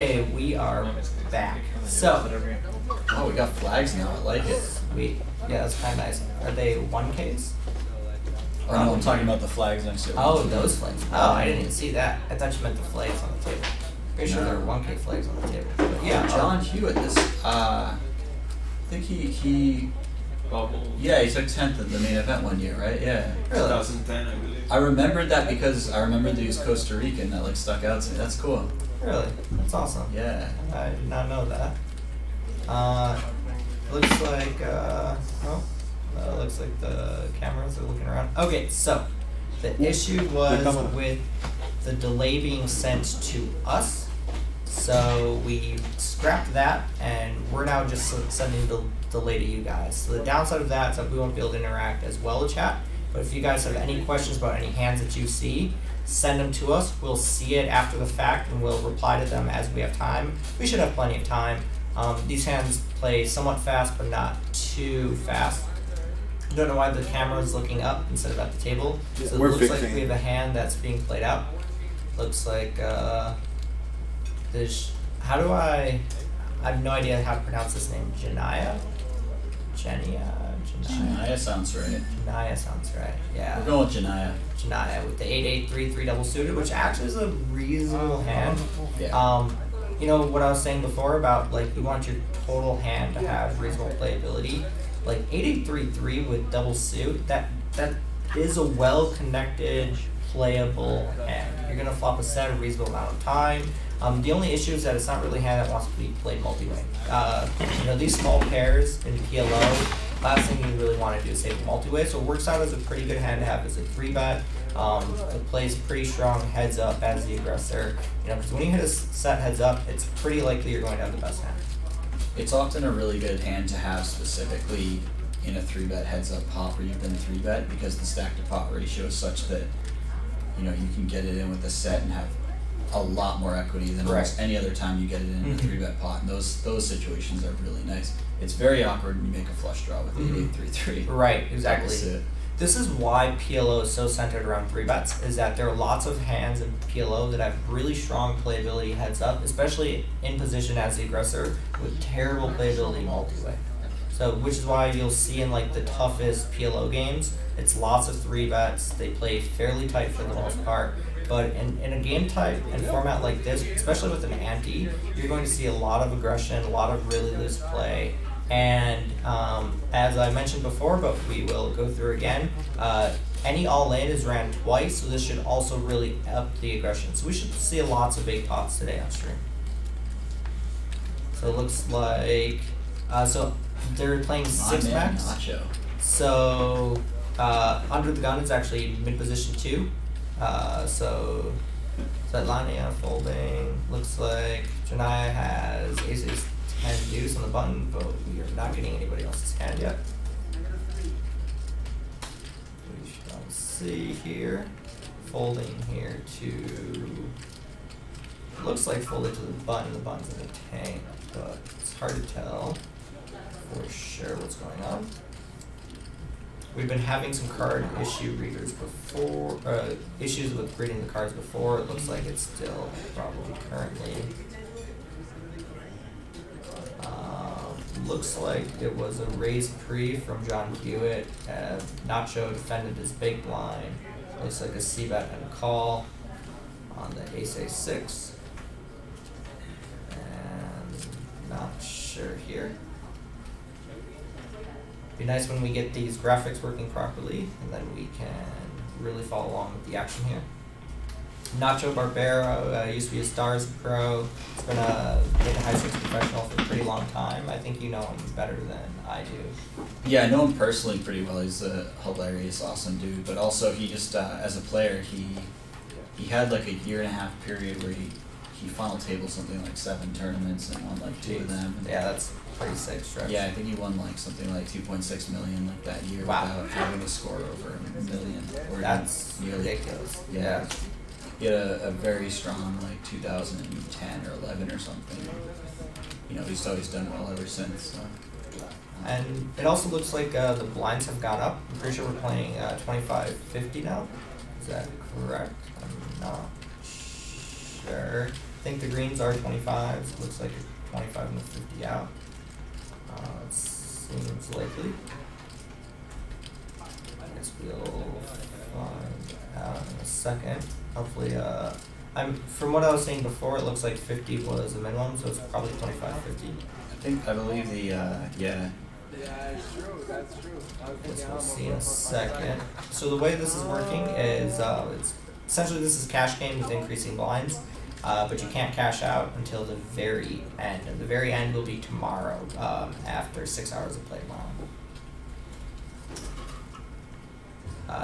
Okay, we are back. So, Oh, we got flags now. I like it. sweet. Yeah, that's kind of nice. Are they 1Ks? Oh, no, I'm talking about the flags next to it. Oh, those flags. Oh, I didn't even see that. I thought you meant the flags on the table. Pretty sure there are 1K flags on the table. But yeah, John Hewitt. I think he. Yeah, he took 10th at the main event one year, right? Yeah. Really? 2010, I believe. I rememred that because I remember that he was Costa Rican. That like stuck out to me. That's cool. Really? That's awesome. Yeah. I did not know that. Looks like, looks like the cameras are looking around. Okay, so the issue was with the delay being sent to us. So we scrapped that, and we're now just sending the delay to you guys. So the downside of that is that we won't be able to interact as well with chat. But if you guys have any questions about any hands that you see, send them to us. We'll see it after the fact, and we'll reply to them as we have time. We should have plenty of time. These hands play somewhat fast, but not too fast. I don't know why the camera is looking up instead of at the table. So it looks like we have a hand that's being played out. Looks like there's. I have no idea how to pronounce this name. Janaya? Janaya sounds right. Janaya sounds right. Yeah. We're going with Janaya. Janaya with the 8-8-3-3 double suited, which actually is a reasonable hand. Yeah. You know what I was saying before about like you want your total hand to have reasonable playability. Like 8-8-3-3 with double suit, that is a well connected playable hand. You're gonna flop a set a reasonable amount of time. The only issue is that it's not really a hand that wants to be played multi-way. These small pairs in PLO, last thing you really want to do is save multi-way, so it works out as a pretty good hand to have as a 3-bet. It plays pretty strong heads up as the aggressor. Because when you hit a set heads up, it's pretty likely you're going to have the best hand. It's often a really good hand to have specifically in a 3-bet heads up pot where you've been 3-bet because the stack to pot ratio is such that you can get it in with a set and have a lot more equity than almost any other time you get it in a 3-bet pot, and those situations are really nice. It's very awkward when you make a flush draw with 8-8-3-3. Right, exactly. This is why PLO is so centered around 3-bets, is that there are lots of hands in PLO that have really strong playability heads up, especially in position as the aggressor, with terrible playability multi-way. So, which is why you'll see in like the toughest PLO games, it's lots of 3-bets, they play fairly tight for the most part. But in a game type and format like this, especially with an ante, you're going to see a lot of aggression, a lot of really loose play. And as I mentioned before, but we will go through again, any all-in is ran twice, so this should also really up the aggression. So we should see lots of big pots today on stream. So it looks like, so they're playing 6-max. Nacho. So under the gun is actually mid-position 2. So Svetlana folding. Looks like Janaya has ace 10 deuce on the button, but we are not getting anybody else's hand yet. We shall see here. Folding here to. Looks like folded to the button. The button's in the tank, but it's hard to tell for sure what's going on. We've been having some card issue readers before, issues with reading the cards before. It looks like it's still probably currently. Looks like it was a raised pre from John Hewitt. Nacho defended his big blind. Looks like a c-bet and a call on the ace-6. And not sure here. Be nice when we get these graphics working properly, and then we can really follow along with the action here. Nacho Barbero used to be a Stars pro. He's been a high stakes professional for a pretty long time. I think you know him better than I do. Yeah, I know him personally pretty well. He's a hilarious, awesome dude. But also, he just as a player, he had like a 1.5-year period where he final tabled something like 7 tournaments and won like 2 of them. Yeah, that's pretty sick stretch. Yeah, I think he won like something like 2.6 million like that year without having to score over $1 million. That's ridiculous. Yeah. He had a very strong like 2010 or 11 or something. He's always done well ever since. So. And it also looks like the blinds have gone up. I'm pretty sure we're playing 25-50 now. Is that correct? I'm not sure. I think the greens are 25s. Looks like a 25 and a 50 out. It seems likely. I guess we'll find out in a second. Hopefully, from what I was saying before, it looks like 50 was a minimum, so it's probably 25-50. I believe the, yeah. Yeah, it's true. That's true. Guess we'll see in a second. So the way this is working is, it's essentially this is cash game with increasing blinds, but you can't cash out until the very end. And the very end will be tomorrow, after 6 hours of play tomorrow.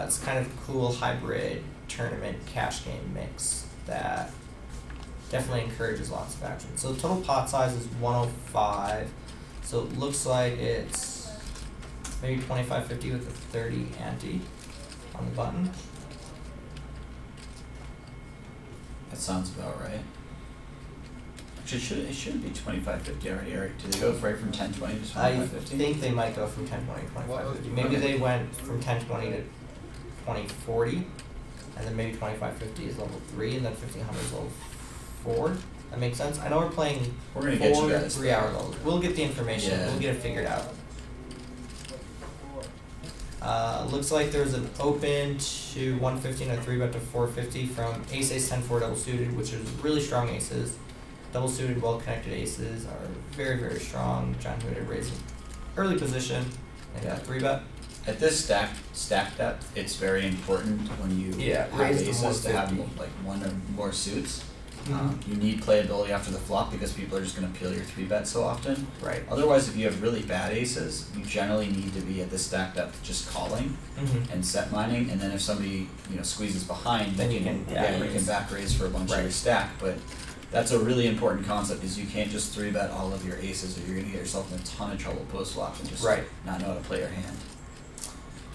It's kind of a cool hybrid tournament cash game mix that definitely encourages lots of action. So the total pot size is 105. So it looks like it's maybe 25-50 with a 30 ante on the button. That sounds about right. Actually, it shouldn't be 25-50 already, Eric. Did they go right from 10-20 to 25-50? I think they might go from 10-20 to 25-50. Maybe they went from 10-20 to 20-40, and then maybe 25-50 is level 3, and then 1500 is level 4. That makes sense? I know we're playing We're gonna get you guys 3-hour levels. We'll get the information. Yeah. We'll get it figured out. Looks like there's an open to 150 and a 3-bet to 450 from ace 10-4 double suited, which is really strong aces. Double suited, well connected aces are very, very strong. John Hooter raising early position. And got 3-bet. At this stack depth, it's very important when you have raise to aces to have 150. like one or more suits. Mhm. You need playability after the flop because people are just going to peel your 3-bet so often. Right. Otherwise, if you have really bad aces, you generally need to be at this stack depth just calling Mm-hmm. and set mining, and then if somebody squeezes behind, Then you you can can we can raise. back raise for a bunch of your Right. stack. But that's a really important concept is you can't just 3-bet all of your aces, or you're going to get yourself in a ton of trouble post flop and just Right. not know how to play your hand.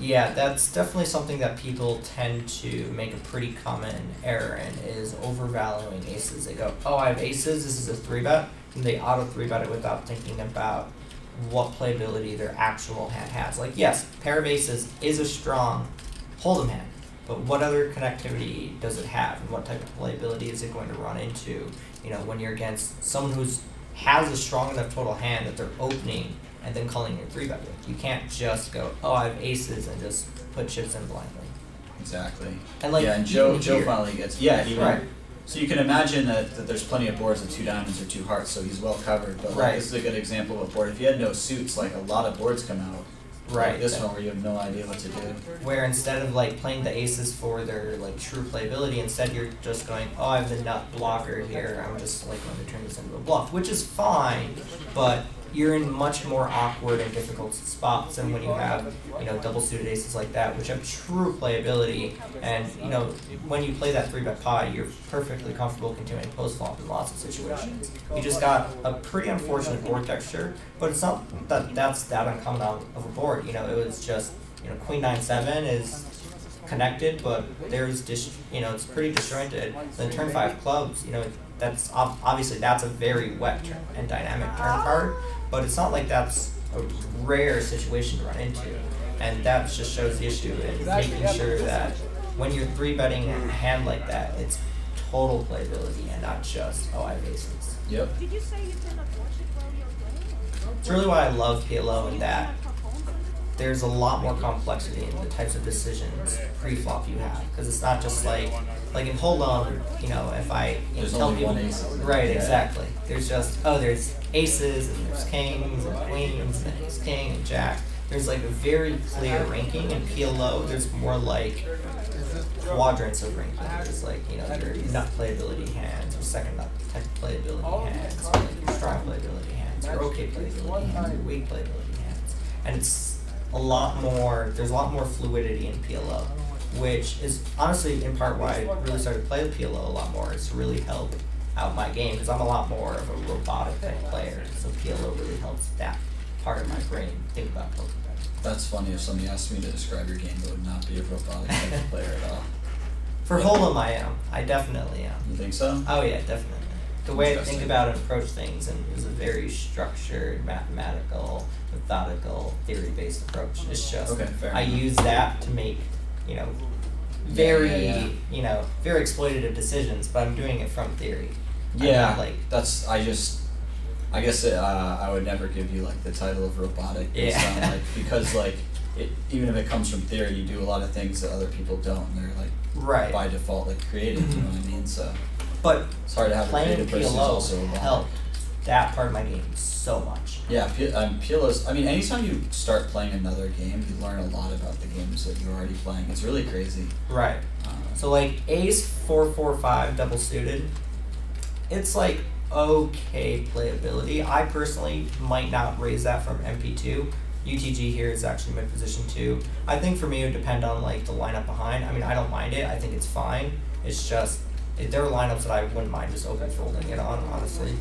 Yeah, that's definitely something that people tend to make a pretty common error in, is overvaluing aces. They go, oh, I have aces, this is a 3-bet, and they auto 3-bet it without thinking about what playability their actual hand has. Like, yes, pair of aces is a strong hold'em hand, but what other connectivity does it have, and what type of playability is it going to run into, when you're against someone who's has a strong enough total hand that they're opening and then calling your 3-bet with. You can't just go, oh, I have aces, and just put chips in blindly. Exactly. And like, yeah, and Joe here- finally gets Right. So you can imagine that there's plenty of boards with 2 diamonds or 2 hearts, so he's well covered. But Right. this is a good example of a board. If you had no suits, like a lot of boards come out. Right. Like this one where you have no idea what to do. Where instead of like playing the aces for their like true playability, instead you're just going, oh, I have the nut blocker here, I'm just like going to turn this into a bluff, which is fine, but you're in much more awkward and difficult spots than when you have, double suited aces like that, which have true playability. And, when you play that 3-bet pot, you're perfectly comfortable continuing post flop in lots of situations. You just got a pretty unfortunate board texture, but it's not that that's that uncommon of a board. It was just, Queen 9-7 is connected, but there's it's pretty disjointed. Then turn 5 clubs, that's obviously that's a very wet turn and dynamic turn card, but it's not like that's a rare situation to run into, and that just shows the issue in making sure that when you're 3-betting a hand like that, it's total playability and not just, oh, I have aces. Yep. Did you say you cannot watch it while you're playing? It's really why I love PLO in that there's a lot more complexity in the types of decisions pre-flop you have, because it's not just like in hold'em, if I There's tell only people, one ace. right, Yeah. exactly. There's just there's aces and there's kings and queens and ace king and jack. There's like a very clear ranking. In PLO, there's more like quadrants of ranking. There's like your nut playability hands, your second nut type playability hands, or like your strong playability hands, your okay playability hands, your weak playability hands, and it's there's a lot more fluidity in PLO, which is honestly in part why I really started to play the PLO a lot more, is to really help out my game, because I'm a lot more of a robotic type player, so PLO really helps that part of my brain think about poker better. That's funny. If somebody asked me to describe your game, I would not be a robotic type of player at all. For hold'em, I am. I definitely am. You think so? Oh yeah, definitely. The way I think Interesting. about and approach things is a very structured, mathematical, methodical, theory-based approach. It's just Okay, fair I enough. use that to make, very, Yeah. very exploitative decisions, but I'm doing it from theory. Yeah, like I guess I would never give you like the title of robotic based on like because like even if it comes from theory, you do a lot of things that other people don't, and they're like by default like creative. You know what I mean? So, but it's hard to have a creative person who's also robotic. Helped that part of my game so much. Yeah, PLO's. I mean, anytime you start playing another game, you learn a lot about the games that you're already playing. It's really crazy. Right. So like Ace 4-4-5 double suited, it's like okay playability. I personally might not raise that from MP2. UTG here is actually mid position too. I think for me it would depend on like the lineup behind. I mean, I don't mind it. I think it's fine. It's just there are lineups that I wouldn't mind just open folding it on, honestly.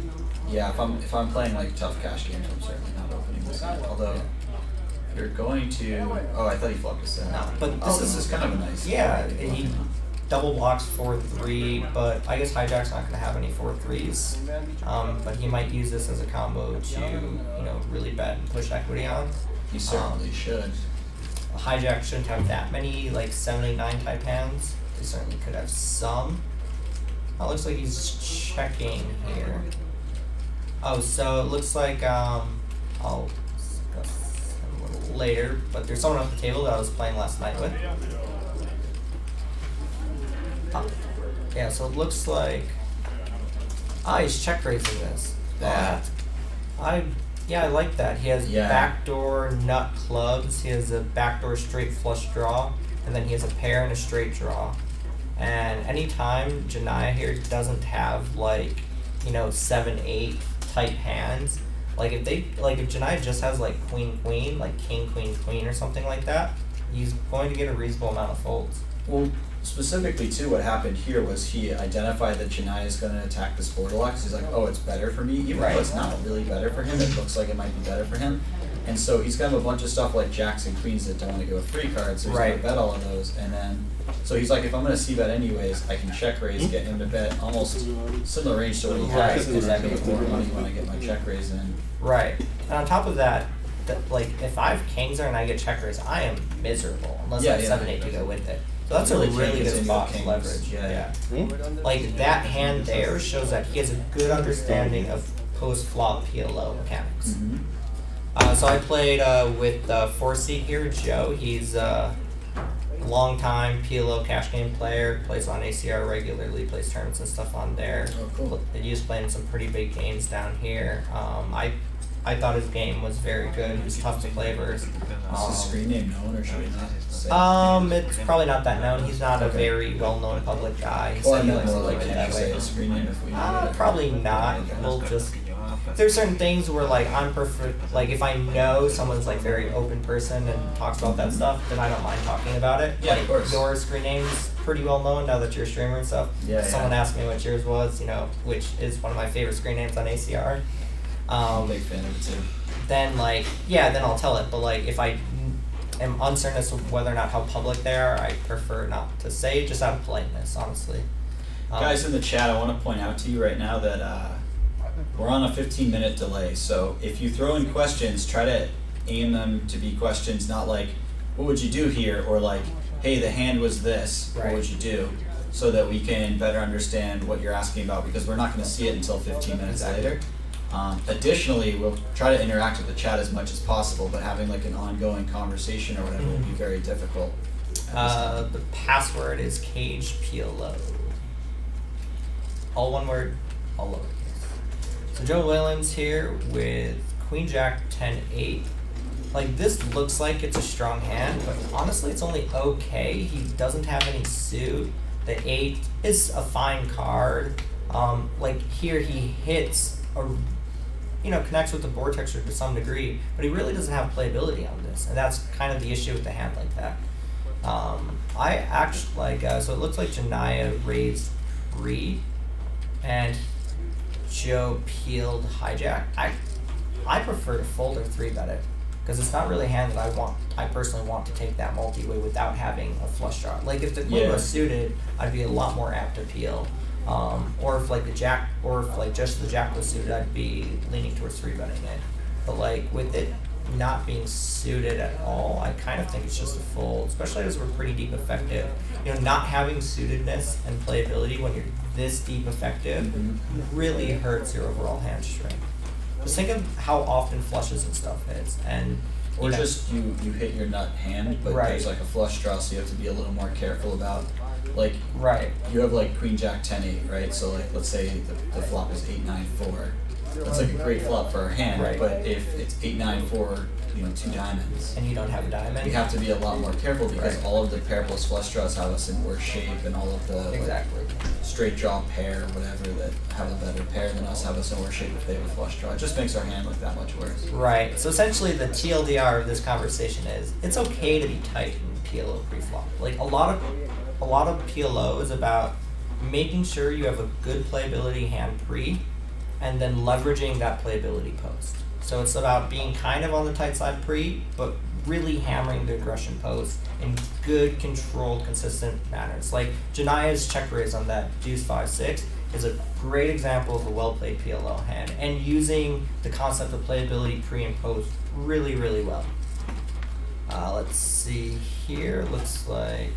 Yeah, if I'm playing like tough cash games, I'm certainly not opening this up. Although you're going to I thought he flopped a set. No, but this is kind of a nice. Yeah, he double blocks 4-3, but I guess Hijack's not going to have any 4-3s. But he might use this as a combo to really bet and push equity on. He certainly should. Hijack shouldn't have that many like 7, 8, 9 type hands. They certainly could have some. It looks like he's checking here. Oh, so it looks like I'll discuss him a little later, but there's someone at the table that I was playing last night with. Yeah, so it looks like he's check raising this. I like that. He has backdoor nut clubs, he has a backdoor straight flush draw, and then he has a pair and a straight draw. And anytime Janaya here doesn't have like 7, 8 type hands, like if Janaya just has like queen queen, like king queen queen or something like that, he's going to get a reasonable amount of folds. Well, specifically too, what happened here was he identified that Janaya is going to attack this board a lot because he's like, oh, it's better for me, even though it's not really better for him. It looks like it might be better for him, and so he's got a bunch of stuff like jacks and queens that don't want to go with free cards, so he's going to bet all of those, and then so he's like, if I'm going to c-bet anyways, I can check raise, get him to bet almost similar range to what he has, and I make more money when I get my check raise in. Right, and on top of that, like if I have kings there and I get check raise, I am miserable unless I have 7, 8 to go with it. So that's a really good spot to leverage. Yeah. Like that hand there shows that he has a good understanding of post-flop PLO mechanics. So I played with 4C here, Joe. He's a long-time PLO cash game player, plays on ACR regularly, plays tournaments and stuff on there. Oh, cool. He was playing some pretty big games down here. I thought his game was very good. He was tough to play versus. Is his screen name known, or should we not say? It's probably not that known. He's not a very well-known public guy. He said he likes to like it that way. His screen name if we Probably not. We'll just. There's certain things where like like if I know someone's like very open person and talks about that stuff, then I don't mind talking about it. Yeah, like, of course. Your screen name's pretty well known now that you're a streamer and stuff. Yeah. Someone asked me what yours was, which is one of my favorite screen names on ACR. I'm a big fan of it too. Then then I'll tell it. But like if I am uncertain as to whether or not how public they are, I prefer not to say, just out of politeness, honestly. Guys in the chat, I want to point out to you right now that we're on a 15-minute delay. So if you throw in questions, try to aim them to be questions not like, what would you do here? Or like, hey, the hand was this, what would you do? So that we can better understand what you're asking about, because we're not going to see it until 15 minutes later. Additionally, we'll try to interact with the chat as much as possible, but having like an ongoing conversation or whatever will be very difficult. The password is Cage PLO. All one word, all lowercase. So Joe Williams here with Queen Jack 10-8. Like this looks like it's a strong hand, but honestly it's only okay. He doesn't have any suit. The 8 is a fine card. Like here he hits connects with the board texture to some degree, but he really doesn't have playability on this, and that's kind of the issue with the hand like that. I actually so it looks like Janaya raised 3, and Joe peeled hijack. I prefer to fold or 3-bet it, because it's not really a hand that I personally want to take that multi-way without having a flush draw. Like if the queen was suited, I'd be a lot more apt to peel. Or if like the jack, or if like just the jack was suited, I'd be leaning towards 3-betting it. But like with it not being suited at all, I kind of think it's just a fold, especially as we're pretty deep effective. You know, not having suitedness and playability when you're this deep effective really hurts your overall hand strength. Just think of how often flushes and stuff hits, and or just you hit your nut hand, but there's like a flush draw, so you have to be a little more careful about, like, you have like queen jack 10-8, right? So like, let's say the flop is 8-9-4. That's like a great flop for our hand, but if it's 8-9-4, you know, 2 diamonds, and you don't have a diamond, we have to be a lot more careful because all of the pair plus flush draws have us in worse shape, and all of the like, straight draw pair, whatever, that have a better pair than us have us in worse shape if they have a flush draw. It just makes our hand look that much worse. Right. So essentially, the TLDR of this conversation is it's okay to be tight in PLO pre-flop. Like a lot of PLO is about making sure you have a good playability hand pre, and then leveraging that playability post. So it's about being kind of on the tight side pre, but really hammering the aggression post in good, controlled, consistent manners. Like Janaya's check raise on that deuce 5-6 is a great example of a well-played PLO hand, and using the concept of playability pre and post really, really well. Let's see here. Looks like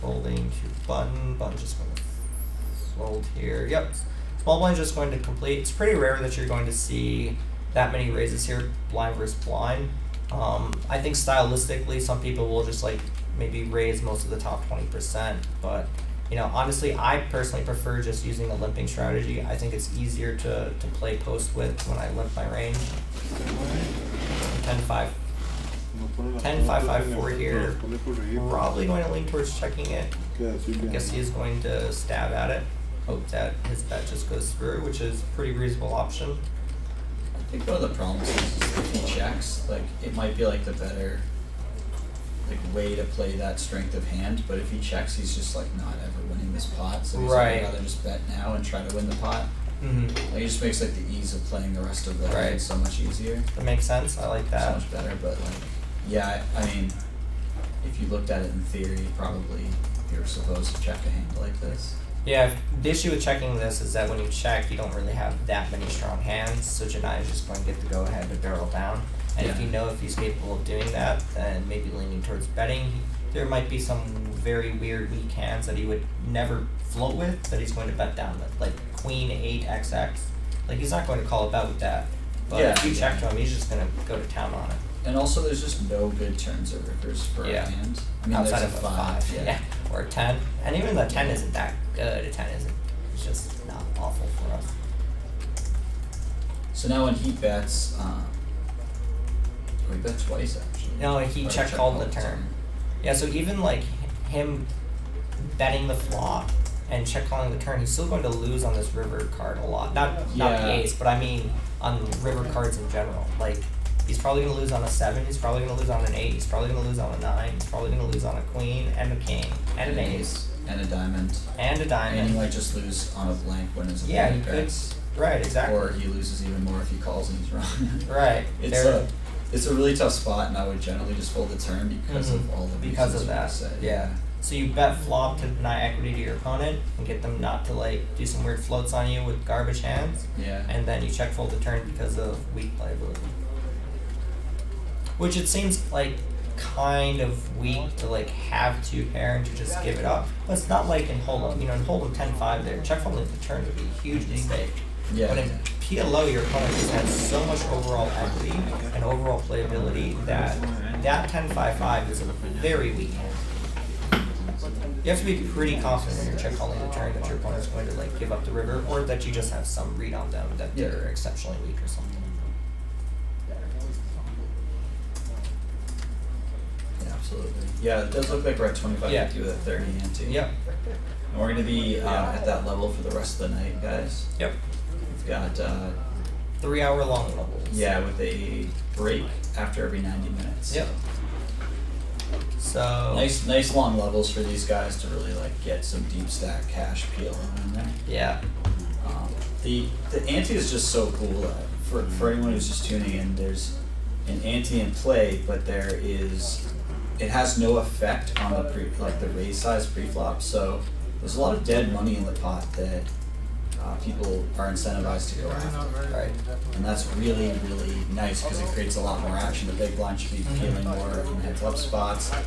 folding to button. Button just going to fold here. Yep. Small blind just going to complete. It's pretty rare that you're going to see that many raises here, blind versus blind. I think stylistically, some people will just like maybe raise most of the top 20%, but you know, honestly, I personally prefer just using a limping strategy. I think it's easier to play post with when I limp my range. 10-5. 10-5-5-4 here. Probably going to lean towards checking it. I guess he is going to stab at it. Hope that his bet just goes through, which is a pretty reasonable option. I think one of the problems is if he checks, like it might be like the better like way to play that strength of hand, but if he checks, he's just like not ever winning this pot, so he's like, I'd rather just bet now and try to win the pot. Like it just makes like the ease of playing the rest of the hand so much easier. That makes sense. I like that. So much better, but like, yeah, I mean, if you looked at it in theory, probably you're supposed to check a hand like this. Yeah, the issue with checking this is that when you check, you don't really have that many strong hands, so Janai is just going to get the go-ahead to barrel down. And if you know if he's capable of doing that, then maybe leaning towards betting. There might be some very weird weak hands that he would never float with that he's going to bet down with, like Queen 8 XX. Like he's not going to call a bet with that. But if you check to him, he's just going to go to town on it. And also, there's just no good turns or rivers for a hand. I mean, outside there's of a 5, or a 10. And even the 10 isn't that good. A 10 isn't. It's just not awful for us. So now when he bets, we bet twice actually. No, he check called the turn. Yeah, so even like him betting the flop and check calling the turn, he's still going to lose on this river card a lot. Not the ace, but I mean on river cards in general. Like he's probably going to lose on a 7, he's probably going to lose on an 8, he's probably going to lose on a 9, he's probably going to lose on a queen and a king and an ace. And a diamond. And a diamond. And he might just lose on a blank when it's a blank. He could. Right, exactly. Or he loses even more if he calls and he's wrong. Right. It's a really tough spot, and I would generally just fold the turn because of all the reasons. Because of that, yeah. So you bet flop to deny equity to your opponent and get them not to like do some weird floats on you with garbage hands. Yeah. And then you check fold the turn because of weak playability. Which it seems like kind of weak to like have 2 pair and to just give it up. But it's not like in Hold'em. You know, in Hold'em 10-5 there, check folding the turn would be a huge mistake. Yeah. But in PLO, your opponent just has so much overall equity and overall playability that 10-5-5 is a very weak hand. You have to be pretty confident when you're check calling the turn that your opponent's going to like give up the river, or that you just have some read on them that they're exceptionally weak or something. Yeah, absolutely. Yeah, it does look like we're at 25-50 with a 30 ante. Yep. And we're going to be at that level for the rest of the night, guys. Yep. We've got 3-hour-long levels. Yeah, with a break after every 90 minutes. Yep. So nice long levels for these guys to really like get some deep stack cash PLO in there. Yeah. The ante is just so cool. For anyone who's just tuning in, there's an ante in play, but it has no effect on the the raise size pre-flop. So there's a lot of dead money in the pot that people are incentivized to go after, right? And that's really, really nice because it creates a lot more action. The big blind should be peeling more in heads up spots. The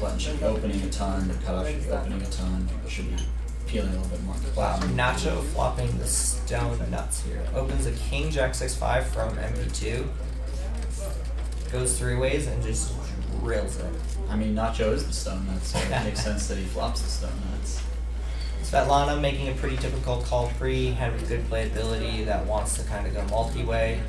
button should be opening a ton. The cutoff should be opening a ton. It should be peeling a little bit more. Wow, Nacho flopping the stone nuts here. Opens a king jack 6-5 from MP2. Goes three ways and just drills it. I mean, Nacho is the stone nuts, so it makes sense that he flops the stone nuts. Svetlana making a pretty typical call pre, having good playability that wants to kind of go multi-way.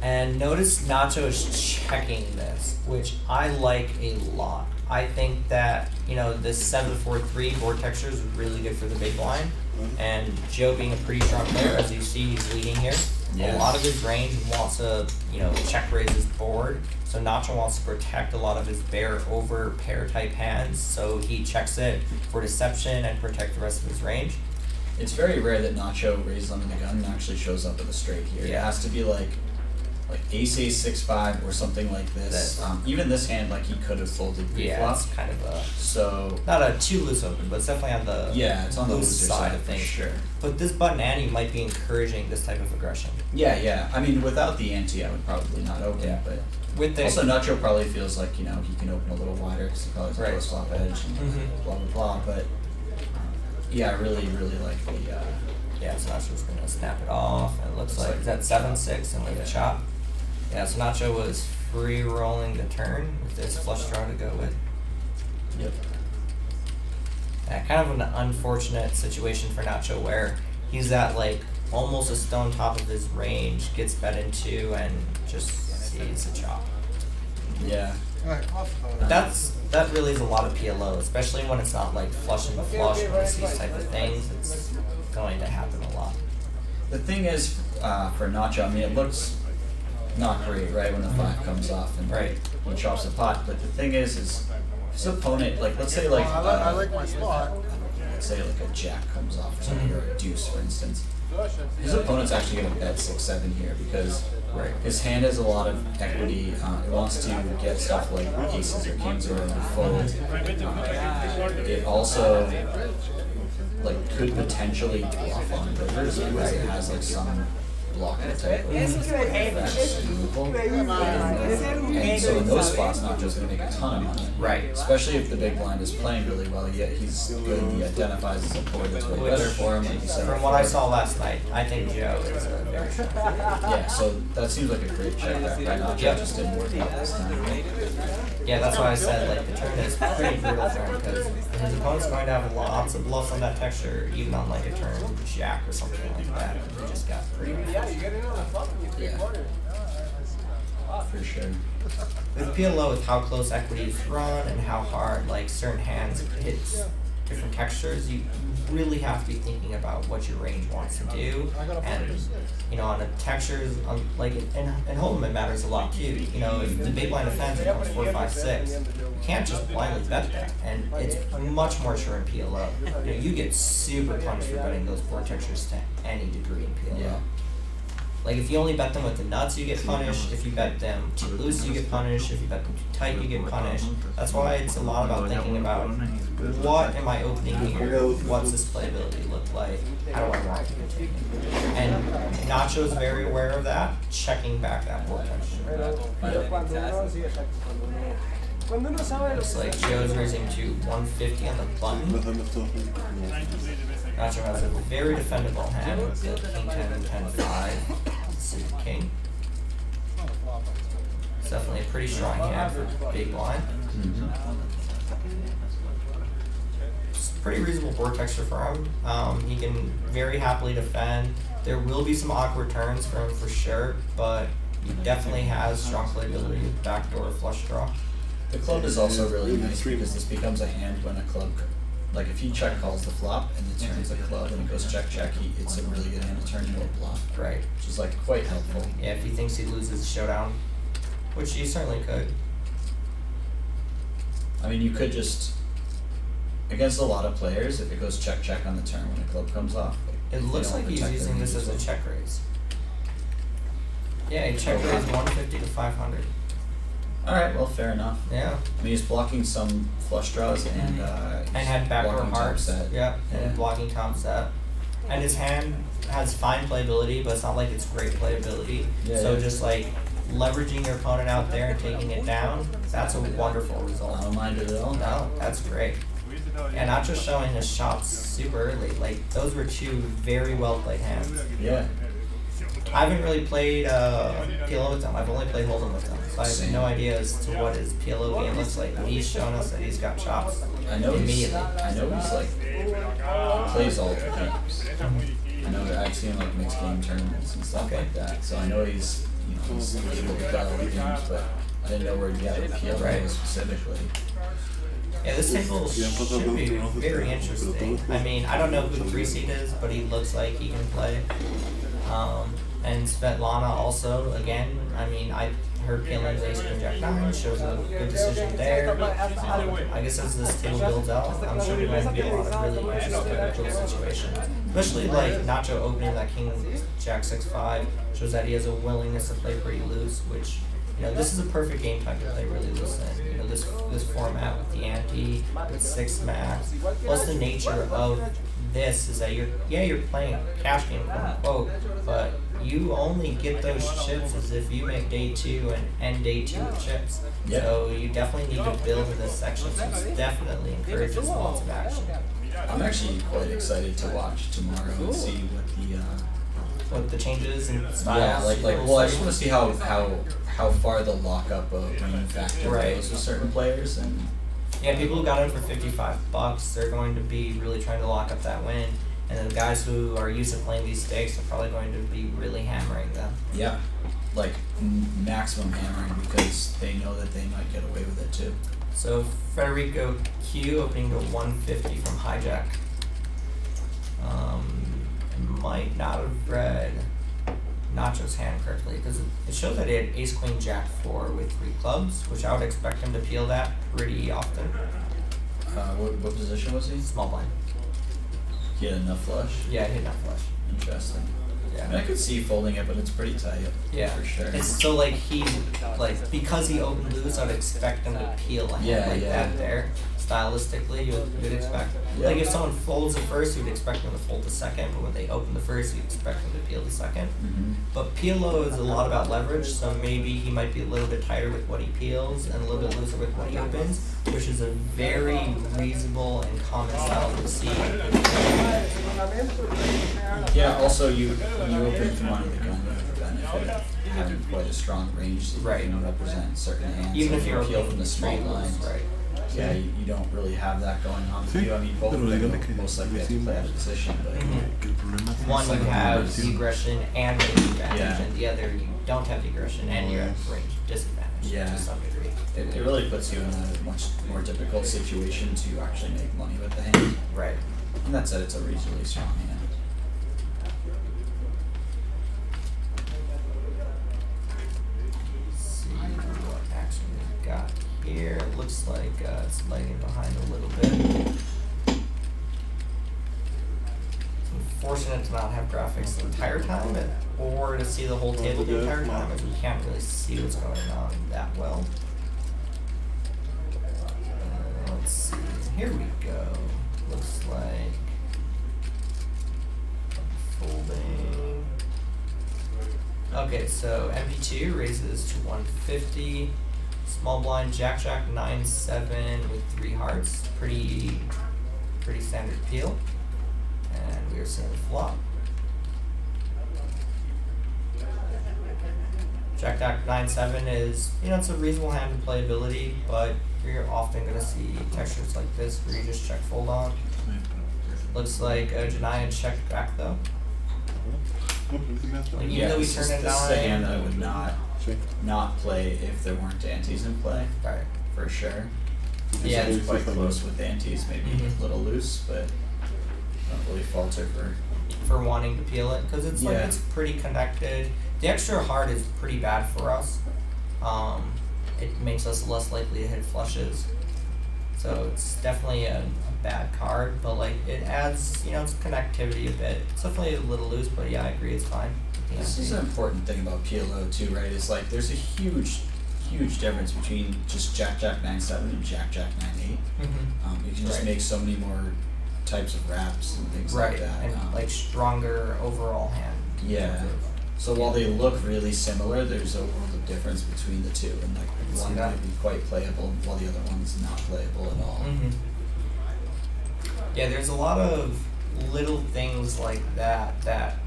And notice Nacho is checking this, which I like a lot. I think that, you know, this 7-4-3 board texture is really good for the big blind. And Joe being a pretty strong player, as you see, he's leading here. Yeah. A lot of his range wants to, you know, check raise his board. So Nacho wants to protect a lot of his bear over pair type hands. So he checks it for deception and protect the rest of his range. It's very rare that Nacho raises under the gun and actually shows up with a straight here. Yeah. It has to be like ace 6-5 or something like this. Even this hand, like, he could have folded pre-flop. Yeah, it's kind of a so not a too loose open, but it's definitely on the it's on the loose looser side of things. for sure. But this button ante might be encouraging this type of aggression. Yeah. I mean, without the ante, I would probably not open. Yeah. But With the also, Nacho probably feels like, you know, he can open a little wider because he probably has a close flop edge and blah blah blah. But yeah, I really like the. Yeah, so Nacho's gonna snap it off, and it looks like is that 7-6 and leave a chop. Yeah, so Nacho was free rolling the turn with this flush draw to go with. Yep. Yeah, kind of an unfortunate situation for Nacho where he's at like almost a stone top of his range, gets bet into, and just sees a chop. Yeah. But that really is a lot of PLO, especially when it's not like flush in the flush. When it's these type of things, it's going to happen a lot. The thing is, for Nacho, I mean, it looks not great, right, when the 5 comes off and he chops the pot. But the thing is his opponent, like, let's say, like, I like my spot. Let's say, like, a jack comes off or something, or a deuce, for instance. His opponent's actually going to bet 6-7 here because his hand has a lot of equity. It wants to get stuff like aces or kings or fold. It also, like, could potentially bluff on rivers because it has, like, some blocker type of effects removal. And so in those spots, Nacho's going to make a ton of money. Right. Especially if the big blind is playing really well, yet he's good, he identifies as a board that's way better for him, like you said. From what I saw last night, I think Joe is a very strong player. Yeah, so that seems like a great check back right now. Joe just didn't work out this time. Yeah, that's why I said like the turn is pretty brutal for him because his opponent's going to have lots of bluffs on that texture, even on like a turn jack or something like that. He just got pretty. Yeah, you get in on the flop and you take Yeah. corner. For sure. With PLO, with how close equities run and how hard like certain hands hit different textures, you really have to be thinking about what your range wants to do. And you know, on the textures, like in Hold'em, it matters a lot too. You know, if the big blind offends and comes 4, 5, 6, you can't just blindly bet that, and it's much more sure in PLO. You know, you get super punished for betting those board textures to any degree in PLO. Yeah. Like if you only bet them with the nuts, you get punished. If you bet them too loose, you get punished. If you bet them too tight, you get punished. That's why it's a lot about thinking about what am I opening here? What's this playability look like? How do I want to continue? And Nacho's very aware of that, checking back that board texture. Looks like Joe's raising to 150 on the button. Nacho has a very defendable hand with the king 10 and 10-5 suited king. It's definitely a pretty strong hand for big blind. It's a pretty reasonable board texture for him. He can very happily defend. There will be some awkward turns for him for sure, but he definitely has strong playability with backdoor flush draw. The club is also really nice because this becomes a hand when a club, like if he check calls the flop and it turns a club and it goes check check, it's a really good hand to turn into a bluff. Right. Which is like quite helpful. Yeah, if he thinks he loses the showdown, which he certainly could. I mean, you could just, against a lot of players, if it goes check check on the turn when a club comes off. It looks like he's using this as a check raise. Yeah, he check raised 150 to 500. Alright, well, fair enough. Yeah. I mean, he's blocking some flush draws and had backdoor blocking top hearts. set. Yep, and blocking top set. And his hand has fine playability, but it's not like it's great playability. Yeah, so yeah. just like leveraging your opponent out there and taking it down, that's a wonderful result. I don't mind it at all. No, that's great. And not just showing his shots super early, like those were two very well played hands. Yeah. I haven't really played PLO with them, I've only played Hold'em with them, so I have Same. no idea as to what his PLO game looks like. He's shown us that he's got chops I know he's immediately. like plays all the games. I know I've seen like mixed game tournaments and stuff like that. So I know he's he's able to play all the games, but I didn't know where he got PLO Right. specifically. Yeah, this table should be very interesting. I mean, I don't know who the 3-seed is, but he looks like he can play. And Svetlana also, again, I mean, I heard Peelin's ace queen jack 9 shows a good decision there. I guess as this table builds out, I'm sure we're going to be a lot of really interesting little situations. Especially like Nacho opening that king jack 6-5 shows that he has a willingness to play pretty loose, which, you know, this is a perfect game type to play really loose in. You know, this format with the ante, with 6 max, plus the nature of this is that you're playing a cash game, quote unquote, but you only get those chips as if you make day 2 and end day 2 with chips. Yeah. So you definitely need to build in this section, so it definitely encourages lots of action. I'm actually quite excited to watch tomorrow and see what the With the changes and styles. yeah, well, I just want to see how far the lockup of win factor Right. goes with certain players, and Yeah, people who got in for $55, they're going to be really trying to lock up that win. And then the guys who are used to playing these stakes are probably going to be really hammering them. yeah, like maximum hammering because they know that they might get away with it too. So Federico Q opening to 150 from hijack. Might not have read Nacho's hand correctly because it shows that he had ace queen jack 4 with 3 clubs, which I would expect him to peel that pretty often. What position was he? Small blind. He had enough flush. Yeah, he had not flush. Interesting. I mean, I Yeah. could see folding it, but it's pretty tight. Yeah, for sure. It's so like he's like because he opened loose, I'd expect him to peel a hand Yeah, like yeah. that there. Stylistically, you'd expect. Yeah. Like if someone folds the first, you'd expect them to fold the second, but when they open the first, you'd expect them to peel the second. Mm-hmm. But PLO is a lot about leverage, so maybe he might be a little bit tighter with what he peels and a little bit looser with what he opens, which is a very reasonable and common style to see. Yeah. Also, you open from under the gun, you have the benefit of having quite a strong range that Right. you can represent certain hands. Even and if you're peel opening from the straight small lines. lines, right? Yeah, you don't really have that going on with you. I mean, both of them will most likely have to play out of position, but One you have the aggression and range advantage, Yeah. and the other you don't have the aggression and you have range disadvantage Yeah. to some degree. it really puts you in a much more difficult situation to actually make money with the hand. Right. And that said, it's a reasonably strong hand. Let's see what action we've got here. It looks like it's lagging behind a little bit. It's unfortunate to not have graphics the entire time, or to see the whole table the entire time, as we can't really see what's going on that well. Let's see. Here we go. Looks like folding. Okay, so MP2 raises to 150. Small blind Jack Jack 9-7 with 3 hearts. Pretty standard peel. And we are seeing the flop. Jack Jack 9-7 is, it's a reasonable hand in playability, but you're often going to see textures like this where you just check fold on. Looks like Janaya checked back though. Like, even though we this turned it is a hand down. that I would not play if there weren't antes in play, Right. for sure. Yeah. It's quite close with antes, maybe Mhm. a little loose, but don't really falter For wanting to peel it, because it's like Yeah. it's pretty connected. The extra hard is pretty bad for us. It makes us less likely to hit flushes. So it's definitely a bad card, but like it adds, it's connectivity a bit. It's definitely a little loose, but yeah, I agree, it's fine. This is an important thing about PLO too, right? Is like there's a huge difference between just Jack Jack 9-7 and Jack Jack 9-8. Mm-hmm. You can just Right. make so many more types of wraps and things Right, like that. and like stronger overall hand. Yeah. So while they look really similar, there's a world of difference between the two, and like see one that. might be quite playable while the other one's not playable at all. Yeah, there's a lot of little things like that that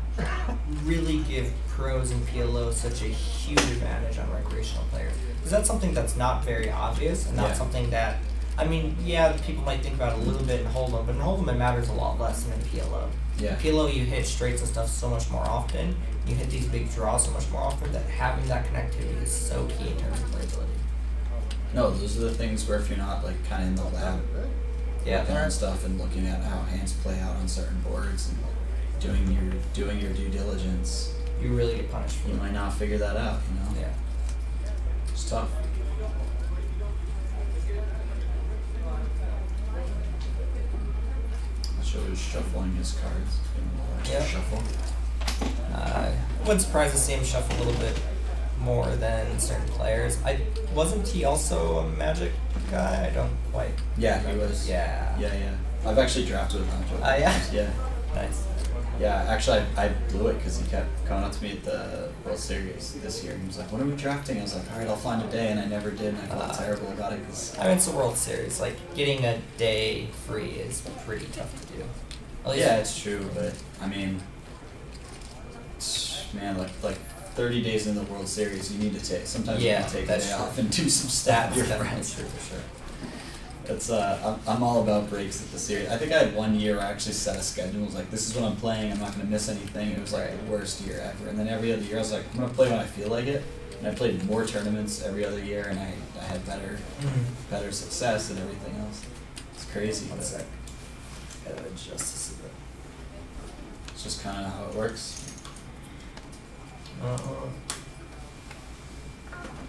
really give pros and PLO such a huge advantage on recreational players. Because that's something that's not very obvious, and not Yeah. something that, I mean, yeah, people might think about it a little bit in Hold'em, but in Hold'em it matters a lot less than in PLO. Yeah. In PLO you hit straights and stuff so much more often, you hit these big draws so much more often that having that connectivity is so key in terms of playability. No, those are the things where if you're not like kind of in the lab, Yeah. working on stuff and looking at how hands play out on certain boards and doing your due diligence, You really get punished for you it. might not figure that out. You know, Yeah. it's tough. So he's shuffling his cards. Yeah. Shuffle. Wouldn't surprise to see him shuffle a little bit more than certain players. Wasn't he also a Magic guy? I don't quite. Yeah, he remember. was. Yeah. Yeah, yeah. I've actually drafted with him. Yeah? Yeah. Nice. Yeah, actually, I blew it because he kept coming up to me at the World Series this year. He was like, "When are we drafting?" I was like, "All right, I'll find a day," and I never did, and I felt terrible about it because. I mean, it's a World Series. Like, getting a day free is pretty tough to do. At least Yeah, it's true, but I mean, man, like 30 days in the World Series, you need to take. Sometimes you Yeah, need to take a that's day true. off and do some stuff with your definitely friends. true for sure. It's I'm all about breaks at the series. I think I had 1 year where I actually set a schedule. I was like, this is what I'm playing. I'm not going to miss anything. It was like the worst year ever. And then every other year I was like, I'm going to play when I feel like it. And I played more tournaments every other year, and I had better success and everything else. It's crazy. One But sec. Gotta adjust this a bit. it's just kind of how it works.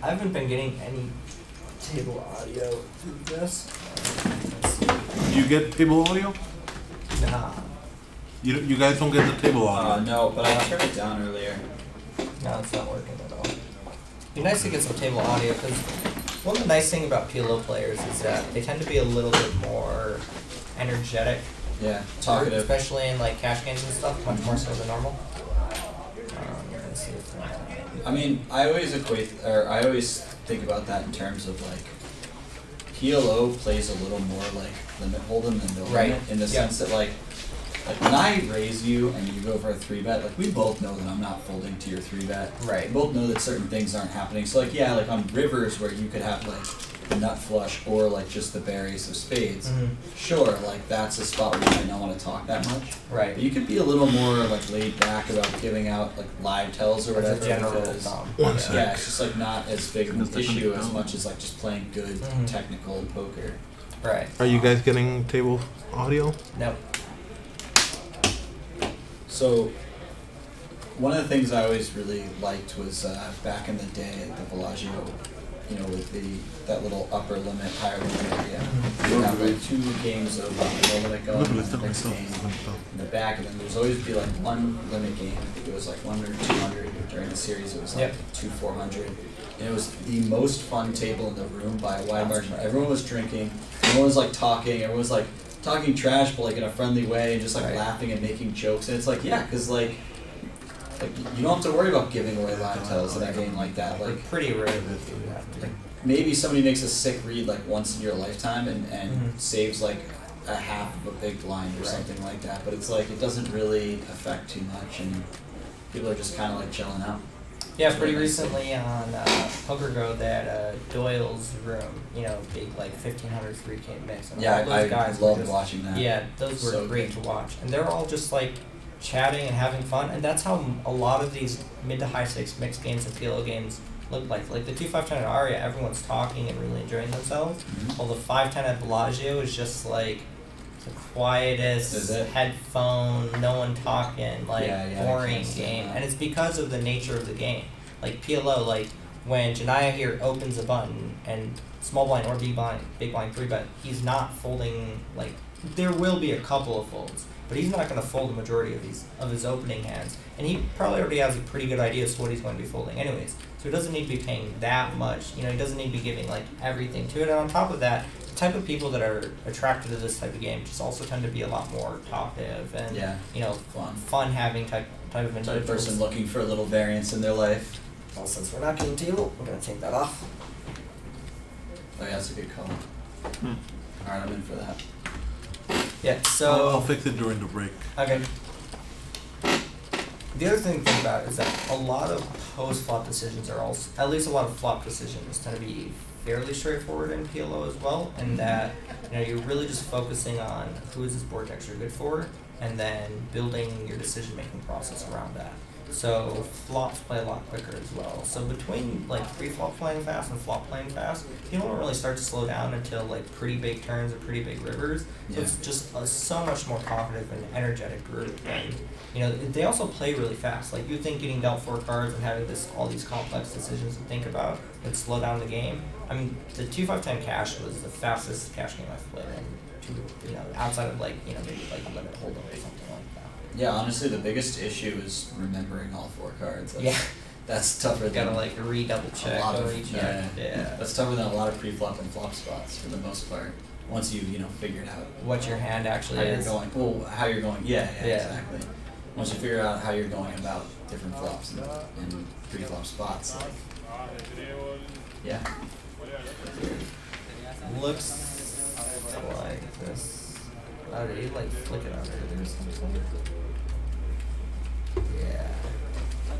I haven't been getting any table audio through this. Let's see. Do you get table audio? Nah. You guys don't get the table audio? No, but I turned it down earlier. No, it's not working at all. It'd be nice to get some table audio, because one of the nice things about PLO players is that they tend to be a little bit more energetic, Yeah, talkative. especially in like cash games and stuff, much more so than normal. Let's see if I mean, I always think about that in terms of like PLO plays a little more like limit hold'em than no Right. limit, in the sense that like when I raise you and you go for a 3-bet, like we both know that I'm not folding to your 3-bet. Right. We both know that certain things aren't happening. So like yeah, like on rivers where you could have like the nut flush or like just the bare ace of spades. Sure, like that's a spot where you might not want to talk that much. Right. But you could be a little more like laid back about giving out like live tells or whatever. As a general because, thumb. yeah, it's just like not as big of an Because they're issue gonna as go. much as like just playing good technical poker. Right. Are you guys getting table audio? Nope. So one of the things I always really liked was back in the day at the Bellagio, you know, with that little upper limit, higher limit area. You have like 2 games of low limit going and the next game in the back, and then there's always be like one limit game. I think it was like 1 or 200 during the series. It was like 2-400, and it was the most fun table in the room by a wide margin. Everyone was drinking, everyone was like talking, everyone was like talking trash, but like in a friendly way, and just like laughing and making jokes. And it's like because like you don't have to worry about giving away live tells in a game like that. Like Pretty rare to do that. maybe somebody makes a sick read like once in your lifetime and saves like a half of a big blind or something like that. But it's like it doesn't really affect too much, and people are just kind of like chilling out. Yeah, pretty recently on Poker Go, they had Doyle's room, you know, big like 1500 3K mix. And all Yeah, those I guys were loved just, watching that. Yeah, those were So great good. to watch. And they're all just like chatting and having fun. And that's how a lot of these mid to high stakes mixed games and PLO games look like. Like the 2-5-10 at Aria, everyone's talking and really enjoying themselves. While the 5-10 at Bellagio is just like the quietest, Is it? headphone, no one talking, like Yeah, I boring can't stand game. that. And it's because of the nature of the game. Like PLO, like when Janaya here opens a button and small blind or big blind 3-bet, he's not folding. Like there will be a couple of folds, but he's not going to fold the majority of his opening hands, and he probably already has a pretty good idea as to what he's going to be folding anyways. So he doesn't need to be paying that much. You know, he doesn't need to be giving like everything to it. And on top of that, type of people that are attracted to this type of game just also tend to be a lot more talkative and you know fun having type of individuals. Type person looking for a little variance in their life. Well, since we're not getting table, we're gonna take that off. Oh yeah, that's a good call. Alright, I'm in for that. Yeah, so I'll fix it during the break. okay. The other thing to think about is that a lot of post-flop decisions are also, at least a lot of flop decisions tend to be fairly straightforward in PLO as well, and that you're really just focusing on who is this board texture good for, and then building your decision-making process around that. So flops play a lot quicker as well. So between like pre-flop playing fast and flop playing fast, people don't really start to slow down until like pretty big turns or pretty big rivers. So it's just a so much more talkative and energetic group. And they also play really fast. Like you think getting dealt 4 cards and having all these complex decisions to think about would slow down the game. I mean, the 2-5-10 cash was the fastest cash game I've played in. Outside of maybe like limit hold'em or something like that. Yeah, honestly, the biggest issue is remembering all 4 cards. That's tougher than gotta like redouble check or recheck. Yeah. That's tougher than a lot of pre-flop and flop spots for the most part. Once you figured out what your hand actually is. How you're going. Well, how you're going. Yeah, exactly. Once you figure out how you're going about different flops and pre-flop spots, looks like this. Oh, did he like flick it under there or something? Yeah.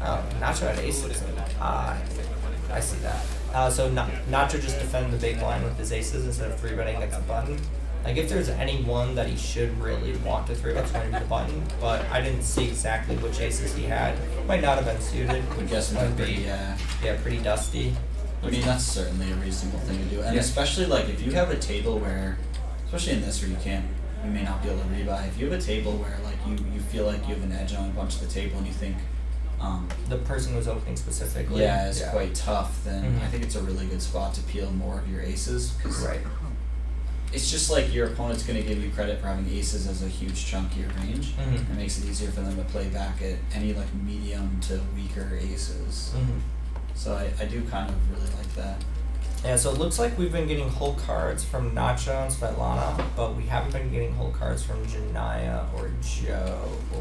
Oh, Nacho had aces. I see that. So Nacho just defend the big line with his aces instead of 3-betting against the button. Like if there's any one that he should really want to 3-bet, it's going to be the button. But I didn't see exactly which aces he had. Might not have been suited. I guess it might be pretty dusty. I mean, that's certainly a reasonable thing to do, and especially like if you have a table where, especially in this where you may not be able to rebuy. If you have a table where like you feel like you have an edge on a bunch of the table and you think the person who's opening specifically is quite tough, then I think it's a really good spot to peel more of your aces, because it's just like your opponent's going to give you credit for having aces as a huge chunk of your range. It makes it easier for them to play back at any like medium to weaker aces. So I do kind of really like that. Yeah, so it looks like we've been getting whole cards from Nacho and Svetlana, but we haven't been getting whole cards from Janaya or Joe or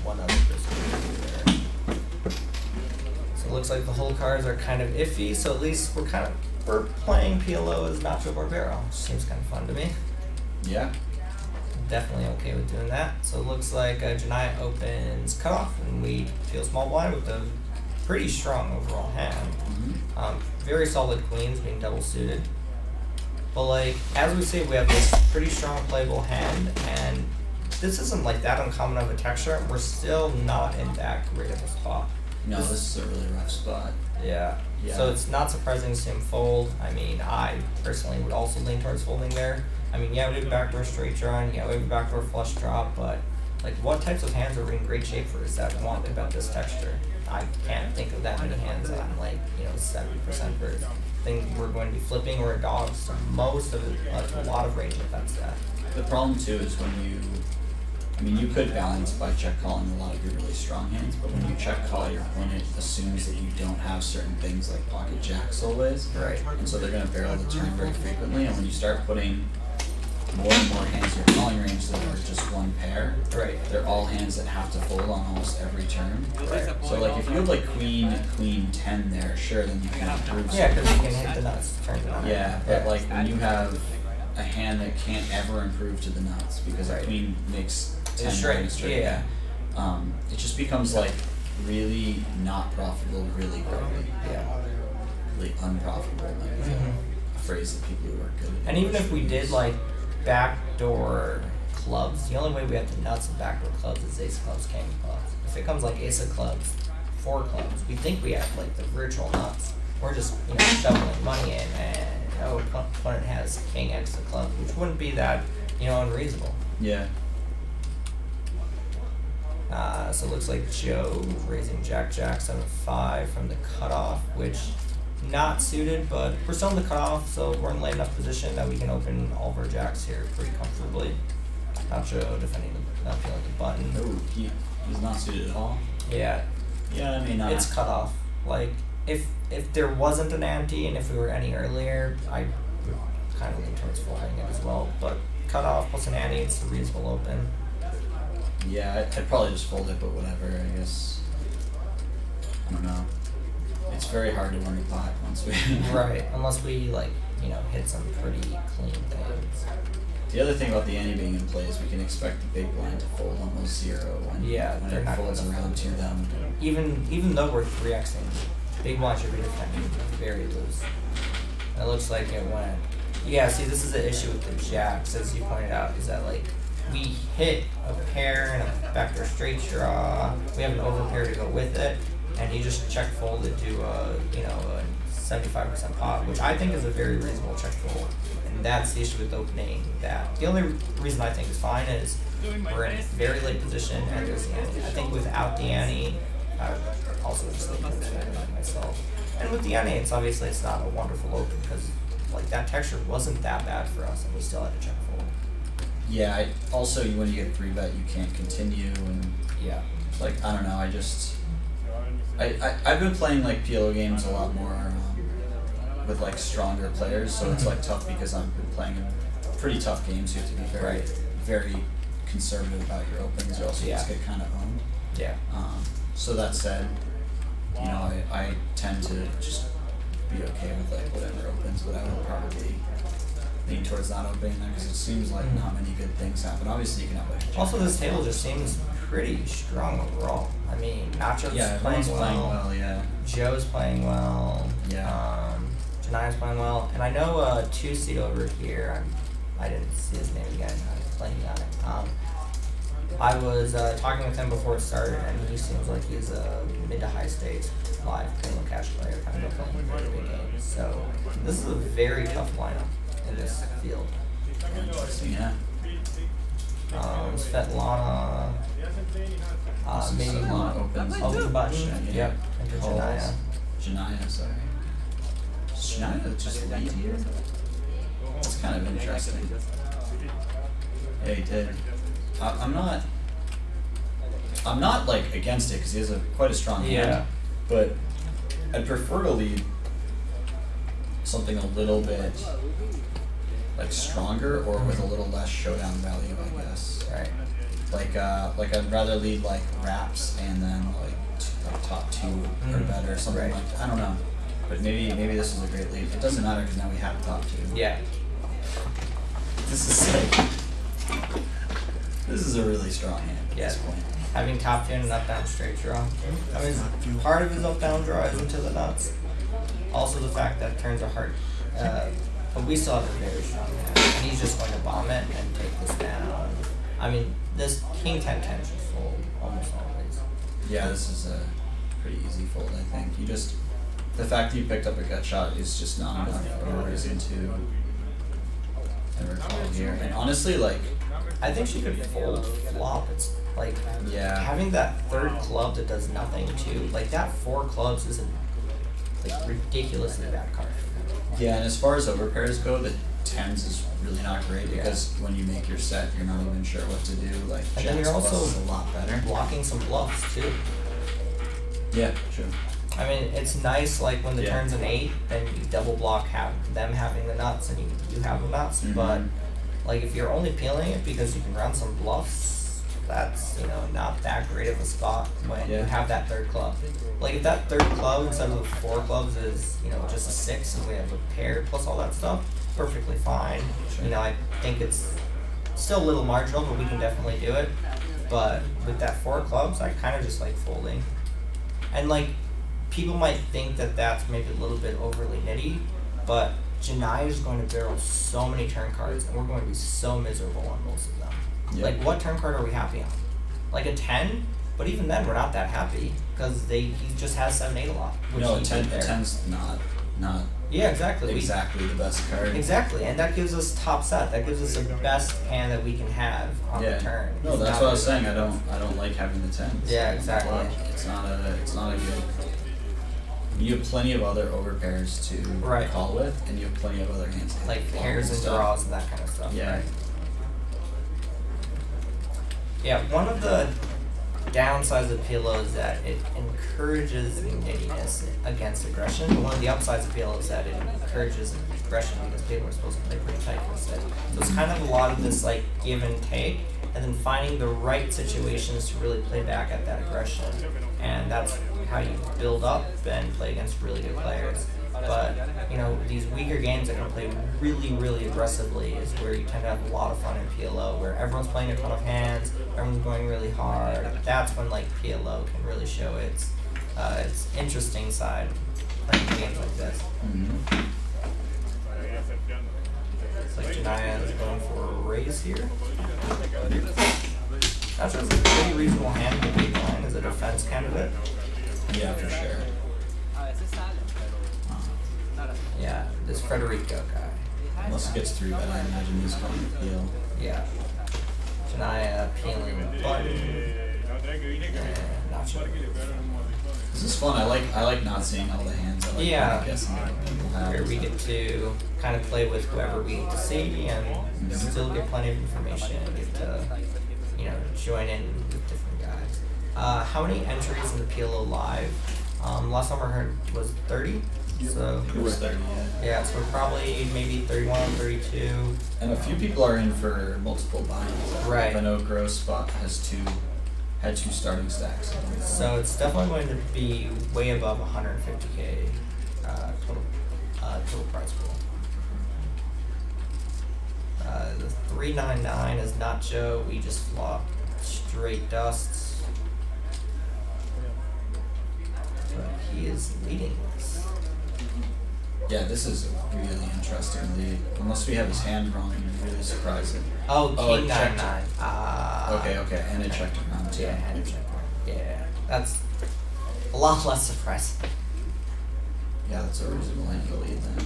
one other person either. So it looks like the whole cards are kind of iffy, so at least we're playing PLO as Nacho Barbero, which seems kind of fun to me. Yeah. Definitely okay with doing that. So it looks like Janaya opens cutoff, and we feel small blind with a pretty strong overall hand. Very solid queens being double suited. But like, as we see, we have this pretty strong playable hand, and this isn't like that uncommon of a texture. We're still not in that great of a spot. No, this is a really rough spot. Yeah. So it's not surprising to see him fold. I mean, I personally would also lean towards folding there. I mean, yeah, we have a backdoor straight draw, and yeah, we have a backdoor flush draw, but like, what types of hands are we in great shape for is that want to bet this texture? I can't think of that many hands that I'm like, 70% for. I think we're going to be flipping or a dog, so most of it, a lot of range affects that. The problem too is when you could balance by check calling a lot of your really strong hands, but when you check call, your opponent assumes that you don't have certain things like pocket jacks always. Right. And so they're going to barrel the turn very frequently, and when you start putting more and more hands in your calling range that are just one pair, they're all hands that have to fold on almost every turn. So like if you have like queen 10 there, sure, then you can improve. Yeah, because you can hit the nuts, turn the nuts. Yeah, but like when you have a hand that can't ever improve to the nuts because a queen makes 10 straight. It just becomes like really not profitable really quickly. Yeah. Really unprofitable, might be a phrase that people who are good at. And even if we did like backdoor clubs, the only way we have the nuts and backdoor clubs is ace of clubs, king of clubs. If it comes like ace of clubs, 4 clubs, we think we have like the virtual nuts. We're just shoveling money in, and opponent has king x of clubs, which wouldn't be that unreasonable. Yeah. So it looks like Joe raising Jack 7-5 from the cutoff, which not suited, but we're still in the cutoff, so we're in late enough position that we can open all of our jacks here pretty comfortably. Nacho defending not feeling the button. Oh, he's not suited at all. Yeah. Yeah, I mean, it's cutoff. Like if there wasn't an ante and if we were any earlier, I would kind of lean towards folding it as well. But cutoff plus an ante, it's a reasonable open. Yeah, I'd probably just fold it, but whatever, I guess. I don't know. It's very hard to win the pot once we... Right, unless we, like, you know, hit some pretty clean things. The other thing about the ante being in play is we can expect the big blind to fold almost zero when, when it folds around to them. Even though we're 3xing, big blind should be defending very loose. And it looks like it went... Yeah, see, this is the issue with the jacks, as you pointed out, is that, like, we hit a pair and a backdoor straight draw, we have an overpair to go with it, and he just check folded to you know, a 75% pot, which I think is a very reasonable check fold. And that's the issue with opening that. The only reason I think is fine is we're in a very late position and there's the ante. I think without the ante, I would also just lean towards folding myself. And with the ante, it's obviously it's not a wonderful open because like that texture wasn't that bad for us and we still had to check fold. Yeah, also when you get 3-bet, you can't continue, and yeah, like I don't know, I've been playing like PLO games a lot more with like stronger players, so it's like tough because I've been playing in pretty tough games. You have to be very conservative about your opens, or else you just get kind of owned. Yeah. So that said, you know, I tend to just be okay with like whatever opens, but I would probably lean towards not opening there because it seems like not many good things happen. Obviously, you can have like. Also, this table just seems pretty strong overall. I mean, Nacho's playing well. Yeah. Joe's playing well. Yeah. Jania's playing well, and I know 2 seed over here. I didn't see his name again. I was playing on it. I was talking with him before it started, and he seems like he's a mid to high stakes live minimum cash player, kind of playing very big games. So this is a very tough lineup in this field. Interesting, yeah. Svetlana, maybe Svetlana opens. Open button. Yep. Into Jania. Jania, sorry. Jania just lead here? That's kind of interesting. Yeah, he did. I'm not like against it because he has quite a strong hand, but I'd prefer to lead something a little bit like stronger or with a little less showdown value, I guess. Right. Like I'd rather lead like wraps and then like top 2 or better, something like that. I don't know, but maybe this is a great lead. It doesn't matter because now we have top 2. Yeah. This is sick. This is a really strong hand at this point. Having top 2 and an up down straight draw. I mean, part of his up down draw is into the nuts. Also the fact that turns are hard. But we still have a very strong hand. And he's just going to bomb it and take this down. I mean, this king 10-10 should fold almost always. Yeah, this is a pretty easy fold, I think. The fact that you picked up a gut shot is just not enough of a reason to ever call here. And honestly, like, I think she could fold flop. It's like having that 3rd club that does nothing too. Like that 4 clubs is a like ridiculously bad card. Yeah, and as far as overpairs go, the 10s is really not great because when you make your set, you're not even sure what to do. Like, and then you're also is a lot better. Blocking some bluffs too. Yeah, true. I mean, it's nice like when the turn's an 8, then you double block them having the nuts and you have the nuts, but like if you're only peeling it because you can run some bluffs, that's, you know, not that great of a spot when you have that 3rd club. Like if that 3rd club instead of the 4 clubs is, you know, just a 6 and we have a pair plus all that stuff, perfectly fine. You know, I think it's still a little marginal, but we can definitely do it. But with that 4 clubs, I kind of just like folding. And like, people might think that that's maybe a little bit overly nitty, but Janai is going to barrel so many turn cards, and we're going to be so miserable on most of them. Like, what turn card are we happy on? Like a 10? But even then, we're not that happy, because he just has 7-8 a lot. Which no, 10's not yeah, exactly. Exactly the best card. Exactly, and that gives us top set. That gives us the best hand that we can have on the turn. No, that's what I was saying. I don't like having the 10s. Yeah, exactly. It's not a good. You have plenty of other overpairs to call with, and you have plenty of other hands like pairs and draws and that kind of stuff. Yeah. Right? Yeah, one of the downsides of PLO is that it encourages nittiness against aggression. But one of the upsides of PLO is that it encourages aggression because people are supposed to play pretty tight instead. So it's kind of a lot of this like give and take, and then finding the right situations to really play back at that aggression. And that's how you build up and play against really good players. But, you know, these weaker games that can play really, really aggressively is where you tend to have a lot of fun in PLO, where everyone's playing a ton of hands, everyone's going really hard. That's when, like, PLO can really show its interesting side, playing games like this. It's like Janaya is going for a raise here. That's just a pretty reasonable hand to be playing as a defense candidate. Yeah, for sure. Yeah, this Federico guy. Unless it gets 3-bet, I imagine he's going to peel. Yeah. Janaya peeling button. And Nacho. This is fun. I like not seeing all the hands. I like Yeah. guessing what people have. Where we get to kind of play with whoever we get to see and still get plenty of information and get to, you know, join in with different guys. How many entries in the PLO live? Last time I heard was 30. So It was 30, yeah, so probably maybe 31, 32. And a few people are in for multiple buy-ins. Right. I know Gross Spot had two starting stacks. So it's definitely going to be way above 150K total prize pool. The 399 is Nacho. We just flopped straight dusts. But he is leading this. Yeah, this is a really interesting lead. Unless we have his hand wrong, I'm really surprised. Oh, King it checked. 9-9. Okay, and it checked around too. Yeah, hand check. Yeah, that's a lot less surprising. Yeah, that's a reasonable hand to lead then,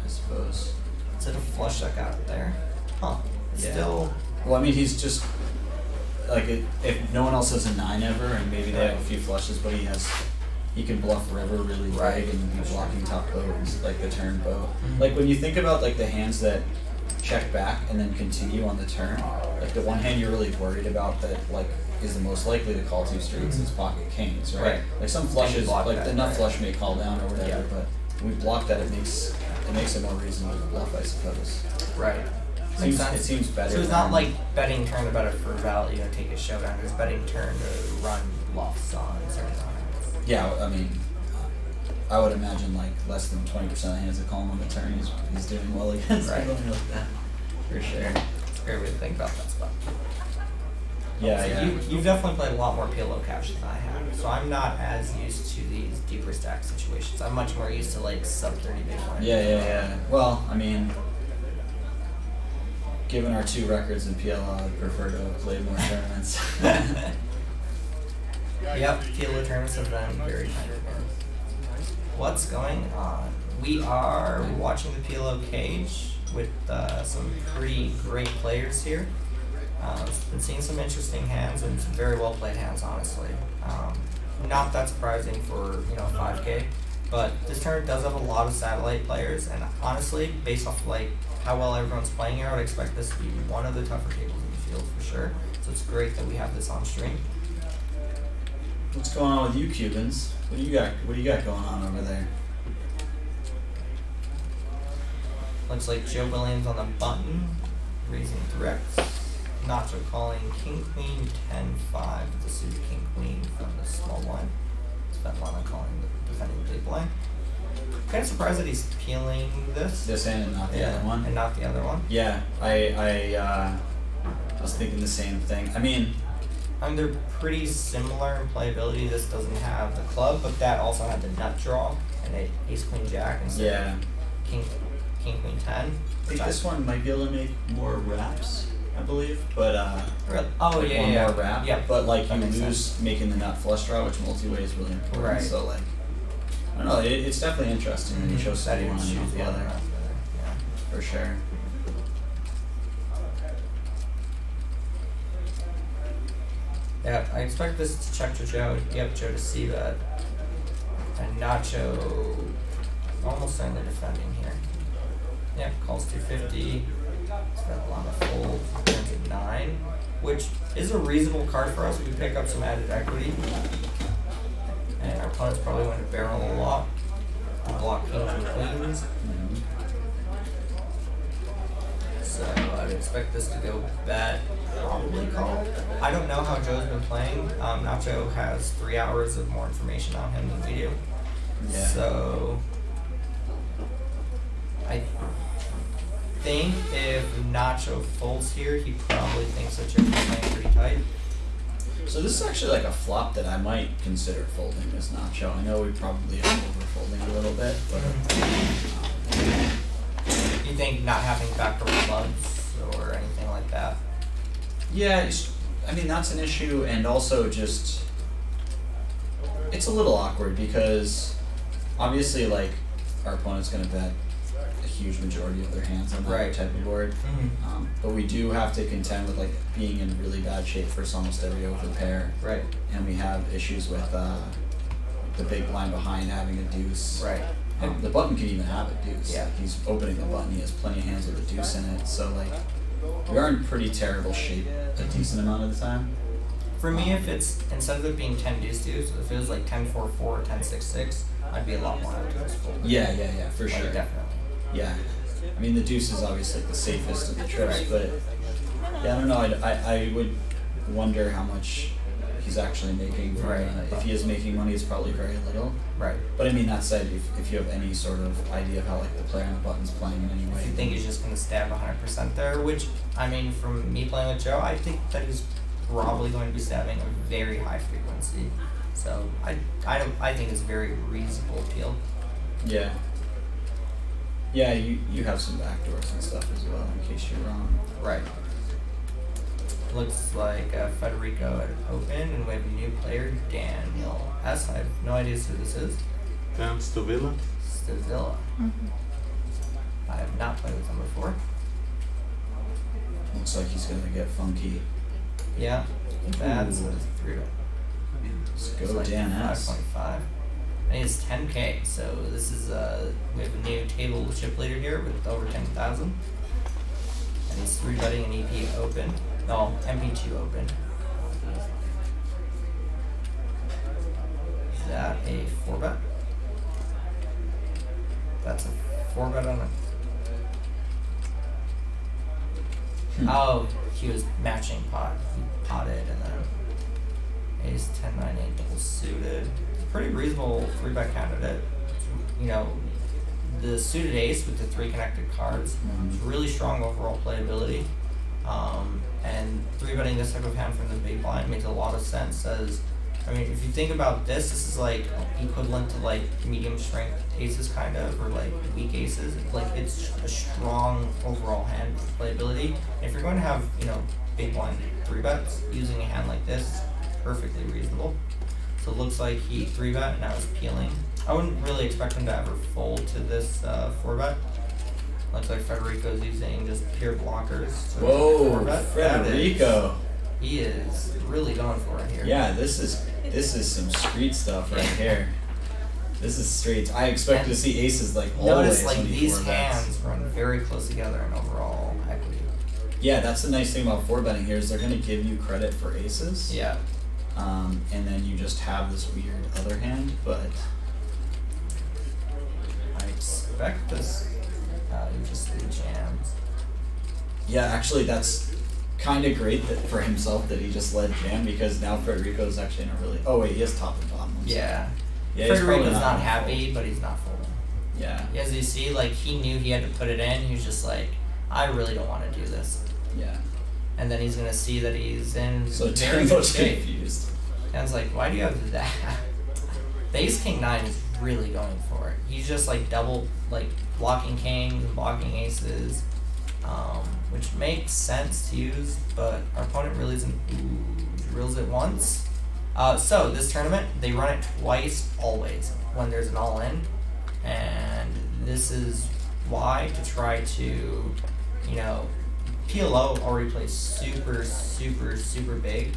I suppose. Is it a flush that got it there? Huh. Yeah. Still. Well, I mean, he's just like if no one else has a 9 ever, and maybe they have a few flushes, but he can bluff river really big and be blocking top boat, like the turn boat. Like when you think about like the hands that check back and then continue on the turn, like the one hand you're really worried about that like is the most likely to call 2 streets is pocket kings, right? Like some flushes, like the nut flush may call down or whatever, but when we block that, it makes it more reasonable to bluff, I suppose. Right. It seems better. So it's not like betting turn to bet for value, take a showdown. It's betting turn to run bluffs on certain times. Yeah, I mean, I would imagine like less than 20% of the hands that call him on the turn, he's doing well against something like that, for sure. It's a great way to think about that spot. Yeah, So yeah. You've definitely played a lot more PLO cash than I have, so I'm not as used to these deeper stack situations. I'm much more used to like sub 30 big blind. Yeah. Well, I mean, given our 2 records in PLO, I'd prefer to have played more tournaments. Yep, PLO tournaments have been very kind of good. What's going on? We are watching the PLO cage with some pretty great players here. Been seeing some interesting hands and some very well played hands, honestly. Not that surprising for 5K, but this tournament does have a lot of satellite players, and honestly, based off like how well everyone's playing here, I would expect this to be one of the tougher tables in the field for sure. So it's great that we have this on stream. What's going on with you, Cubans? What do you got going on over there? Looks like Joe Williams on the button, raising threats. Nacho calling King Queen 10-5 with the suited King Queen from the small blind. Svetlana calling the defending big blind. Kind of surprised that he's peeling this. This hand and not the other one. And not the other one. Yeah, I was thinking the same thing. I mean, they're pretty similar in playability. This doesn't have the club, but that also had the nut draw and ace queen jack instead of king queen 10. I think this one might be able to make more wraps, I believe, but really? more wrap. Yeah, but like you lose sense. making the nut flush draw, which multi-way is really important. Right. So like, I don't know. It's definitely interesting when you show that one and not the other. Yeah, for sure. Yeah, I expect this to check to Joe. Yep, Joe to see that. And Nacho almost certainly defending here. Yep, calls 250. Spent a lot of fold, turns at 9, which is a reasonable card for us. We pick up some added equity. And our opponent's probably going to barrel a lot. Block kings and queens. So I'd expect this to go bet, probably call. I don't know how Joe's been playing. Nacho has 3 hours of more information on him than we do. Yeah. So I think if Nacho folds here, he probably thinks that Joe's playing pretty tight. So this is actually like a flop that I might consider folding as Nacho. I know we probably are over folding a little bit, but You think not having backdoor clubs or anything like that? yeah, I mean that's an issue, and also just it's a little awkward because obviously like our opponent's gonna bet a huge majority of their hands on that Right. type of board. But we do have to contend with like being in really bad shape for almost every overpair, Right. and we have issues with the big blind behind having a deuce. Right. The button can even have a deuce. Yeah. Like, he's opening the button, he has plenty of hands with a deuce in it, so like we are in pretty terrible shape a decent amount of the time. For me, if it's, instead of it being 10 deuce deuce, if it was like 10-4-4 or 10-6-6, I'd be a lot more apt to just fold. Yeah, for Like, sure. definitely. Yeah. I mean the deuce is obviously like the safest of the trips, but yeah, I don't know, I would wonder how much he's actually making from, Right. if he is making money, it's probably very little. Right. But I mean, that said, if you have any sort of idea of how like the player on the button's playing in any way, If you think he's just going to stab 100% there, which, I mean, from me playing with Joe, I think that he's probably going to be stabbing a very high frequency. So I think it's a very reasonable appeal. yeah, you have some backdoors and stuff as well in case you're wrong. Right. Looks like Federico had opened, and we have a new player, Daniel S. I have no idea who this is. Dan Stavilla. Stavilla. I have not played with him before. Looks like he's gonna get funky. Yeah, that's Ooh. a 3. Let's It's go like Dan S. 5.5. And it's 10K, so this is we have a new table chip leader here with over 10,000. And he's 3-betting an EP open. No, MP2 open. Is that a 4-bet? That's a 4-bet on it. Oh, he was matching pot. He potted and then ace 10-9-8 double suited. It's a pretty reasonable 3-bet candidate. You know, the suited ace with the 3 connected cards is really strong overall playability. And 3-betting this type of hand from the big blind makes a lot of sense. As I mean, if you think about this, this is like equivalent to like medium strength aces kind of, or like weak aces. Like it's a strong overall hand for playability. And if you're going to have, you know, big blind 3-bets, using a hand like this is perfectly reasonable. So it looks like he 3-bet, now he's peeling. I wouldn't really expect him to ever fold to this 4-bet. Looks like Federico's using just pure blockers. So Whoa, 4-bet. Federico. He is really going for it here. Yeah, this is some street stuff right here. This is straight. I expect to see aces like always. Notice like when he these 4-bets. hands run very close together in overall equity. Yeah, that's the nice thing about 4-betting here is they're gonna give you credit for aces. Yeah. And then you just have this weird other hand, but I expect this. You just see jams. yeah, actually that's kind of great that for himself that he just led jam because now Federico's actually in a really. Oh wait, he has top and bottom. I'm sorry. Yeah. Yeah, he's probably Federico's not gonna happy, fold. but he's not folding. Yeah. As you see, like he knew he had to put it in. He was just like, I really don't want to do this. Yeah. And then he's gonna see that he's in So very Dan good looks shape. confused. Dan's like, why do you have that? The ace king 9 is really going for it. He's just like double, like blocking kings and blocking aces, which makes sense to use, but our opponent really isn't. Ooh, drills it once. So this tournament, they run it twice always when there's an all-in, and this is why to try to, you know, PLO already plays super big,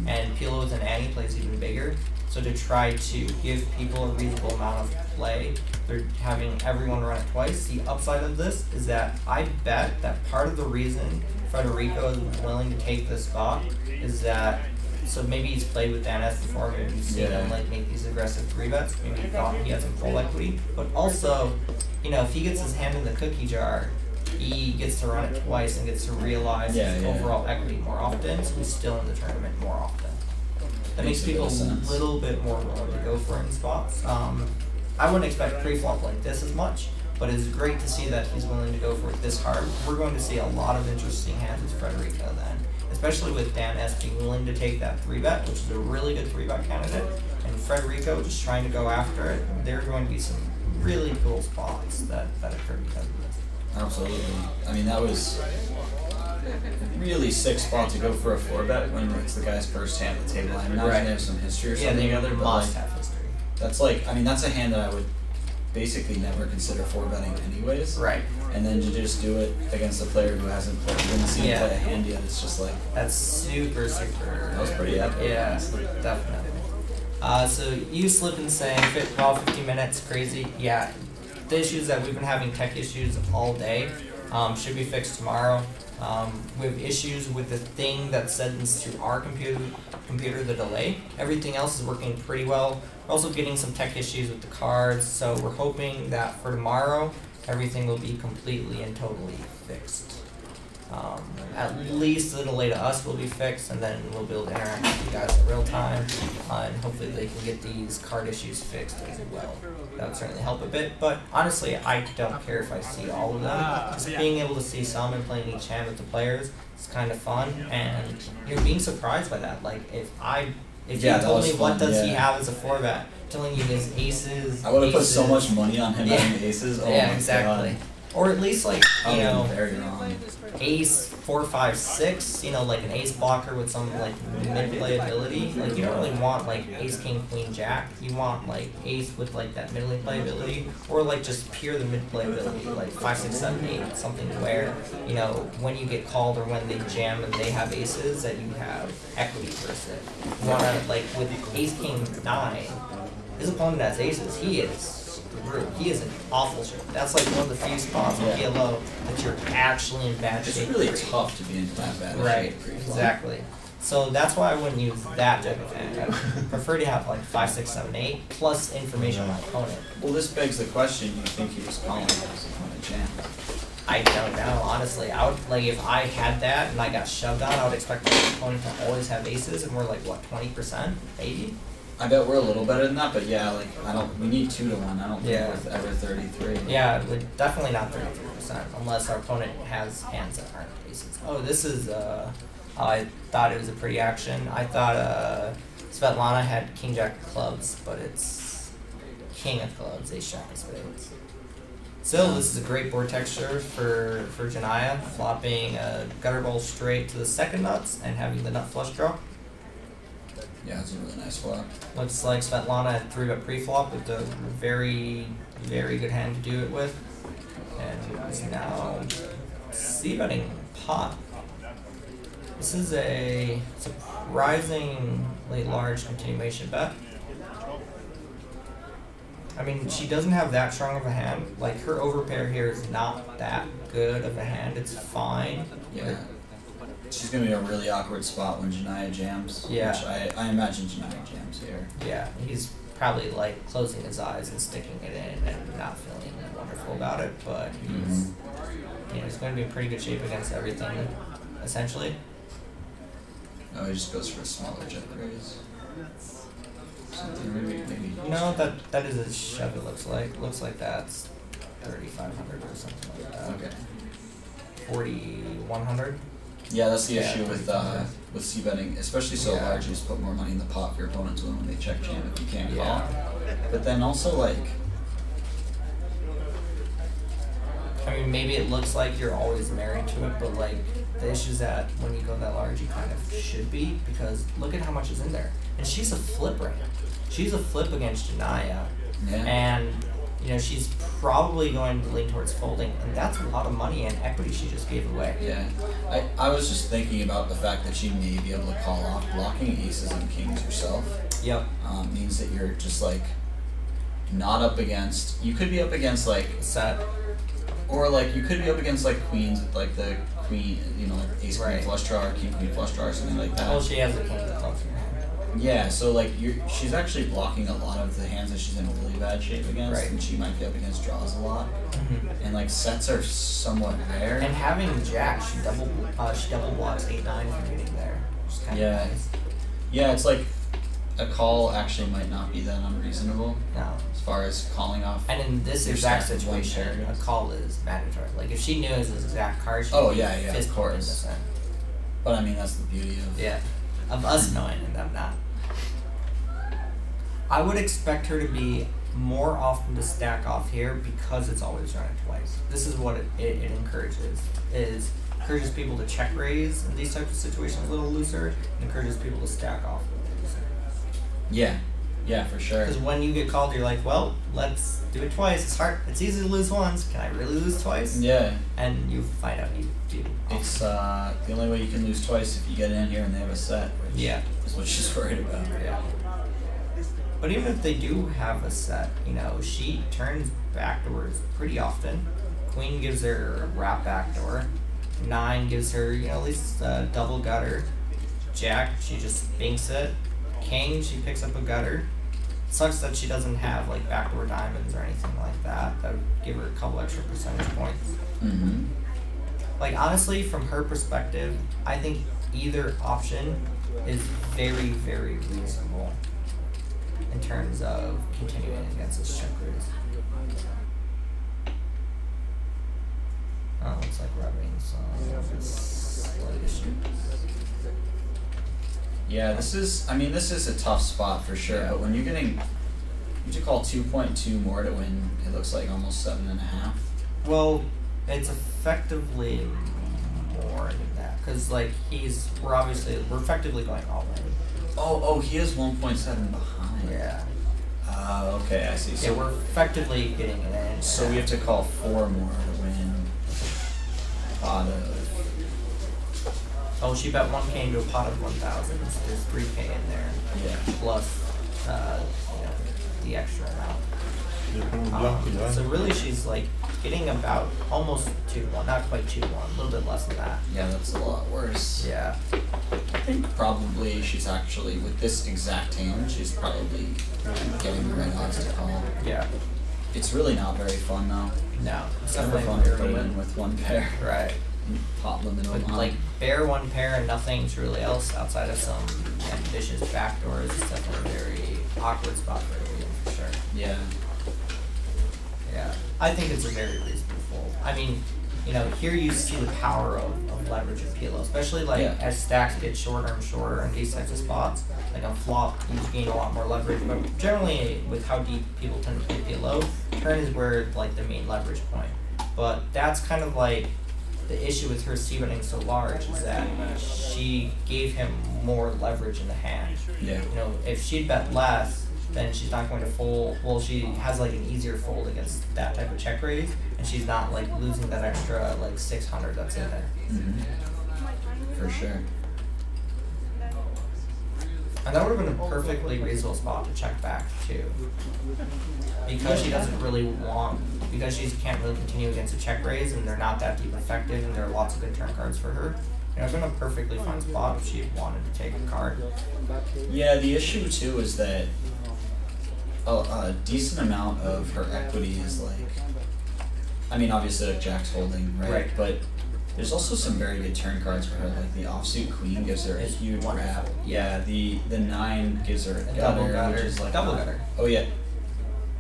and PLO with an ante plays even bigger. So to try to give people a reasonable amount of play, they're having everyone run it twice. The upside of this is that I bet that part of the reason Federico is willing to take this spot is that, so maybe he's played with Dan S before, maybe you've seen him like make these aggressive 3-bets, maybe he thought he had some full equity, but also, you know, if he gets his hand in the cookie jar, he gets to run it twice and gets to realize his overall equity more often, so he's still in the tournament more often. That makes people a little bit more willing to go for it in spots. I wouldn't expect pre-flop like this as much, but it's great to see that he's willing to go for it this hard. We're going to see a lot of interesting hands with Federico then, especially with Dan S being willing to take that 3-bet, which is a really good 3-bet candidate, and Federico just trying to go after it. There are going to be some really cool spots that occur because of this. Absolutely. I mean, that was a really sick spot to go for a 4-bet when it's the guy's first hand at the table. I imagine they have some history or something together, but must have history. That's like, I mean, that's a hand that I would basically never consider 4-betting anyways. Right. And then to just do it against a player who hasn't played, didn't see him play a hand yet, it's just like... That's super. That was pretty epic. Yeah, definitely. So you slip and say, 15 minutes, crazy. Yeah, the issues that we've been having, tech issues all day, should be fixed tomorrow. We have issues with the thing that sends to our computer the delay. Everything else is working pretty well. We're also getting some tech issues with the cards, so we're hoping that for tomorrow, everything will be completely and totally fixed. At least the delay to us will be fixed, and then we'll be able to interact with you guys in real time, and hopefully they can get these card issues fixed as well. That would certainly help a bit, but honestly, I don't care if I see all of them. Just being able to see some and playing each hand with the players is kind of fun, and you're being surprised by that. Like, if you told me what does he have as a 4-bet, telling you his aces. I would have put so much money on him having aces. Oh yeah, exactly. God. Or at least like, you know, very wrong. ace 4, 5, 6, you know, like an ace blocker with some like mid-play ability. Like, you don't really want like ace, king, queen, jack. You want like ace with like that middling play ability, or like just pure the mid-play ability, like 5, 6, 7, 8, something where, you know, when you get called or when they jam and they have aces, that you have equity versus it. You want to, like, with ace, king, 9, his opponent has aces, he is screwed. He is in awful shape. That's like one of the few spots in PLO that you're actually in bad shape. It's really tough to be in that bad right, shape. exactly. So that's why I wouldn't use that type of hand. I would prefer to have like 5, 6, 7, 8 plus information on my opponent. Well, this begs the question: you think he was calling his opponent jam? I don't know, honestly. I would, like, if I had that and I got shoved on, I would expect my opponent to always have aces, and we're like, what, 20%? 80? I bet we're a little better than that, but yeah, like, we need 2 to 1. I don't think we're ever 33. Yeah, we're definitely not 33%, unless our opponent has hands that aren't aces. Oh, this is, I thought it was a pretty action. I thought, Svetlana had king jack of clubs, but it's king of clubs, ace jack of spades. Still, this is a great board texture for Janaya, flopping a gutter ball straight to the second nuts and having the nut flush draw. Yeah, it's a really nice flop. Looks like Svetlana had 3-bet pre-flop with a very, very good hand to do it with. And is now c-betting pot. This is a surprisingly large continuation bet. I mean, she doesn't have that strong of a hand. Like, her overpair here is not that good of a hand. It's fine. Yeah. She's going to be a really awkward spot when Janaya jams. Yeah. Which I imagine Janaya jams here. Yeah, he's probably, like, closing his eyes and sticking it in and not feeling wonderful about it. But he's, you know, he's going to be in pretty good shape against everything, essentially. No, he just goes for a smaller check raise. Something maybe. No, that is a shove. It looks like. Looks like that's 3,500 or something like that. Okay. 4,100. Yeah, that's the issue with c-betting, especially so large. You just put more money in the pot for your opponent to win when they check jam if you can't call. But then also, like, I mean, maybe it looks like you're always married to it, but like the issue is that when you go that large, you kind of should be, because look at how much is in there. And she's a flip right now. She's a flip against Janaya, and you know she's probably going to lean towards folding, and that's a lot of money and equity she just gave away. Yeah, I was just thinking about the fact that she may be able to call off blocking aces and kings herself. Yep. Means that you're just like not up against. You could be up against like Set. or like you could be up against like queens with like the queen, you know, like ace queen Right. flush draw, or king queen flush draw, or something like that. Well, she has a king of clubs in her hand. Yeah, so like she's actually blocking a lot of the hands that she's in really bad shape against, Right. and she might be up against draws a lot. And like sets are somewhat rare. And having Jack, she double blocks 8-9 from getting there. Which is kind Yeah. of nice. Yeah, it's like a call actually might not be that unreasonable No. as far as calling off. And in this Your exact stack of one situation, pair. a call is mandatory. Like if she knew it was his exact card, she'd Oh, be yeah, yeah, of fist pumping course. this in. But I mean, that's the beauty of. Yeah. Of us knowing and them not. I would expect her to be more often to stack off here because it's always running twice. This is what it encourages. Encourages people to check raise in these types of situations a little looser, and encourages people to stack off a little looser. Yeah, for sure. Because when you get called, you're like, well, let's do it twice. It's hard. It's easy to lose once. Can I really lose twice? Yeah, And you find out you do. it's the only way you can lose twice if you get in here and they have a set, which Yeah. is what she's worried about. Yeah. But even if they do have a set, you know, she turns backdoors pretty often. Queen gives her a wrap backdoor. 9 gives her, you know, at least a double gutter. Jack, she just binks it. King, she picks up a gutter. Sucks that she doesn't have like backdoor diamonds or anything like that. That would give her a couple extra percentage points. Mm-hmm. Like honestly, from her perspective, I think either option is very, very reasonable in terms of continuing against this check raise. Oh, looks like we're having some slight issues. Yeah, this is a tough spot for sure, but when you're getting, you have to call 2.2 more to win, it looks like almost 7.5. Well, it's effectively more than that, because like we're effectively going all in. Oh, he is 1.7 behind. Yeah. Okay, I see. So, Yeah, we're effectively getting it in. so we have to call 4 more to win. Pot of. Oh, she bet 1K into a pot of 1,000. So there's 3K in there. Yeah. Plus, the extra amount. So really, she's like getting about almost 2-1, not quite 2-1, a little bit less than that. Yeah, that's a lot worse. Yeah. I think probably she's actually, with this exact hand, she's probably getting the right odds to call. Yeah. It's really not very fun though. No. It's It's never definitely fun to a put it win. in with one pair. Right. And pop them into a But line. like bare one pair and nothing really else outside of some ambitious backdoors is definitely a very awkward spot for everyone for sure. Yeah. Yeah. I think it's a very reasonable fold. I mean, you know, here you see the power of leverage and PLO, especially like Yeah. as stacks get shorter and shorter in these types of spots. Like on flop, you gain a lot more leverage, but generally with how deep people tend to play PLO, turn is where like the main leverage point. But that's kind of like the issue with her c-betting so large is that she gave him more leverage in the hand. Yeah. You know, if she'd bet less, then she's not going to fold. Well, she has like an easier fold against that type of check raise, and she's not like losing that extra like 600 that's in there. Mm-hmm. For sure. And that would have been a perfectly reasonable spot to check back too, because she doesn't really want, because she can't really continue against a check raise, and they're not that deep effective, and there are lots of good turn cards for her. It would have been a perfectly fine spot if she wanted to take a card. Yeah, the issue too is that a decent amount of her equity is like, I mean obviously like Jack's holding, right? Right. But there's also some very good turn cards for her, like the offsuit queen gives her a It's huge wonderful. wrap. Yeah, the 9 gives her a Double gutter, gutter. which is like Double gutter. Oh yeah.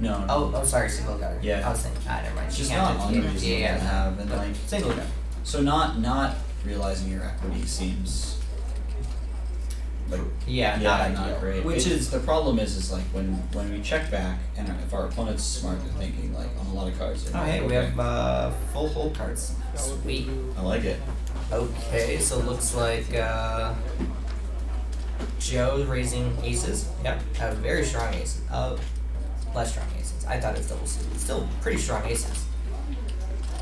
No. Oh, sorry, single gutter. Yeah. I was thinking, never mind. It's She just can't not do unreasonable yeah, to have, and but like single gutter. so not realizing your equity seems like Yeah, yeah, not ideal. great. Which is the problem is like when we check back and if our opponent's smart, they're thinking like on a lot of cards. They're oh like, hey, we okay, have full hold cards. Sweet. I like it. Okay, so it looks like Joe's raising aces. Yep, have very strong aces. Less strong aces. I thought it's double suited. Still pretty strong aces.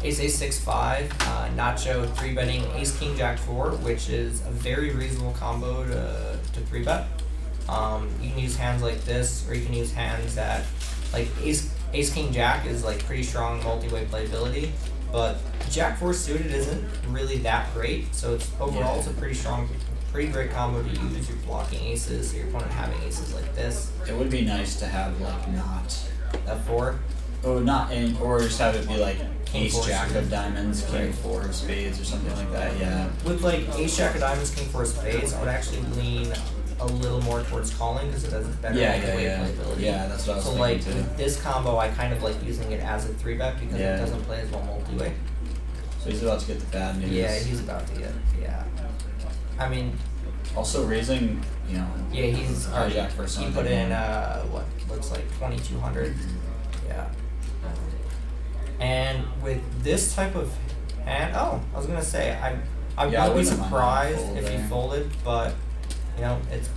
Ace 6-5. Nacho 3-betting Ace King Jack 4, which is a very reasonable combo to 3-bet. You can use hands like this, or you can use hands that, like Ace King Jack is like pretty strong multi-way playability, but Jack 4 suited isn't really that great. So it's overall it's a pretty great combo to use if you're blocking aces, or your opponent having aces like this. It would be nice to have like not F4. Oh, not in, or just have it be like King Ace four Jack suited. of Diamonds, King 4 of Spades, or something like that. Yeah. With like Ace Jack of Diamonds, King 4 of Spades, I would actually lean a little more towards calling because it has better multi-way playability. Yeah, that's what I was So thinking like too. with this combo, I kind of like using it as a 3-bet because it doesn't play as well multi-way. So he's about to get the bad news. Yeah, he's about to get I mean, also raising, you know. yeah, he's already. Jack for He something. put in what looks like 2,200. Yeah. And with this type of hand, I was gonna say I Yeah, I would be wouldn't mind surprised fold if he there. folded, but you know it's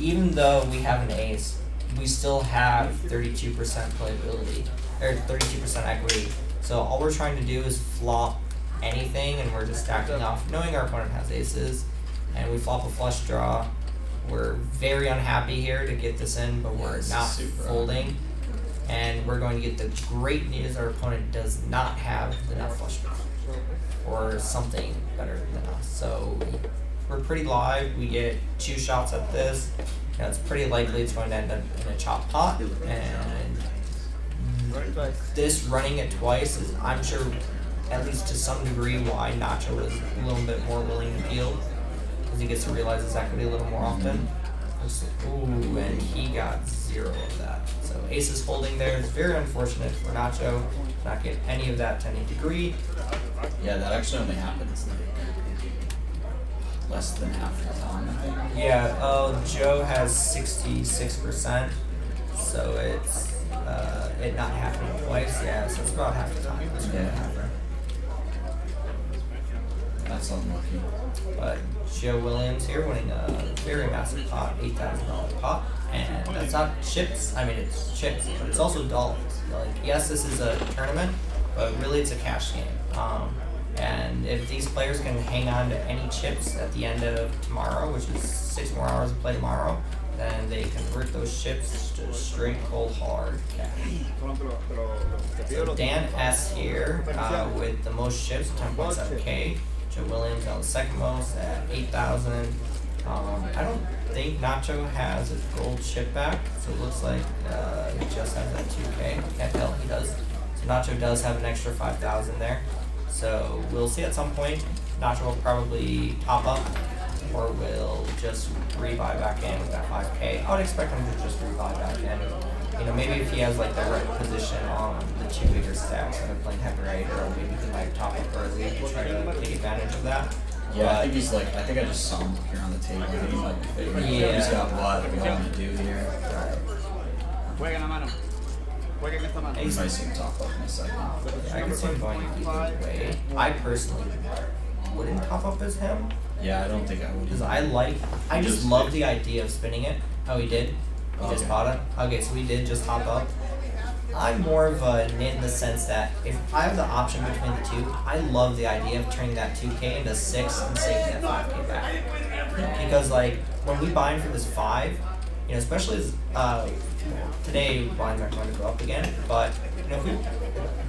even though we have an ace, we still have 32% playability or 32% equity. So all we're trying to do is flop anything, and we're just stacking off, knowing our opponent has aces, and we flop a flush draw. We're very unhappy here to get this in, but we're It's not super folding. And we're going to get the great news: our opponent does not have the nut flush draw, or something better than us. So we're pretty live. We get 2 shots at this. Now it's pretty likely it's going to end up in a chop pot, and this running it twice is, I'm sure, at least to some degree, why Nacho is a little bit more willing to peel, because he gets to realize his equity a little more often. Ooh, and he got 0 of that. So ace is holding there. It's very unfortunate for Nacho to not get any of that to any degree. Yeah, that actually only happens like less than half the time, I think. Yeah, Joe has 66%, so it's it not happening twice. Yeah, so it's about half the time. It's gonna happen. That's unlucky. But Joe Williams here winning a very massive pot, $8,000 pot, and that's not chips. I mean, it's chips, but it's also dollars. Like, yes, this is a tournament, but really it's a cash game. And if these players can hang on to any chips at the end of tomorrow, which is 6 more hours of play tomorrow, then they convert those chips to straight cold hard cash. So Dan S here with the most chips, 10.7K. Joe Williams on the second most at 8,000. I don't think Nacho has his gold chip back, so it looks like he just has that 2K. Can't tell, he does. So Nacho does have an extra 5,000 there. So we'll see at some point. Nacho will probably top up, or will just rebuy back in with that 5K. I would expect him to just rebuy back in. You know, maybe if he has like the right position on the 2 bigger stacks and they're playing heavy right, or maybe he might top up early to try to take advantage of that. Yeah, But I think he's like, I think I just saw him here on the table. I think he might be figuring out he's got what we want to do here. Jueguen la mano. Jueguen esta mano. We might see him top up in a second. I can see him going either way. I personally wouldn't top up as him, Yeah, I don't think I would. because I just love the idea of spinning it. Oh, he did? He just Okay. bought it? Okay, so we did just top up. I'm more of a nit in the sense that if I have the option between the two, I love the idea of turning that 2K into 6 and saving that 5K back. Because like, when we bind for this 5, you know, especially as, today binds aren't going to go up again, but you know,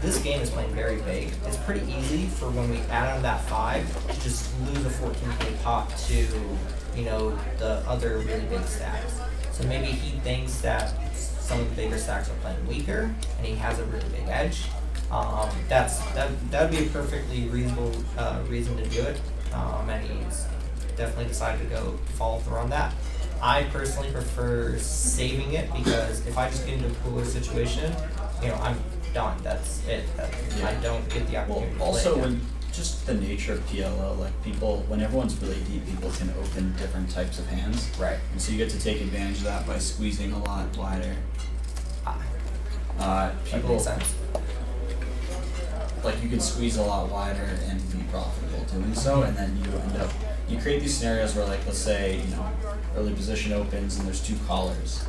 this game is playing very big. It's pretty easy for when we add on that 5 to just lose a 14K pot to, you know, the other really big stacks. So maybe he thinks that some of the bigger stacks are playing weaker, and he has a really big edge. That'd be a perfectly reasonable reason to do it, and he's definitely decided to go follow through on that. I personally prefer saving it, because if I just get into a cooler situation, you know, I'm done. That's it. I don't get the opportunity to play also, again. when just the nature of PLO, like people, when everyone's really deep, people can open different types of hands. Right. And so you get to take advantage of that by squeezing a lot wider. That People, makes sense. like you can squeeze a lot wider and be profitable doing so, and then you create these scenarios where, like, let's say, you know, early position opens and there's 2 callers,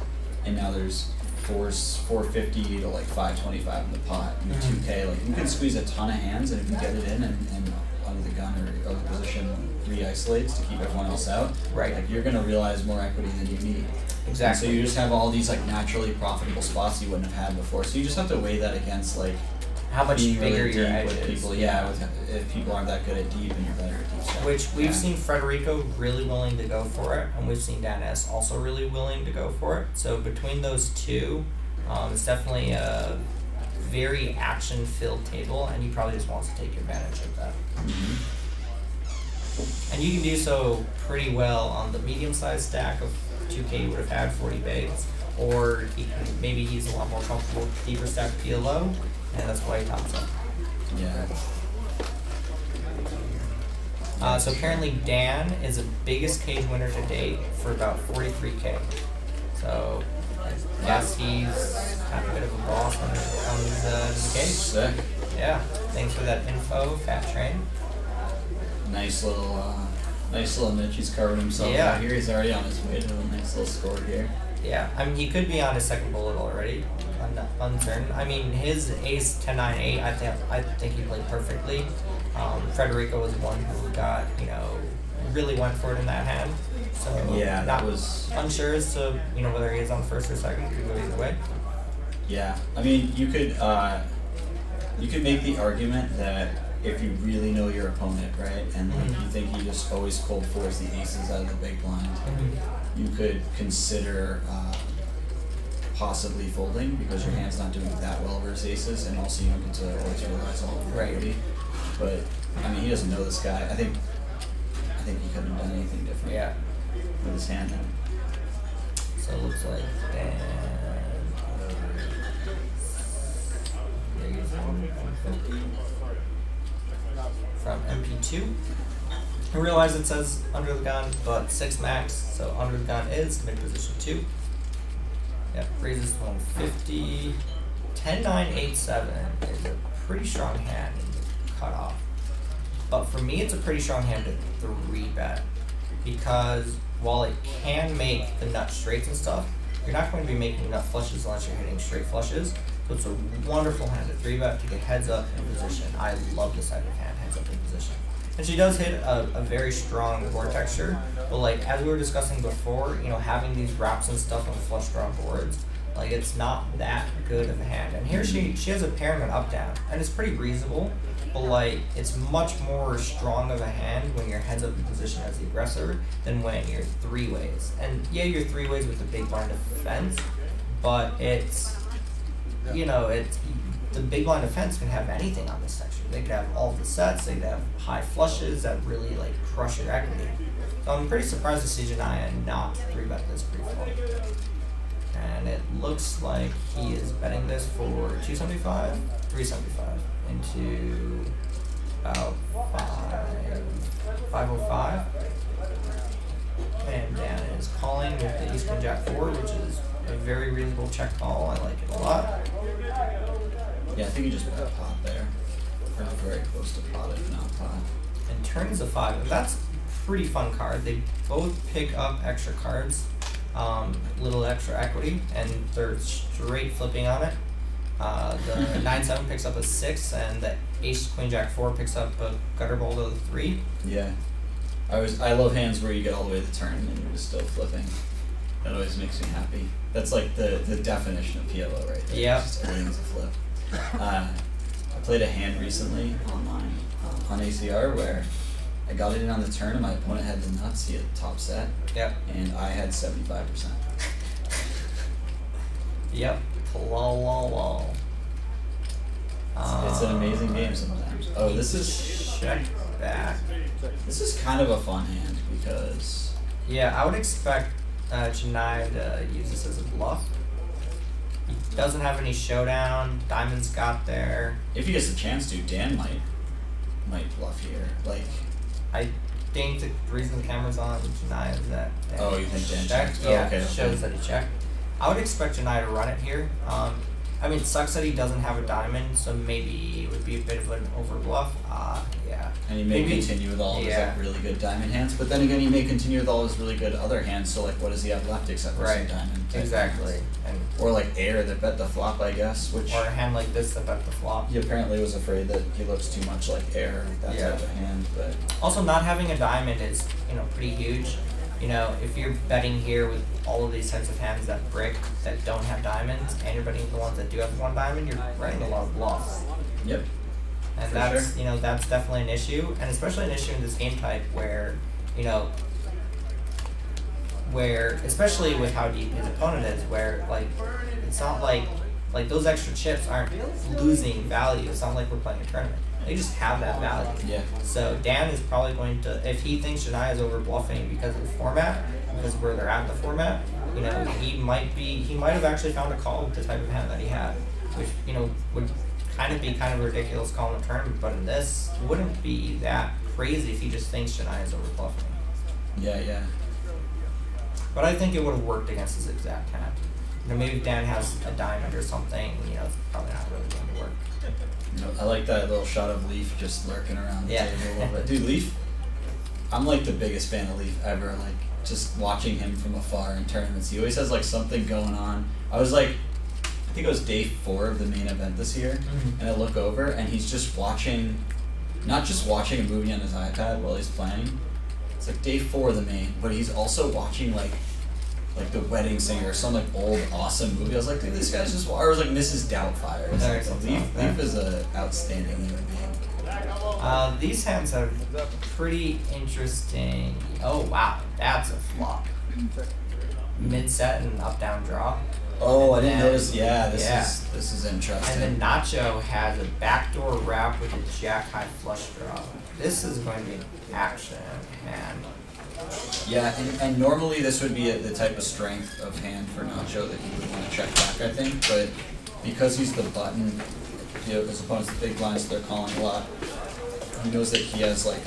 and now there's 450 to like 525 in the pot, and 2K, like you can squeeze a ton of hands, and if you get it in and under the gun or the position re-isolates to keep everyone else out, Right. like you're gonna realize more equity than you need. Exactly. And so you just have all these like naturally profitable spots you wouldn't have had before. So you just have to weigh that against like How much being bigger really your deep edge with is. people. Yeah, if people aren't that good at deep and you're better at deep stuff. Which we've Yeah. seen Federico really willing to go for it, and we've seen Dan S also really willing to go for it. So between those two, it's definitely a very action-filled table, and he probably just wants to take advantage of that. Mhm. And you can do so pretty well on the medium-sized stack of 2K you would have had 40 bigs, or maybe he's a lot more comfortable with deeper stack PLO, and that's why he tops up. Yeah. So apparently Dan is the biggest cage winner to date for about 43K. So I guess he's kind of a bit of a boss when it comes to the cage. Sick. Yeah, thanks for that info, Fat Train. Nice little niche he's carving himself Yeah. out here. He's already on his way to a nice little score here. Yeah, I mean, he could be on his second bullet already. I'm not uncertain. I mean, his ace 10-9-8, I think he played perfectly. Federico was one who got, really went for it in that hand. So Yeah, that not was. unsure as to, whether he is on first or second. Could go either way. Yeah, I mean, you could make the argument that if you really know your opponent, right, and like you think he just always cold fours the aces out of the big blind, you could consider possibly folding because your hand's not doing that well versus aces, and also you don't get to always realize all of your Right. equity. But I mean, he doesn't know this guy. I think he couldn't have done anything different. Yeah. With his hand. So it looks like Dan. From MP2. I realize it says under the gun, but 6 max, so under the gun is mid position 2. Yep, raises to 150. 10-9-8-7 is a pretty strong hand to cut off. But for me, it's a pretty strong hand to 3-bet. Because while it can make the nut straights and stuff, you're not going to be making nut flushes unless you're hitting straight flushes. So it's a wonderful hand to 3-bet to get heads up in position. I love this type of hand, heads up in position. And she does hit a very strong board texture, but like as we were discussing before, having these wraps and stuff on flush draw boards, like it's not that good of a hand. And here she has a pair and an up down, and it's pretty reasonable, but like it's much more strong of a hand when you're heads up in position as the aggressor than when you're 3-ways. And yeah, you're 3-ways with the big blind defense, but it's the big blind defense can have anything on this texture. They could have all of the sets, they could have high flushes that really like crush your equity. So I'm pretty surprised to see Janaya not 3-bet this pre-flop. And it looks like he is betting this for 275, 375 into about 505. And Dan is calling with the Ace Queen Jack 4, which is a very reasonable check call. I like it a lot. Yeah, I think you just bet pot there. Or very close to pot, if not pot. And turns a 5, and that's a pretty fun card. They both pick up extra cards, little extra equity, and they're straight flipping on it. The 9-7 picks up a 6, and the Ace Queen Jack 4 picks up a gutter bowl to the 3. Yeah. I love hands where you get all the way to the turn and you're just still flipping. That always makes me happy. That's like the definition of PLO right there. Yep. Just everything's a flip. I played a hand recently online on ACR where I got it in on the turn and my opponent had the nuts, he had the top set. Yep. And I had 75%. Yep. Lol. It's an amazing game sometimes. Oh, this is check back. This is kind of a fun hand because Yeah, I would expect Janai to use this as a bluff. He doesn't have any showdown. Diamonds got there. if he gets the chance to, Dan might bluff here. Like, I think the reason the camera's on Janai is that. oh, you think Dan checked? checked? Oh, Yeah, okay, it shows that he checked. I would expect Janai to run it here. I mean, it sucks that he doesn't have a diamond, so maybe it would be a bit of an overbluff. Yeah. And he may continue with all of his like really good diamond hands, but then again, he may continue with all his really good other hands. So like, what does he have left except for some diamond? Exactly. And or like air that bet the flop, I guess. Which or a hand like this that bet the flop. He apparently was afraid that he looks too much like air, like that type of hand. But also, not having a diamond is pretty huge. If you're betting here with all of these types of hands that brick that don't have diamonds, and you're betting the ones that do have one diamond, you're running a lot of bluffs. Yep. And that's that's definitely an issue, and especially an issue in this game type where especially with how deep his opponent is, where like it's not like those extra chips aren't losing value. It's not like we're playing a tournament. They just have that value. Yeah. So Dan is probably going to, if he thinks Janai is over bluffing because of the format, because of where they're at in the format, he might have actually found a call with the type of hand that he had, which would be kind of a ridiculous call in a tournament, but in this wouldn't be that crazy if he just thinks Janai is over bluffing. Yeah. But I think it would have worked against his exact hand. Maybe if Dan has a diamond or something, it's probably not really going to work. I like that little shot of Leaf just lurking around the table a little bit. Dude, Leaf, I'm like the biggest fan of Leaf ever. Like, just watching him from afar in tournaments. He always has like something going on. I was like, I think it was day 4 of the main event this year, and I look over and he's just watching, not just watching a movie on his iPad while he's playing. It's like day 4 of the main, but he's also watching like The Wedding Singer or some like old awesome movie. I was like, dude, this guy's just. Or it was like Mrs. Doubtfire. Leaf is an outstanding human being. These hands are pretty interesting. Oh wow, that's a flop. Mid set and up down draw. Oh, I didn't notice. Yeah, this is interesting. And then Nacho has a backdoor wrap with a jack high flush draw. This is going to be an action hand. Yeah, and normally this would be the type of strength of hand for Nacho that he would want to check back, I think, but because he's the button, his opponent's the big blinds, they're calling a lot. He knows that he has like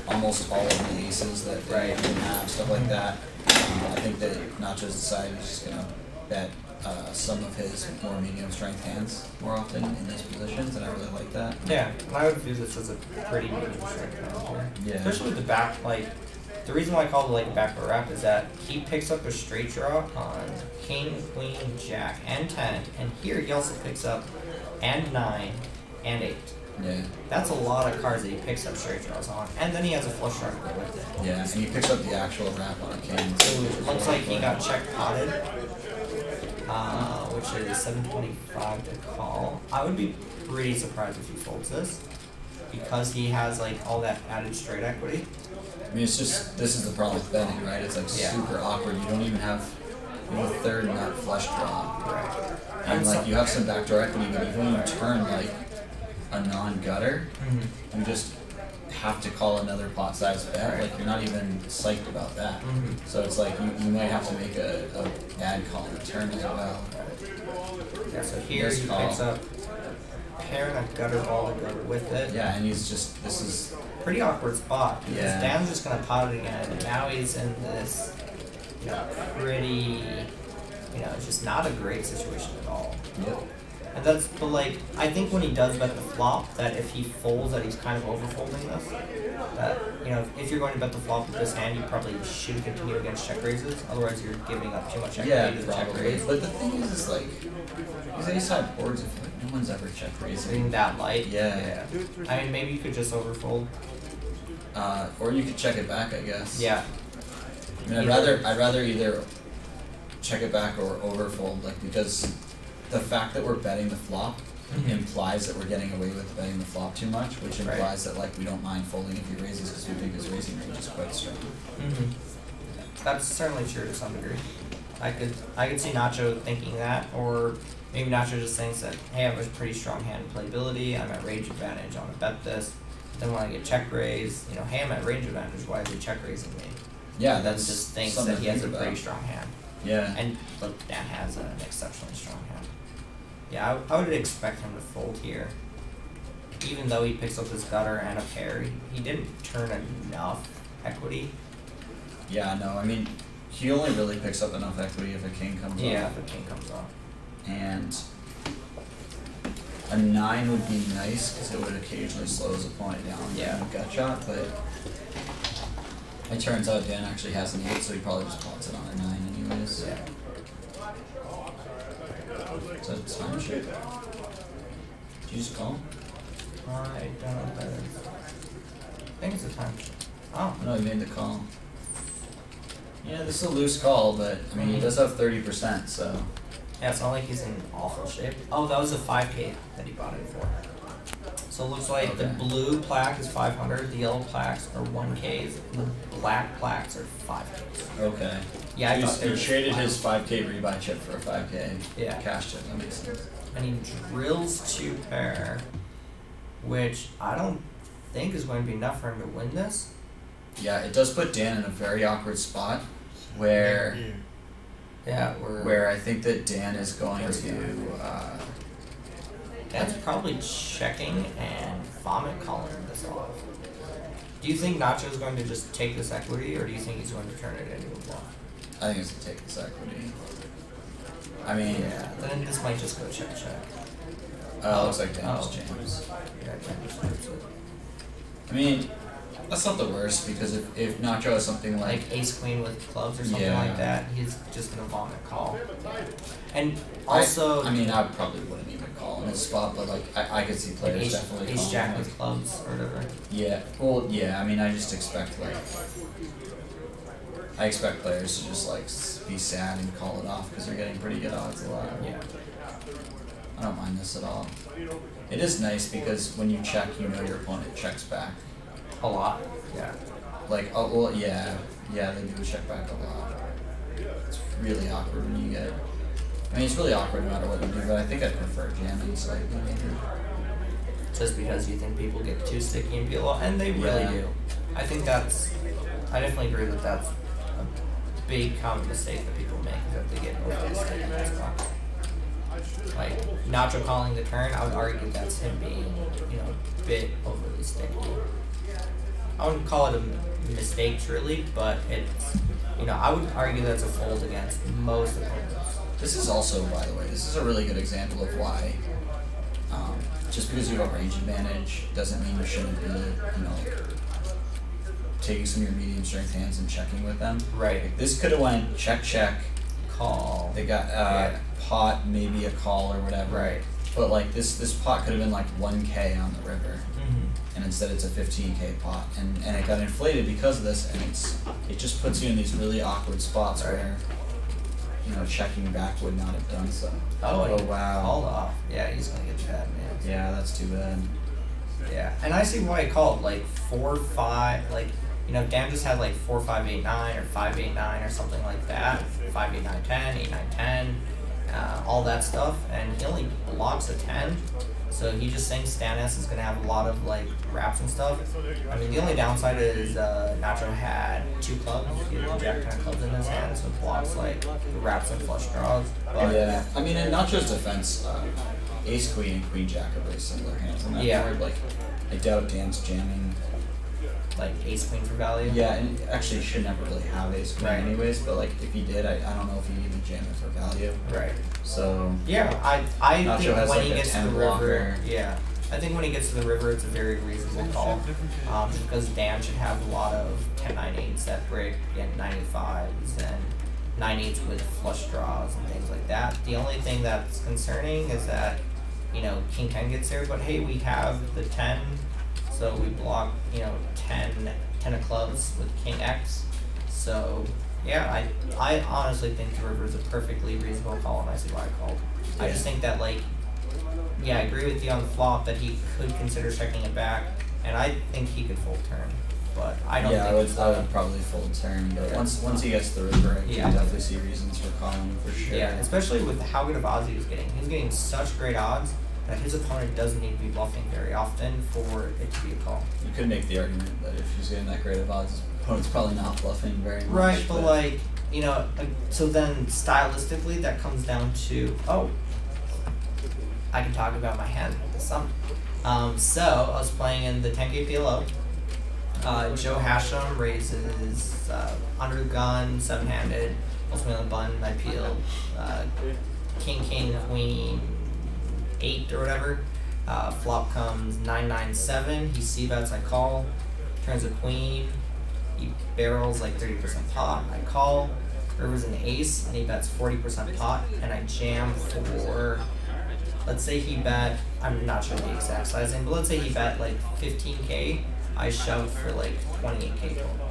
almost all of the aces that they can have, stuff like that. I think that Nacho's decided he's just gonna bet some of his more medium strength hands more often in these positions, and I really like that. Yeah, I would view this as a pretty medium strength hand here. Yeah. Especially with the back, the reason why I call it like a backdoor wrap is that he picks up a straight draw on king, queen, jack, and 10, and here he also picks up and 9 and 8. Yeah. That's a lot of cards that he picks up straight draws on, and then he has a flush draw to go with it. Yeah, and he picks up the actual wrap on a king. So it looks like he got check potted, which is 725 to call. I would be pretty surprised if he folds this, because he has like all that added straight equity. I mean, it's just, this is the problem with betting, right? It's like super awkward. You don't even have a third nut flush draw. Right. And like you have some backdoor equity, but even when you turn like a non-gutter, you just have to call another pot size bet. Like you're not even psyched about that. So it's like you might have to make a bad call in turn as well. Yeah, so here he picks up pair and a gutter ball to go with it. Yeah, and he's just, this is pretty awkward spot because Dan's just gonna pot it again, and now he's in this, pretty, just not a great situation at all. Yep. And that's, but like, I think when he does bet the flop, that if he folds, that he's kind of overfolding this. That, if you're going to bet the flop with this hand, you probably should continue against check raises. Otherwise, you're giving up too much equity to the check raise. But the thing is like, these ace-high boards, I feel like no one's ever check raising. Being that light? Yeah. I mean, maybe you could just overfold. Or you could check it back, I guess. Yeah. I mean, I'd rather either check it back or overfold, like, because the fact that we're betting the flop implies that we're getting away with betting the flop too much, which implies that like we don't mind folding if he raises because we think his raising range is quite strong. That's certainly true to some degree. I could see Nacho thinking that, or maybe Nacho just thinks that, hey, I have a pretty strong hand playability, I'm at range advantage, I want to bet this. Then when I get check raised, hey, I'm at range advantage, why is he check raising me? Yeah, and that's just thinks that he has a pretty strong hand. Yeah. And look, Dan has an exceptionally strong hand. Yeah, I would expect him to fold here. Even though he picks up his gutter and a pair, he didn't turn enough equity. Yeah, no, I mean, he only really picks up enough equity if a king comes off. Yeah, if a king comes off. And A 9 would be nice because it would occasionally slow his opponent down. Yeah. Gut shot, but it turns out Dan actually has an 8, so he probably just pots it on a 9 anyways. Yeah. So it's time shit. Did you just call? I don't know what that is. I think it's a time. Oh. No, he made the call. Yeah, this is a loose call, but I mean he does have 30%, so. Yeah, it's not like he's in awful shape. Oh, that was a 5K that he bought it for. So it looks like the blue plaque is 500, the yellow plaques are 1Ks, and the black plaques are 5Ks. Okay. Yeah, I thought he traded his 5K rebuy chip for a 5K cash chip. That makes sense. And he drills 2 pair, which I don't think is going to be enough for him to win this. Yeah, it does put Dan in a very awkward spot where where I think that Dan is going to Dan's probably checking and vomit calling this off. Do you think Nacho's going to just take this equity, or do you think he's going to turn it into a bluff? I think it's to take this equity. I mean, yeah, then this might just go check. Looks like Dan just jams. Yeah, Dan just jams it. I mean, that's not the worst because if Nacho has something like ace queen with clubs or something like that, he's just gonna vomit call. And also, I mean, I probably wouldn't even call in this spot, but like I could see players definitely ace jack with clubs or whatever. Yeah, well, yeah. I mean, I just expect I expect players to just like be sad and call it off because they're getting pretty good odds a lot. Yeah. I don't mind this at all. It is nice because when you check, you know your opponent checks back. A lot. Yeah. Like, oh, well, yeah, they do check back a lot. It's really awkward when you get. I mean, it's really awkward no matter what you do, but I think I'd prefer jamming slightly. Just because you think people get too sticky and peel off, and they really do. I think that's. I definitely agree that that's a big common mistake that people make, is that they get overly sticky in this box. Like Nacho calling the turn, I would argue that's him being, a bit overly sticky. I wouldn't call it a mistake truly, but it's, I would argue that's a fold against most opponents. This is also, by the way, this is a really good example of why, just because you have a range advantage doesn't mean you shouldn't be, taking some of your medium strength hands and checking with them. Right. Like, this could have went check, call. They got pot, maybe a call or whatever. Right. But like this pot could have been like 1K on the river. And instead it's a 15K pot, and it got inflated because of this, and it just puts you in these really awkward spots where, checking back would not have done so. Oh wow. Called off. Yeah, he's gonna get bad, man. Yeah, that's too bad. Yeah, and I see why he called like 4-5, like Dan just had like 4-5-8-9 or 5-8-9 or something like that. 5-8-9-10, 8-9-10, all that stuff, and he only blocks a 10. So he just thinks Stannis is going to have a lot of like wraps and stuff. I mean, the only downside is Nacho had 2 clubs. He had 2 jack 10 clubs in his hand, so it blocks like the wraps and flush draws. But yeah, I mean, in Nacho's defense, ace queen and queen jack are very similar hands on that board. Like, I doubt Dan's jamming. Like ace queen for value. Yeah, and actually he should never really have ace queen anyways. But like if he did, I don't know if he'd even jam it for value. Right. So yeah, I think when he gets to the river, I think when he gets to the river, it's a very reasonable call. Because Dan should have a lot of 10-9-8s that break and 95s and 9-8s with flush draws and things like that. The only thing that's concerning is that King 10 gets there, but hey, we have the 10. So we block, 10 of clubs with King X. So yeah, I honestly think the river is a perfectly reasonable call, and I see why I called. I just think that I agree with you on the flop that he could consider checking it back, and I think he could fold turn, but I don't. Yeah, I would probably fold turn, but once he gets to the river, I can definitely see reasons for calling for sure. Yeah, especially with how good of odds he was getting. He was getting such great odds that his opponent doesn't need to be bluffing very often for it to be a call. You could make the argument that if he's getting that great of odds, his opponent's probably not bluffing very much. Right, but so then stylistically that comes down to, I can talk about my hand some. So I was playing in the 10K PLO. Joe Hashem raises under the gun, 7-handed, ultimately on the button, I peeled King, Queen, 8 or whatever. Flop comes 9-9-7. He c-bets, I call. Turns a queen. He barrels like 30% pot. I call. River's an ace, and he bets 40% pot, and I jam for, let's say he bet, I'm not sure the exact sizing, but let's say he bet like 15K, I shoved for like 28K total.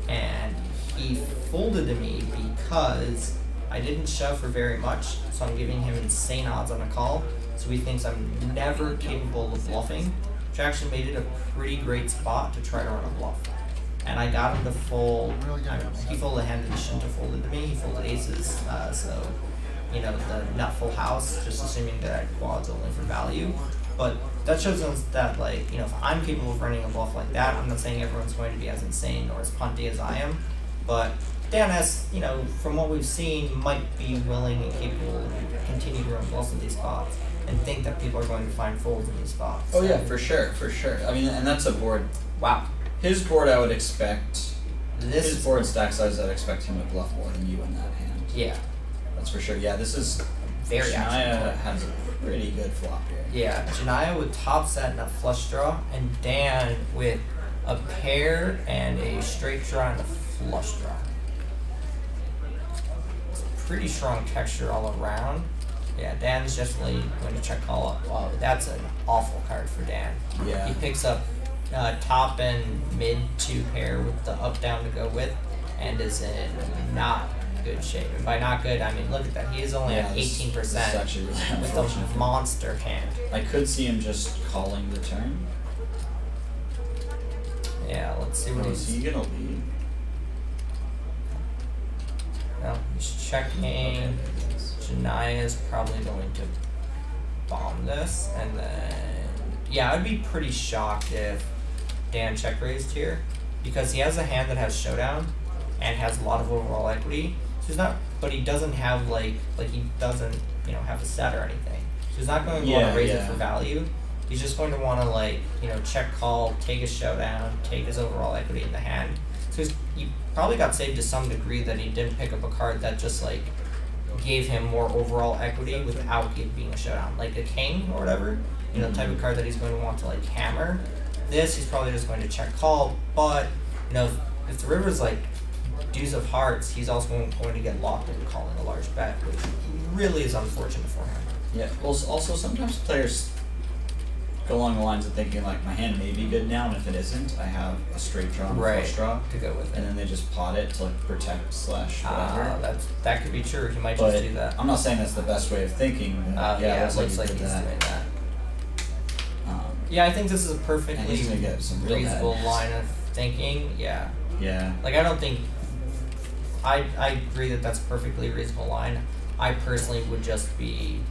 And he folded to me because I didn't shove for very much, so I'm giving him insane odds on a call, so he thinks I'm never capable of bluffing, which actually made it a pretty great spot to try to run a bluff. And I got him to fold, he folded a hand that he shouldn't have folded to me, he folded aces, so, you know, the nut full house, just assuming that I had quads only for value. But that shows us that, like, you know, if I'm capable of running a bluff like that, I'm not saying everyone's going to be as insane or as punty as I am, but Dan S, you know, from what we've seen, might be willing and capable of continue to run bluffs in these spots and think that people are going to find folds in these spots. Oh yeah, for sure. I mean, and that's a board. Wow. His board, I would expect. This his board stack size, I'd expect him to bluff more than you in that hand. Yeah. That's for sure. Yeah, this is Very Shania has a pretty good flop here. Yeah, Janaya with top set and a flush draw, and Dan with a pair and a straight draw and a flush draw. It's a pretty strong texture all around. Yeah, Dan's definitely going to check call up. Wow, that's an awful card for Dan. Yeah. He picks up top and mid 2 pair with the up down to go with, and is in not good shape. And by not good, I mean look at that. He is only at 18% this is actually really with unfortunate. a monster hand. I could see him just calling the turn. Yeah, let's see what Is he gonna lead? No, he's checking. Janaya is probably going to bomb this, and then yeah, I'd be pretty shocked if Dan check raised here, because he has a hand that has showdown and has a lot of overall equity. So he's not, but he doesn't have like he doesn't, you know, have a set or anything. So he's not going to want to raise it for value. He's just going to want to, like, you know, check call, take his showdown, take his overall equity in the hand. So he probably got saved to some degree that he didn't pick up a card that just like gave him more overall equity without it being a showdown, like a king or whatever. You know, the type of card that he's going to want to like hammer. This he's probably just going to check call, but you know, if the river's like deuce of hearts, he's also going to get locked in calling a large bet, which really is unfortunate for him. Yeah. Well, also sometimes players go along the lines of thinking like my hand may be good now, and if it isn't, I have a straight draw and a flush draw to go with it, and then they just pot it to like protect / whatever. That could be true. He might but just do that. I'm not saying that's the best way of thinking. Yeah, it looks like he's doing that. Yeah, I think this is a perfectly reasonable line of thinking. Yeah. Yeah. Like, I don't think... I agree that that's a perfectly reasonable line. I personally would just be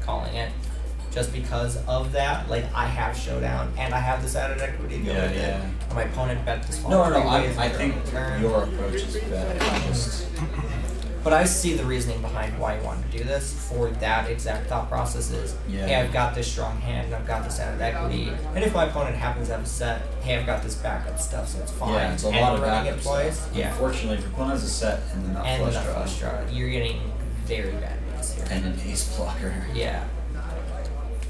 calling it. Just because of that. Like, I have showdown, and I have this added equity to go with it. And my opponent bet this No, I think your approach is better. But I see the reasoning behind why you want to do this for that exact thought process is, hey, I've got this strong hand, and I've got this added equity, and if my opponent happens to have a set, hey, I've got this backup stuff, so it's fine. Yeah, it's a and lot of running backup it twice. stuff. Yeah. Unfortunately, if your opponent has a set and the nut flush draw, you're getting very bad news here. And an ace blocker. Yeah.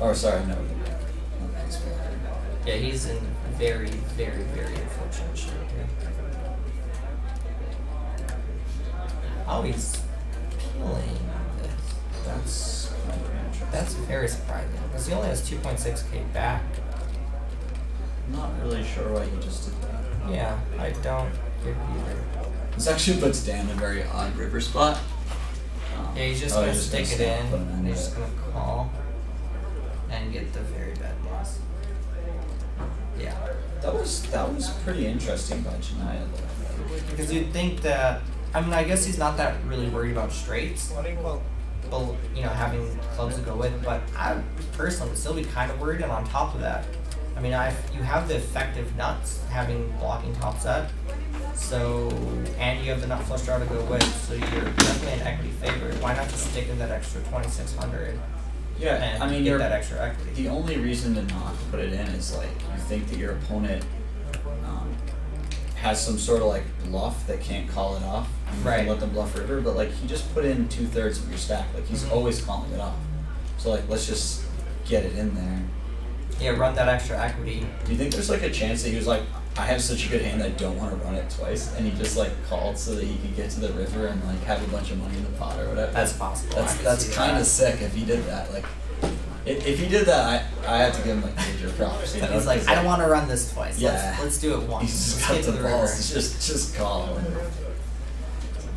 Oh, sorry, no. Not ace blocker. Yeah, he's in very, very, very unfortunate shape here. Oh, he's peeling this. That's kind of interesting. That's very surprising, because he only has 2.6k back. I'm not really sure why he just did that. Yeah, I don't get either. This actually puts Dan in a very odd river spot. Yeah, he's just gonna stick it in, and he's just gonna call and get the very bad news. Yeah. That was pretty interesting by Janaya though. Because you'd think that, I mean, I guess he's not that really worried about straights, but, you know, having clubs to go with, but I personally would still be kind of worried, and on top of that, I mean, you have the effective nuts, having blocking top set, so, and you have the nut flush draw to go with, so you're definitely an equity favorite. Why not just stick in that extra 2,600? Yeah, and I mean, get that extra equity. The only reason to not put it in is like you think that your opponent has some sort of like bluff that can't call it off. You can let them bluff river, but like he just put in 2/3 of your stack. Like he's always calling it off. So like let's just get it in there. Yeah, run that extra equity. Do you think there's like a chance that he was like, I have such a good hand that I don't want to run it twice, and he just like called so that he could get to the river and like have a bunch of money in the pot or whatever? That's possible. That's kind of sick if he did that. Like, if he did that, I have to give him like major props. You know? He's like, I don't want to run this twice. Yeah. Let's do it once. He's just Let's got get the to the balls. river. Just call him.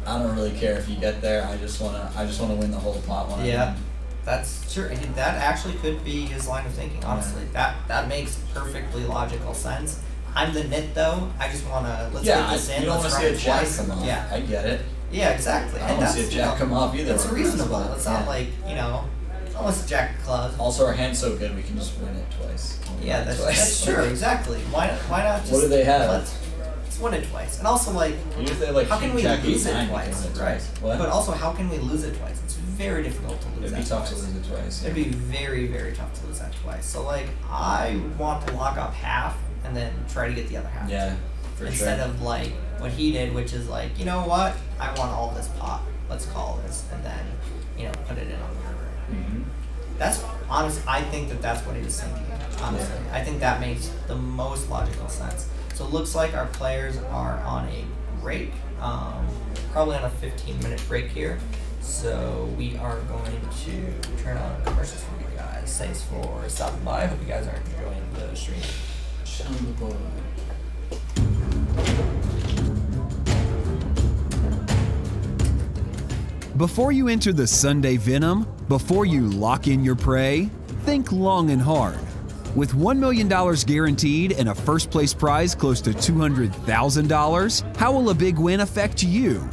I don't really care if you get there. I just wanna win the whole pot when I Yeah. win. That's true. That actually could be his line of thinking, honestly. That makes perfectly logical sense. I'm the nit though. I just wanna let's get this in. You don't want let's to run see a it jack twice. come off. Yeah. I get it. Yeah, exactly. I don't want to see a jack come off either. It's reasonable. It's not like, it's almost jack of clubs. Also, our hand's so good we can just win it twice. Yeah, that's true. Exactly. Why not just? What do they have? Let's win it twice. And also like, Usually like how can we jack lose it 8-9, twice? we can win Right. twice. What? But also, how can we lose it twice? It's very difficult to lose It'd be that tough to twice. lose it twice. It'd be very, very tough to lose that twice. So like, I want to lock up half and then try to get the other half. Yeah, for Instead sure. of like what he did, which is like, you know what? I want all this pot. Let's call this, and then put it in on the river. Mm-hmm. That's honest. I think that's what he was thinking. Honestly, Yeah. I think that makes the most logical sense. So it looks like our players are on a break, probably on a 15-minute break here. So we are going to turn on commercials for you guys. Thanks for stopping by. I hope you guys are enjoying the stream. Before you enter the Sunday Venom, before you lock in your prey, think long and hard. With $1 million guaranteed and a first place prize close to $200,000, how will a big win affect you?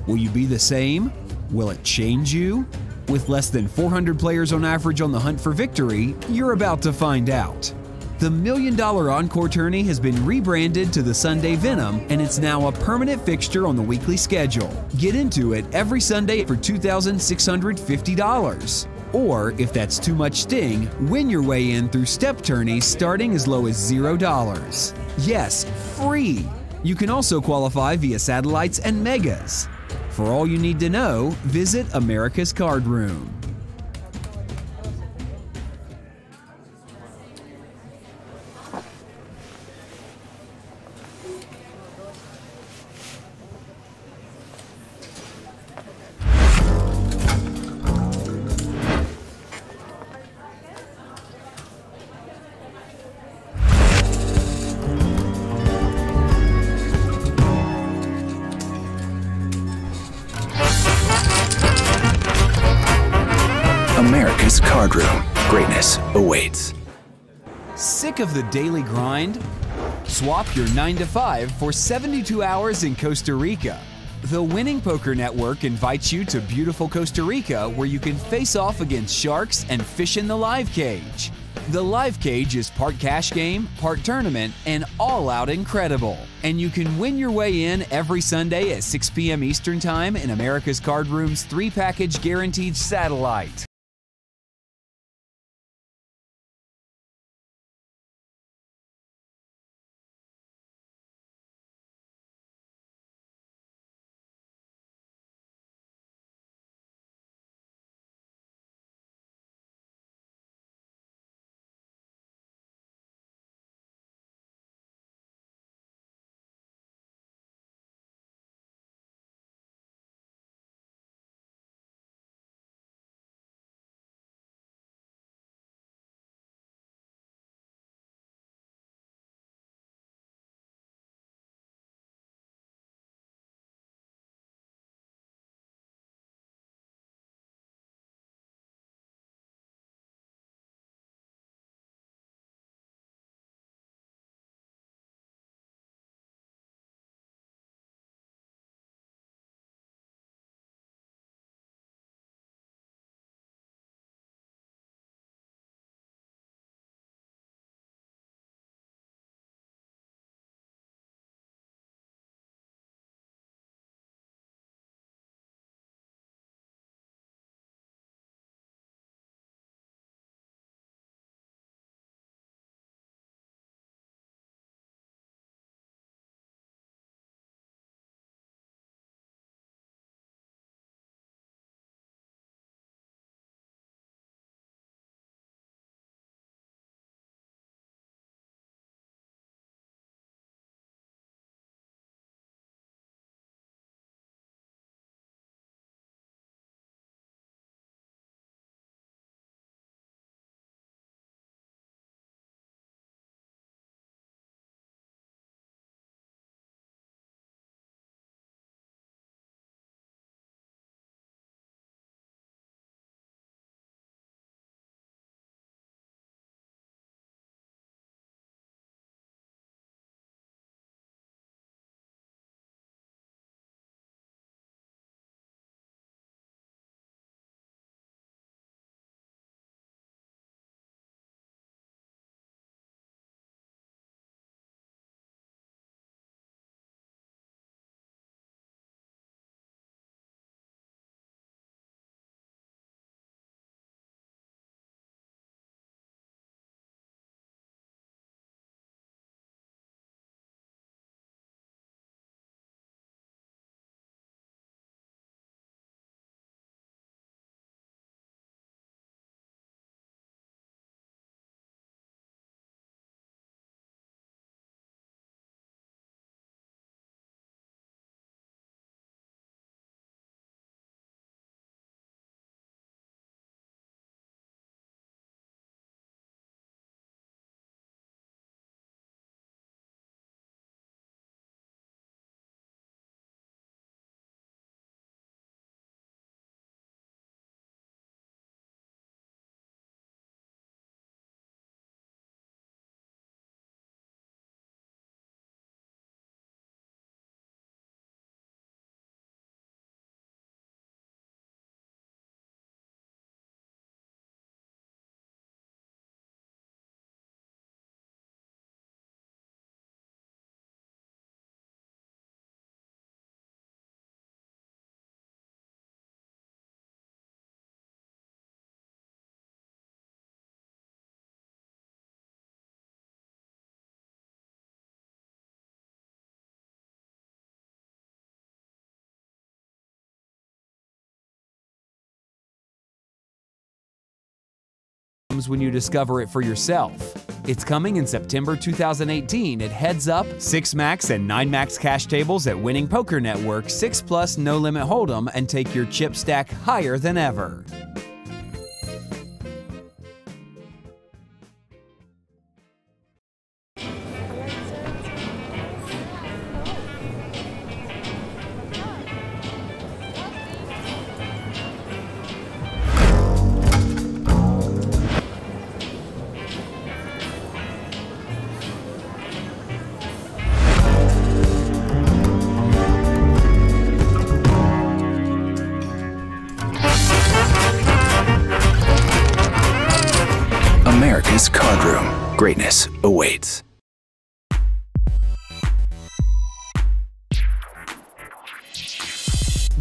Will you be the same? Will it change you? With less than 400 players on average on the hunt for victory, you're about to find out. The $1 Million Encore Tourney has been rebranded to the Sunday Venom, and it's now a permanent fixture on the weekly schedule. Get into it every Sunday for $2,650. Or, if that's too much sting, win your way in through step tourneys starting as low as $0. Yes, free! You can also qualify via satellites and megas. For all you need to know, visit America's Cardroom. America's Cardroom. Greatness awaits. Sick of the daily grind? Swap your 9 to 5 for 72 hours in Costa Rica. The Winning Poker Network invites you to beautiful Costa Rica, where you can face off against sharks and fish in the live cage. The live cage is part cash game, part tournament, and all out incredible. And you can win your way in every Sunday at 6 p.m. Eastern Time in America's Cardroom's 3-package guaranteed satellite. comes when you discover it for yourself. It's coming in September 2018 at Heads Up, 6 Max and 9 Max cash tables at Winning Poker Network 6+ No Limit Hold'em and take your chip stack higher than ever. America's Cardroom. Greatness awaits.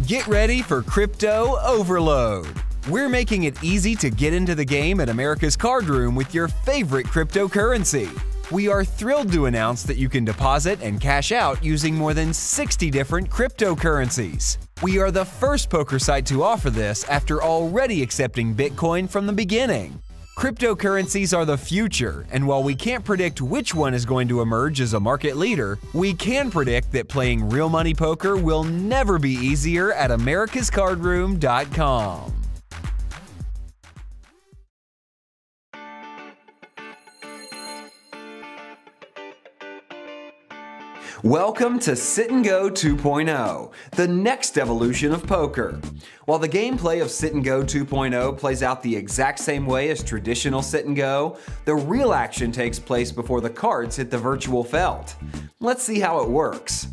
Get ready for crypto overload. We're making it easy to get into the game at America's Cardroom with your favorite cryptocurrency. We are thrilled to announce that you can deposit and cash out using more than 60 different cryptocurrencies. We are the first poker site to offer this after already accepting Bitcoin from the beginning. Cryptocurrencies are the future, and while we can't predict which one is going to emerge as a market leader, we can predict that playing real money poker will never be easier at americascardroom.com. Welcome to Sit and Go 2.0, the next evolution of poker. While the gameplay of Sit and Go 2.0 plays out the exact same way as traditional Sit and Go, the real action takes place before the cards hit the virtual felt. Let's see how it works.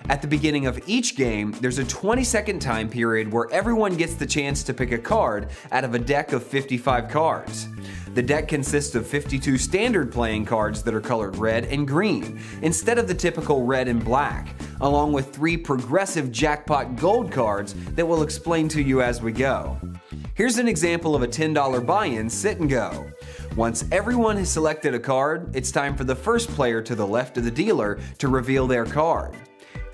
At the beginning of each game, there's a 20-second time period where everyone gets the chance to pick a card out of a deck of 55 cards. The deck consists of 52 standard playing cards that are colored red and green, instead of the typical red and black, along with 3 progressive jackpot gold cards that we'll explain to you as we go. Here's an example of a $10 buy-in Sit and Go. Once everyone has selected a card, it's time for the first player to the left of the dealer to reveal their card.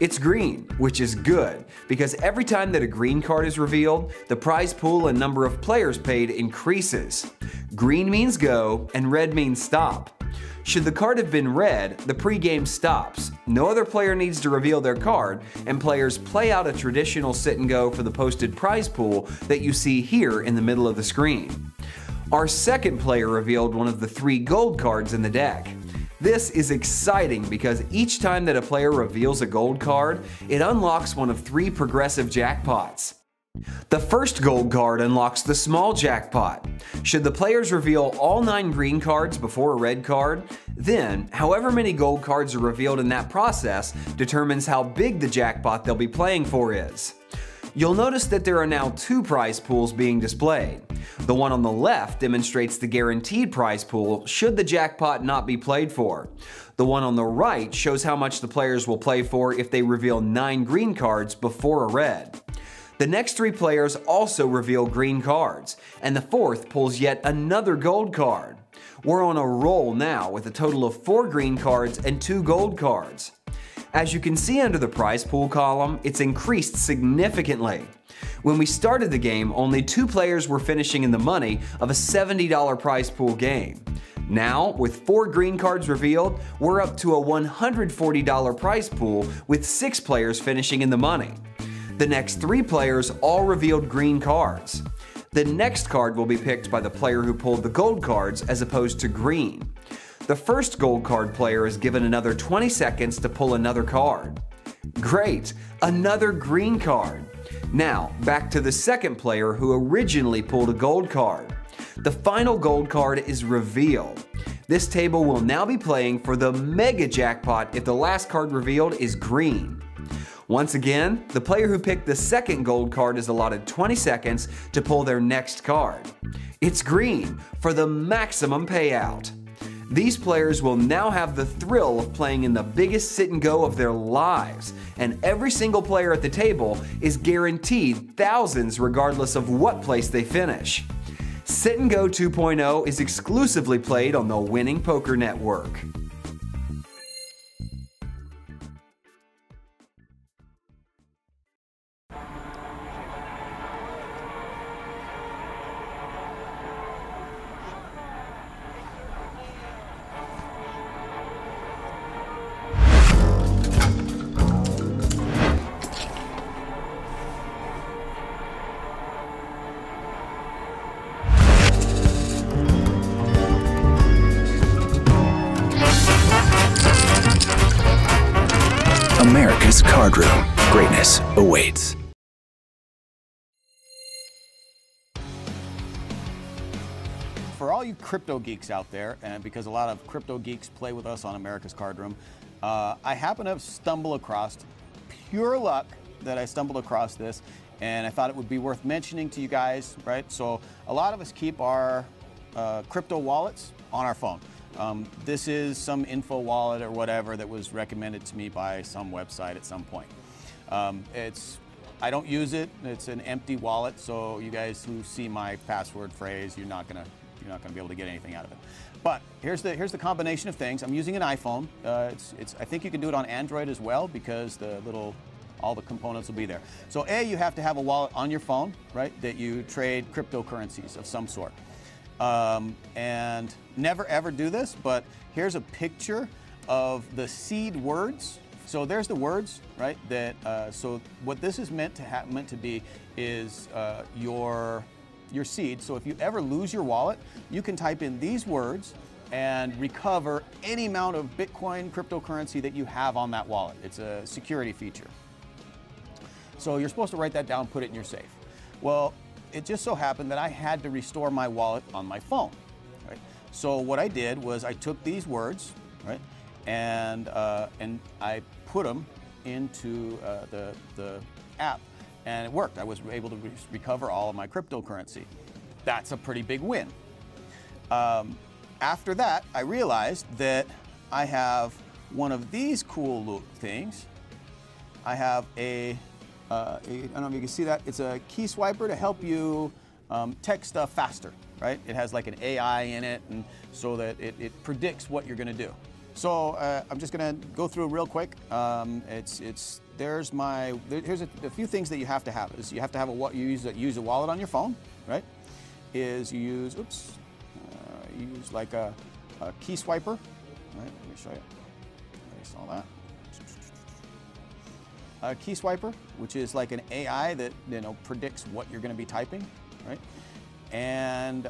It's green, which is good, because every time that a green card is revealed, the prize pool and number of players paid increases. Green means go, and red means stop. Should the card have been red, the pregame stops. No other player needs to reveal their card, and players play out a traditional sit and go for the posted prize pool that you see here in the middle of the screen. Our second player revealed one of the 3 gold cards in the deck. This is exciting because each time that a player reveals a gold card, it unlocks one of 3 progressive jackpots. The first gold card unlocks the small jackpot. Should the players reveal all 9 green cards before a red card, then however many gold cards are revealed in that process determines how big the jackpot they'll be playing for is. You'll notice that there are now 2 prize pools being displayed. The one on the left demonstrates the guaranteed prize pool should the jackpot not be played for. The one on the right shows how much the players will play for if they reveal 9 green cards before a red. The next 3 players also reveal green cards, and the 4th pulls yet another gold card. We're on a roll now with a total of 4 green cards and 2 gold cards. As you can see under the prize pool column, it's increased significantly. When we started the game, only 2 players were finishing in the money of a $70 prize pool game. Now, with 4 green cards revealed, we're up to a $140 prize pool with 6 players finishing in the money. The next 3 players all revealed green cards. The next card will be picked by the player who pulled the gold cards as opposed to green. The first gold card player is given another 20 seconds to pull another card. Great! Another green card. Now, back to the second player who originally pulled a gold card. The final gold card is revealed. This table will now be playing for the mega jackpot if the last card revealed is green. Once again, the player who picked the second gold card is allotted 20 seconds to pull their next card. It's green for the maximum payout. These players will now have the thrill of playing in the biggest sit and go of their lives, and every single player at the table is guaranteed thousands regardless of what place they finish. Sit and Go 2.0 is exclusively played on the Winning Poker Network. Cardroom. Greatness awaits. For all you crypto geeks out there, and because a lot of crypto geeks play with us on America's Cardroom, I happen to stumble across, pure luck that I stumbled across this, and I thought it would be worth mentioning to you guys, right? So a lot of us keep our crypto wallets on our phone. This is some info wallet or whatever that was recommended to me by some website at some point. I don't use it. It's an empty wallet, so you guys who see my password phrase, you're not gonna be able to get anything out of it. But here's the combination of things. I'm using an iPhone. I think you can do it on Android as well because all the components will be there. So you have to have a wallet on your phone, right, that you trade cryptocurrencies of some sort. And never ever do this, but here's a picture of the seed words. So there's the words, right? So what this is meant to be is your seed. So if you ever lose your wallet, you can type in these words and recover any amount of Bitcoin cryptocurrency that you have on that wallet. It's a security feature. So you're supposed to write that down, put it in your safe. Well, it just so happened that I had to restore my wallet on my phone, right? So what I did was I took these words, right, and I put them into the app, and it worked. I was able to recover all of my cryptocurrency. That's a pretty big win. After that, I realized that I have one of these cool things. I have I don't know if you can see that. It's a key swiper to help you text stuff faster, right? It has like an AI in it, and so that it predicts what you're going to do. So I'm just going to go through real quick. Here's a few things that you have to have. Is you have to have use a wallet on your phone, right? You use like a key swiper, right? Let me show you. I saw that. A key swiper, which is like an AI that predicts what you're going to be typing, right? And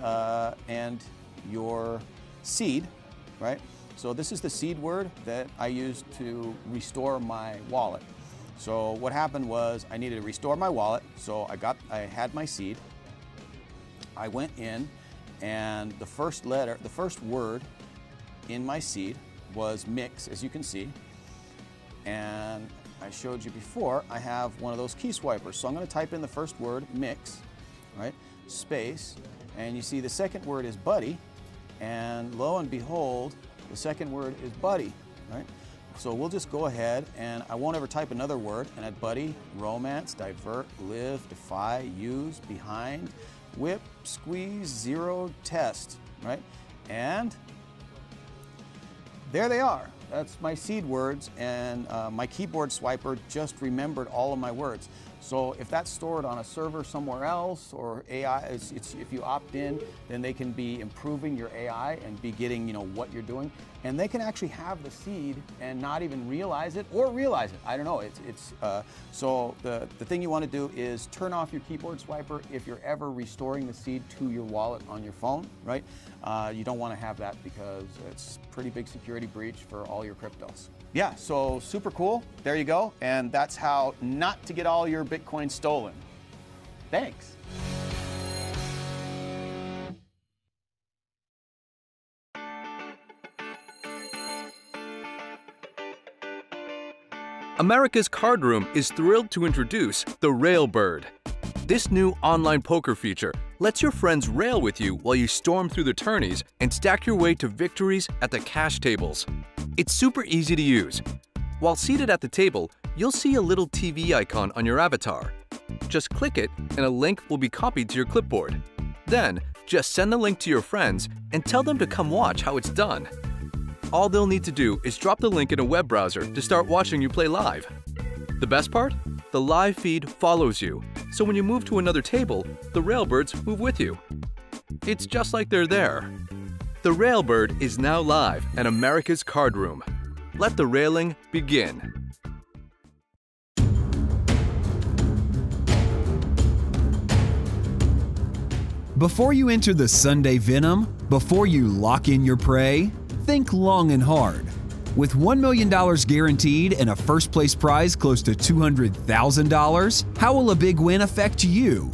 your seed, right? So this is the seed word that I used to restore my wallet. So what happened was I needed to restore my wallet, so I had my seed. I went in, and the first word in my seed was mix, as you can see. And I showed you before, I have one of those key swipers. So I'm going to type in the first word, mix, right, space, and you see the second word is buddy, and lo and behold, the second word is buddy, right? So we'll just go ahead, and I won't ever type another word, and at buddy, romance, divert, live, defy, use, behind, whip, squeeze, zero, test, right? And there they are. That's my seed words, and my keyboard swiper just remembered all of my words. So if that's stored on a server somewhere else, or AI, if you opt in, then they can be improving your AI and be getting what you're doing, and they can actually have the seed and not even realize it, or realize it. I don't know. So the thing you want to do is turn off your keyboard swiper if you're ever restoring the seed to your wallet on your phone, right? You don't want to have that because it's a pretty big security breach for all your cryptos. Yeah, so super cool. There you go. And that's how not to get all your Bitcoin stolen. Thanks. America's Cardroom is thrilled to introduce the Railbird. This new online poker feature lets your friends rail with you while you storm through the tourneys and stack your way to victories at the cash tables. It's super easy to use. While seated at the table, you'll see a little TV icon on your avatar. Just click it and a link will be copied to your clipboard. Then, just send the link to your friends and tell them to come watch how it's done. All they'll need to do is drop the link in a web browser to start watching you play live. The best part? The live feed follows you, so when you move to another table, the Railbirds move with you. It's just like they're there. The Railbird is now live at America's Cardroom. Let the railing begin. Before you enter the Sunday Venom, before you lock in your prey, think long and hard. With $1 million guaranteed and a first place prize close to $200,000, how will a big win affect you?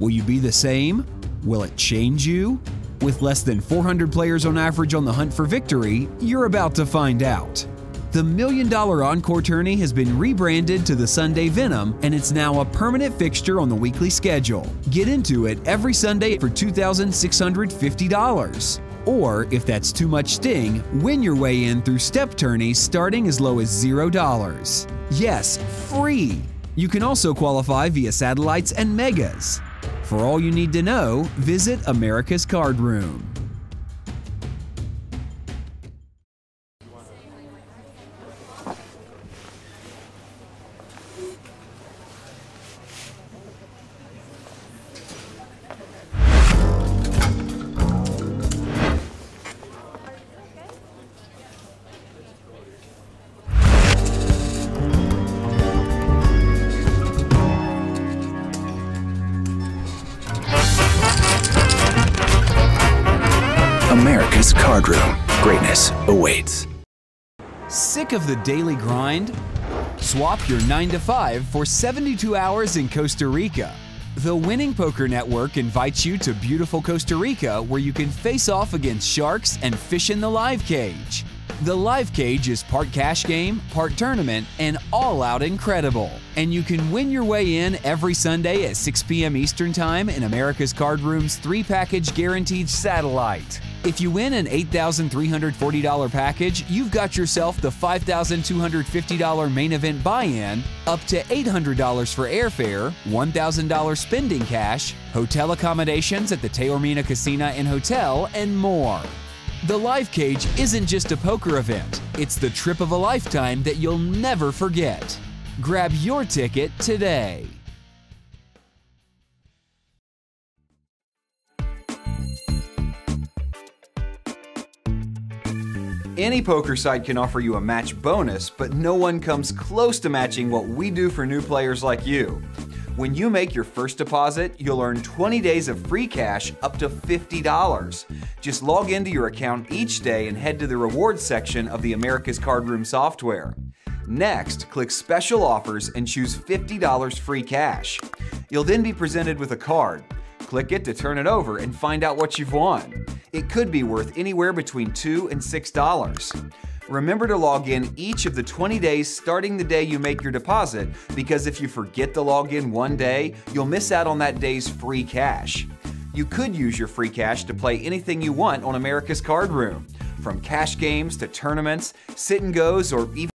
Will you be the same? Will it change you? With less than 400 players on average on the hunt for victory, you're about to find out. The $1 Million Encore Tourney has been rebranded to the Sunday Venom, and it's now a permanent fixture on the weekly schedule. Get into it every Sunday for $2,650. Or, if that's too much sting, win your way in through step tourneys starting as low as $0. Yes, free! You can also qualify via satellites and megas. For all you need to know, visit America's Cardroom. America's Cardroom. Greatness awaits. Sick of the daily grind? Swap your 9 to 5 for 72 hours in Costa Rica. The Winning Poker Network invites you to beautiful Costa Rica, where you can face off against sharks and fish in the live cage. The live cage is part cash game, part tournament, and all out incredible. And you can win your way in every Sunday at 6 p.m. Eastern Time in America's Cardroom's 3-package guaranteed satellite. If you win an $8,340 package, you've got yourself the $5,250 main event buy-in, up to $800 for airfare, $1,000 spending cash, hotel accommodations at the Taormina Casino and Hotel, and more. The Live Cage isn't just a poker event, it's the trip of a lifetime that you'll never forget. Grab your ticket today. Any poker site can offer you a match bonus, but no one comes close to matching what we do for new players like you. When you make your first deposit, you'll earn 20 days of free cash up to $50. Just log into your account each day and head to the rewards section of the America's Cardroom software. Next, click Special Offers and choose $50 free cash. You'll then be presented with a card. Click it to turn it over and find out what you've won. It could be worth anywhere between $2 and $6. Remember to log in each of the 20 days starting the day you make your deposit, because if you forget to log in one day, you'll miss out on that day's free cash. You could use your free cash to play anything you want on America's Cardroom, from cash games to tournaments, sit-and-goes, or even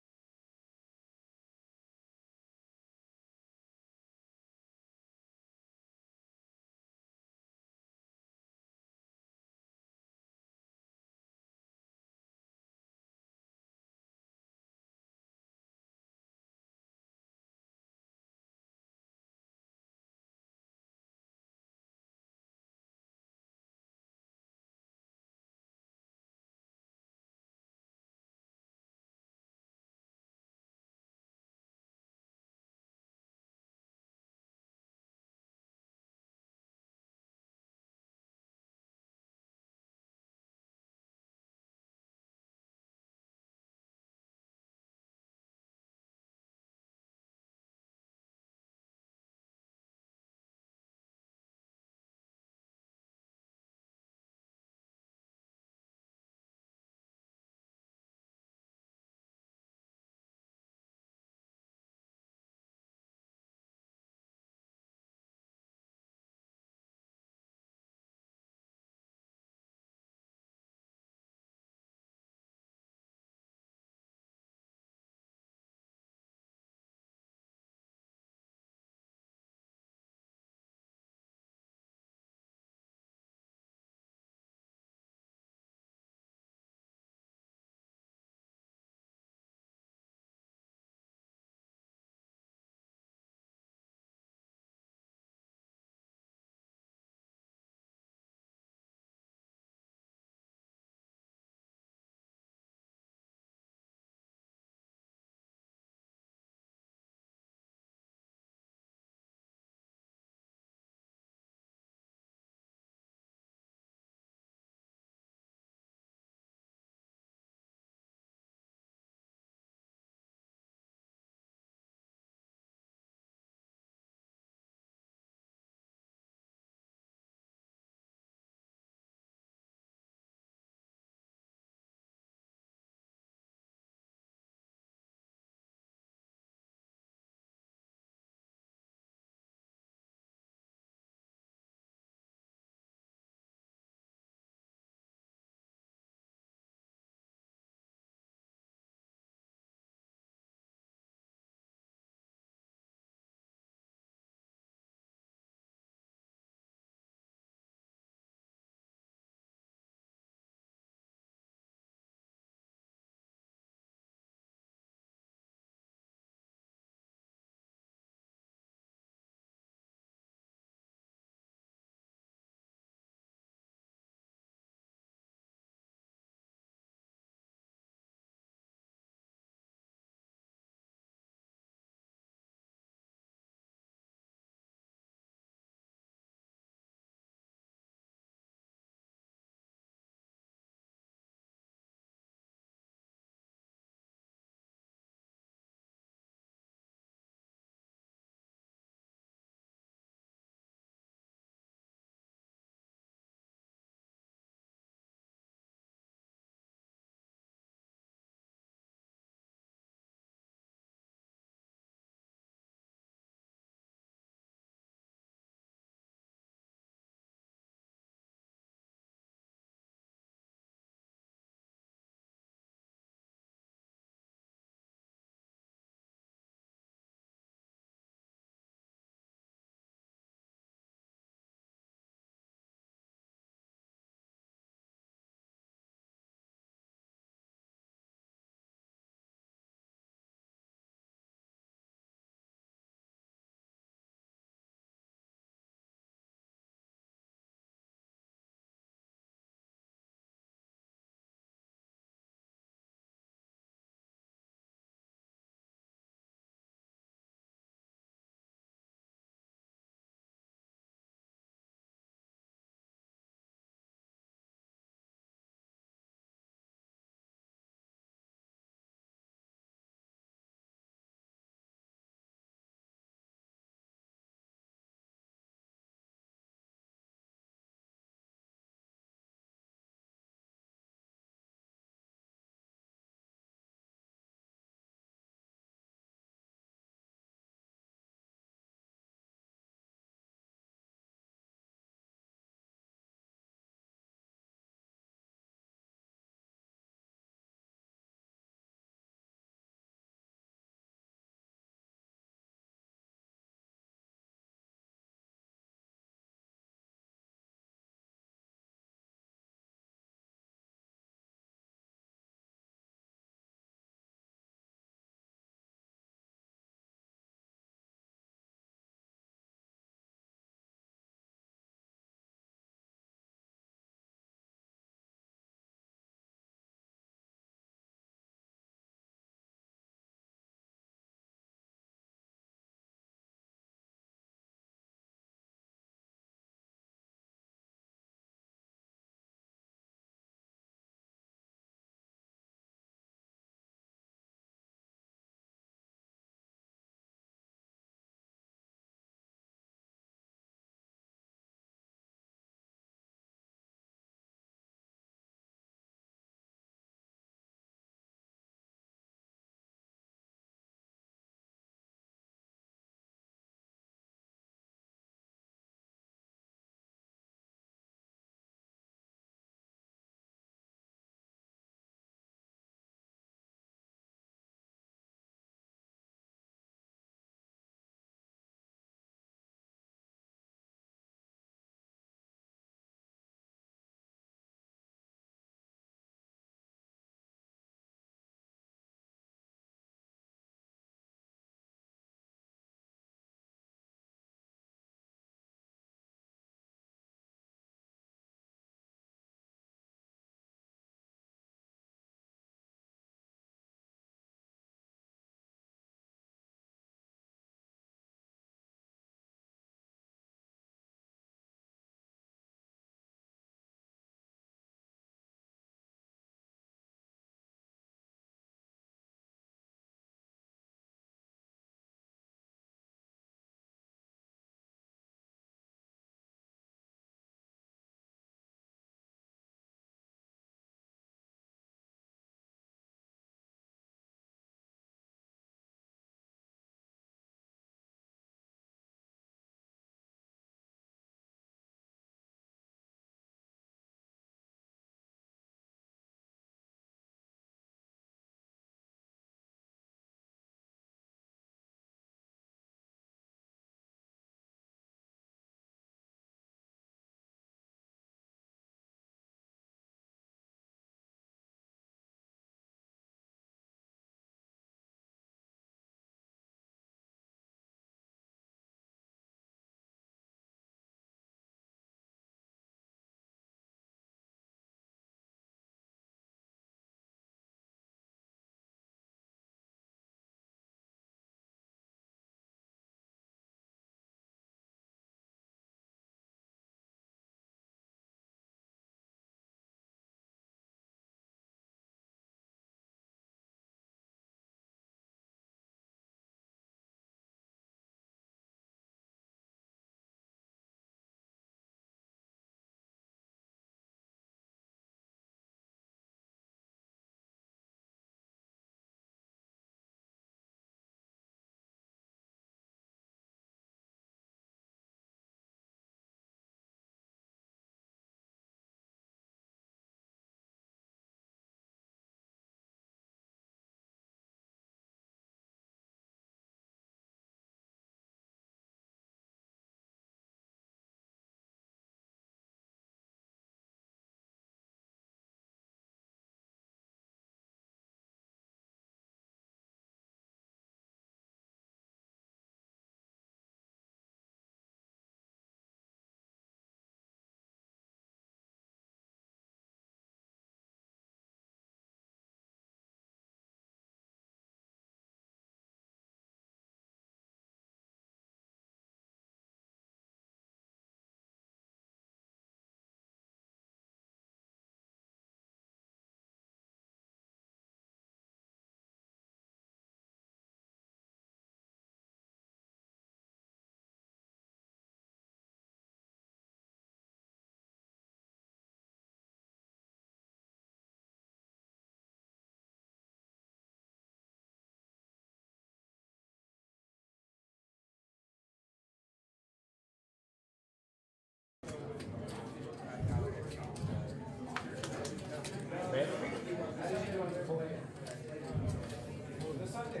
No,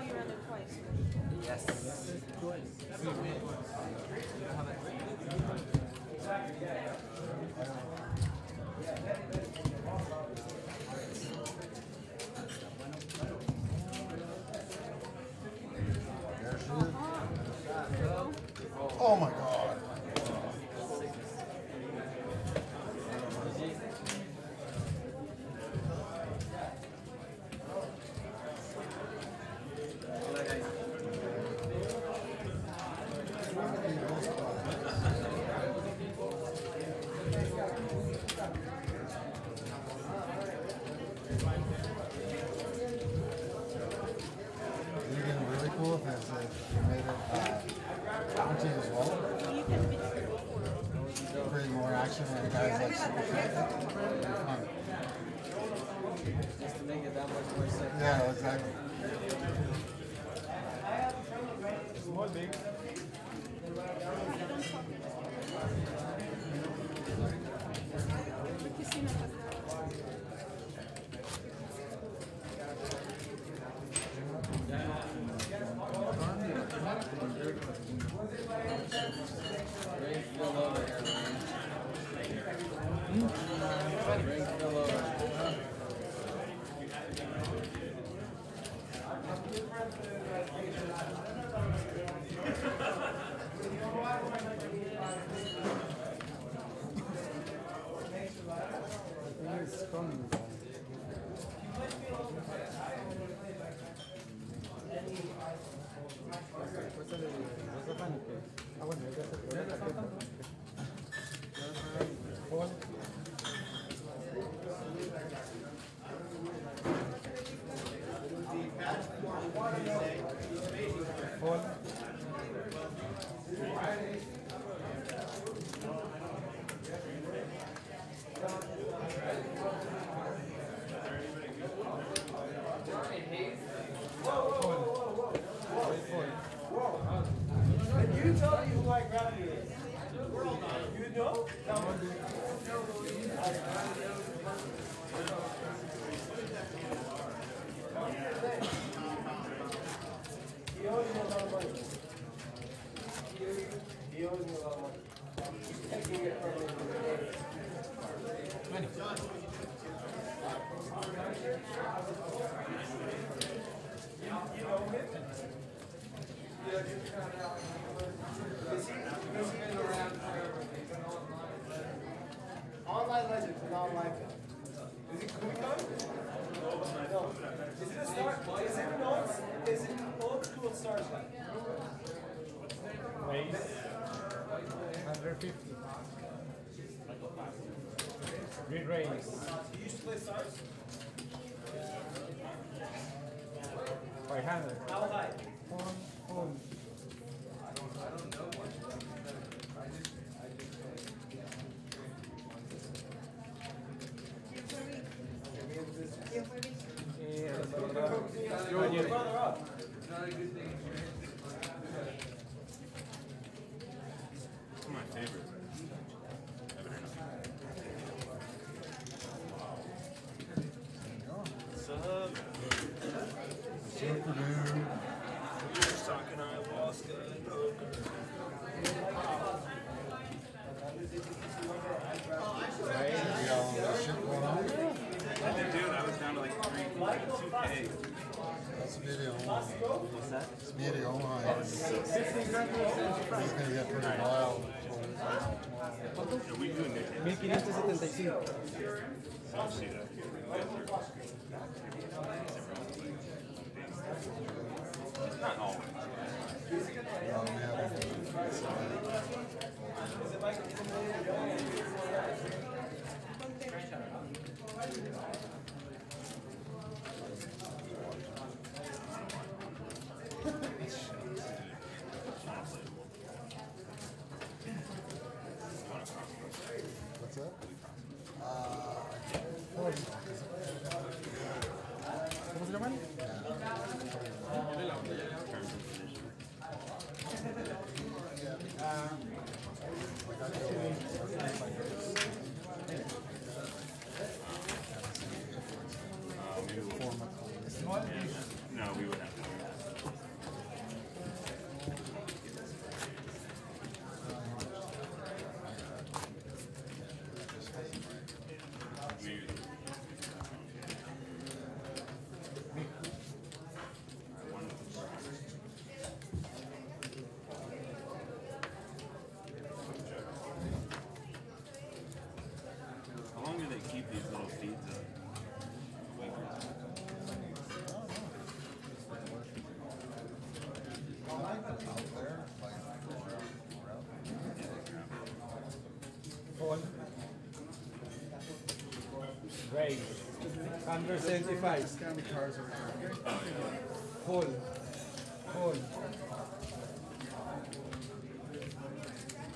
you ran it twice. Yes. Oh my God. You're getting really cool if it's if you made it bounty as well. You can fix it before. Create more action when the guy's like super fit. Fun. Just to make it that much more safe. Yeah, exactly. Small big. Casino has that. Drink fill over here, man. Drink fill over. It's coming. Can you tell me who my gravity is? You know? He owes me a lot of money. He owes me a lot of money. He's taking it from me. You know him? Is he been around forever? He's been online legend, but not like him. Is he Kumiko? No. Is it a star? Is it an old school Star Trek? Race 150. Green race. You used to play Stars? 500. How high? Phone. I don't know what. You're brother up. It's not a good thing. It's my favorite. What's up? Super dude. We're just talking ayahuasca and poker. You got all that shit going on? Dude, I was down to like 2K. That's video online. What's that? It's video online. It's gonna get pretty wild. Yeah, we do Nick. 1575. I'll see that. Not always. What's that? ¿Cómo se llaman? No, we would have to do that. How long do they keep these little feeds up? A week or two? Hold. Raise. 175. Scan the cards over here. Hold. Hold.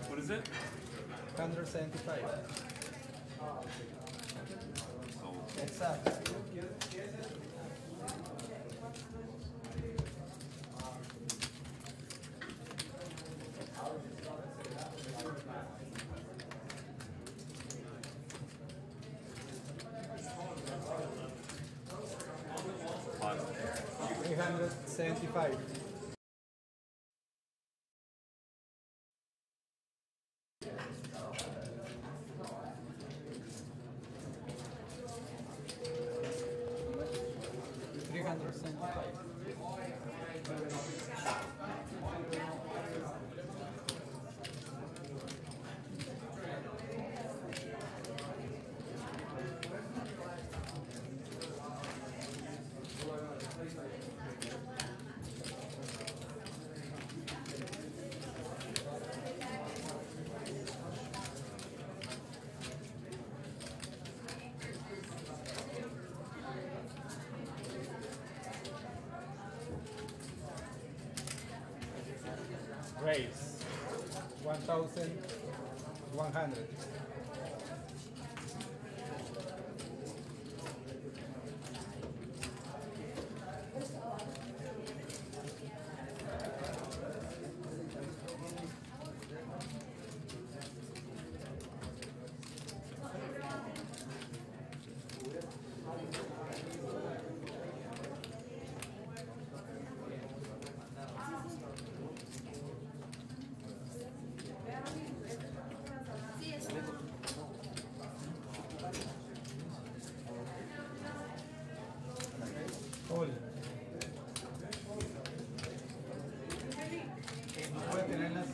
What is it? 175. Sold. Exactly. Hot. 375. Raise 1,100. Hold. Puede tenerlas.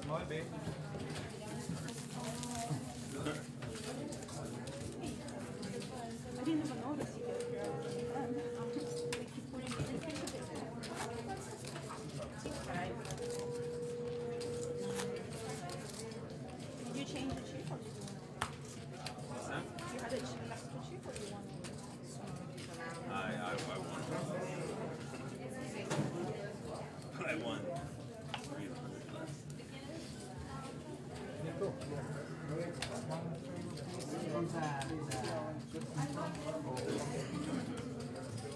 Small bit. I didn't even notice you guys were done. They keep putting Did you change the chip or did you What's that? you had a last chip or do you want to I won. I won. 300 less.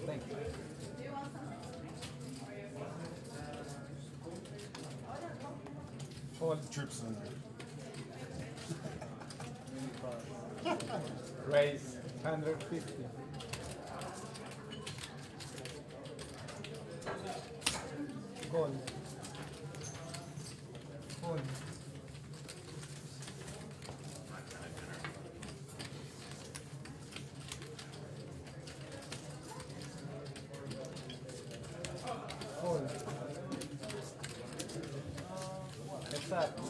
Thank you. Hold. Trips in there. Raise 150. Hold. Hold. Hold. Exacto.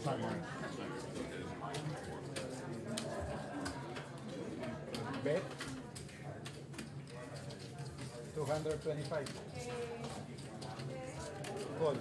Not mine. Bet 225. Call.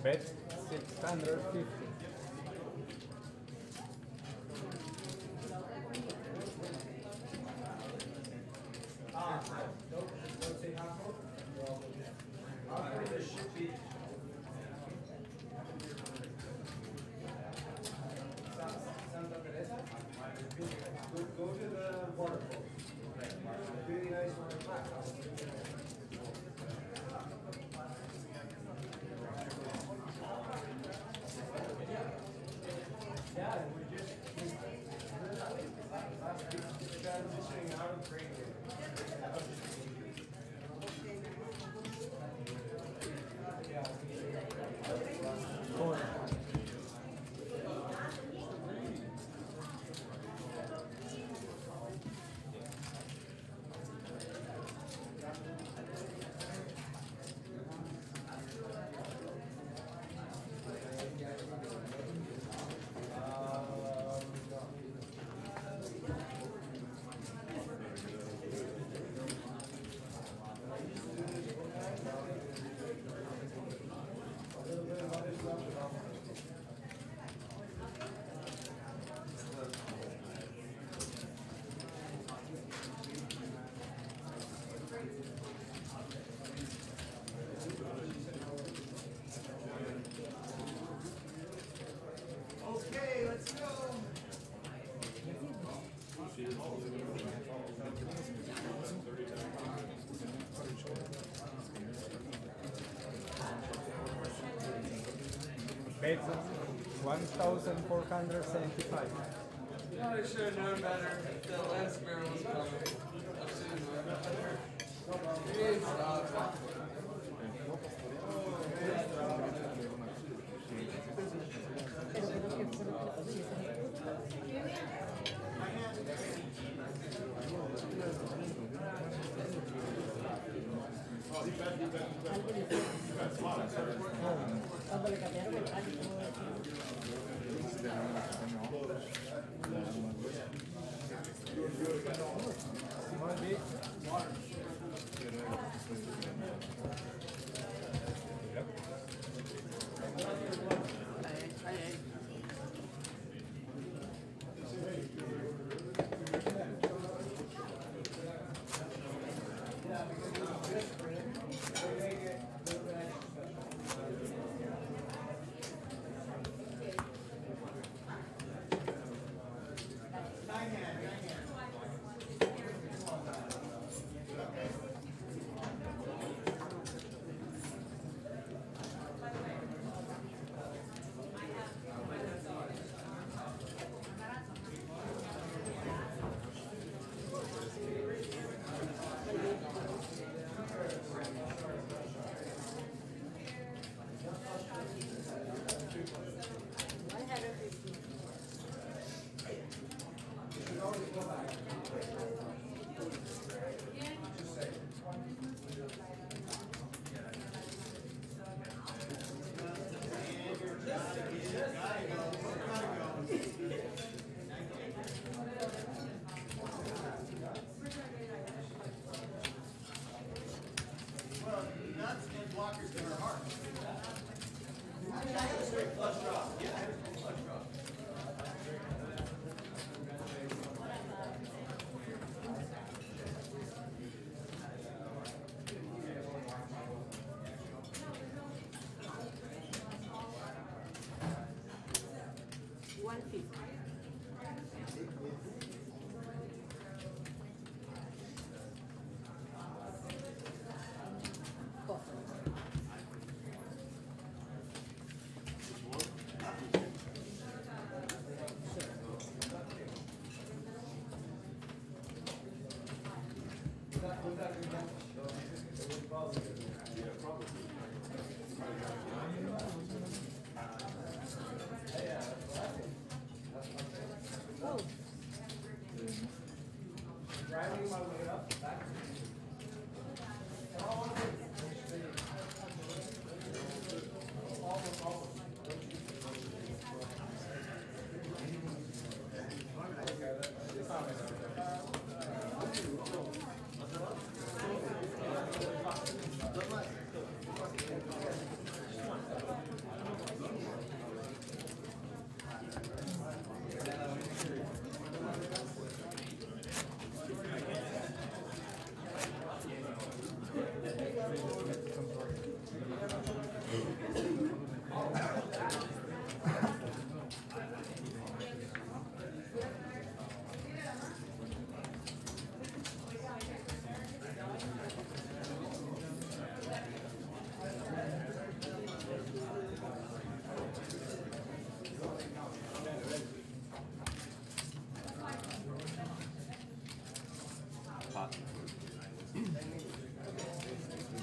Bet 650. Go to the waterfall. Really nice one. Yeah, we're just transitioning out of training. Okay, let's go. Bet 1,475. I should have known better. The last barrel was coming. I should have known better. Please stop. Well, nuts and blockers that are hard. I have a straight flush draw. Yeah, I have a straight flush draw.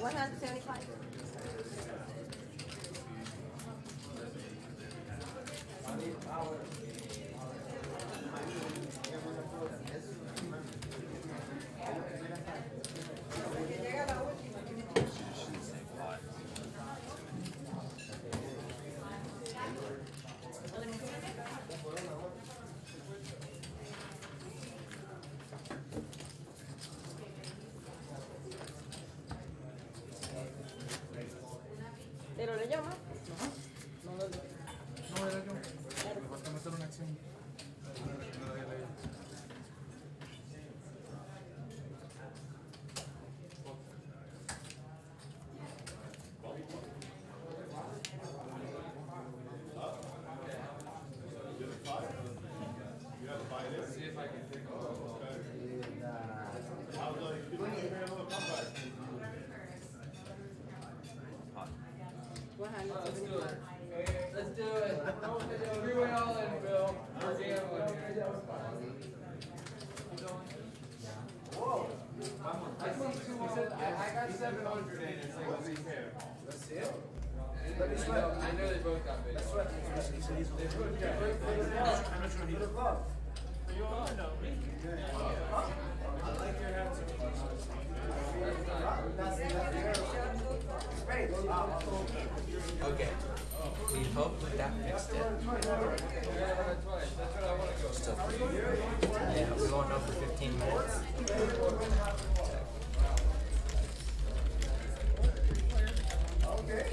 175. ¿Pero le llama? No era yo. Me falta meter una acción. See if I can pick up. Let's do it. Let's do it. Three-way all in, Bill. We're gambling here. Whoa. I got 700 in. It's like a big pair. That's it? I know they both got big. That's what he said. He's they both got big. I'm not sure he looked up. You all know me. I like your hat too. Okay. We hope that fixed it. Still pretty. Yeah, we won't know for 15 minutes. Okay.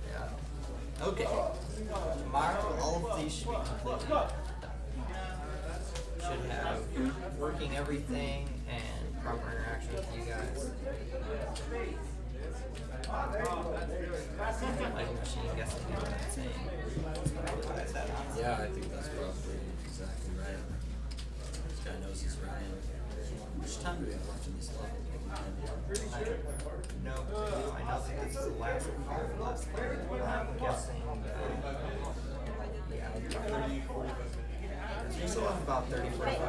Yeah. Okay. Tomorrow, all of these should be completely done. Should have working everything and proper interaction with you guys. Like machine guessing, you know what I'm saying? Yeah, I think that's probably exactly right. This guy knows he's running. Which time do we have left in this level? No, I know that this is the last part of the last player. I'm guessing. Yeah. We still have about 30-45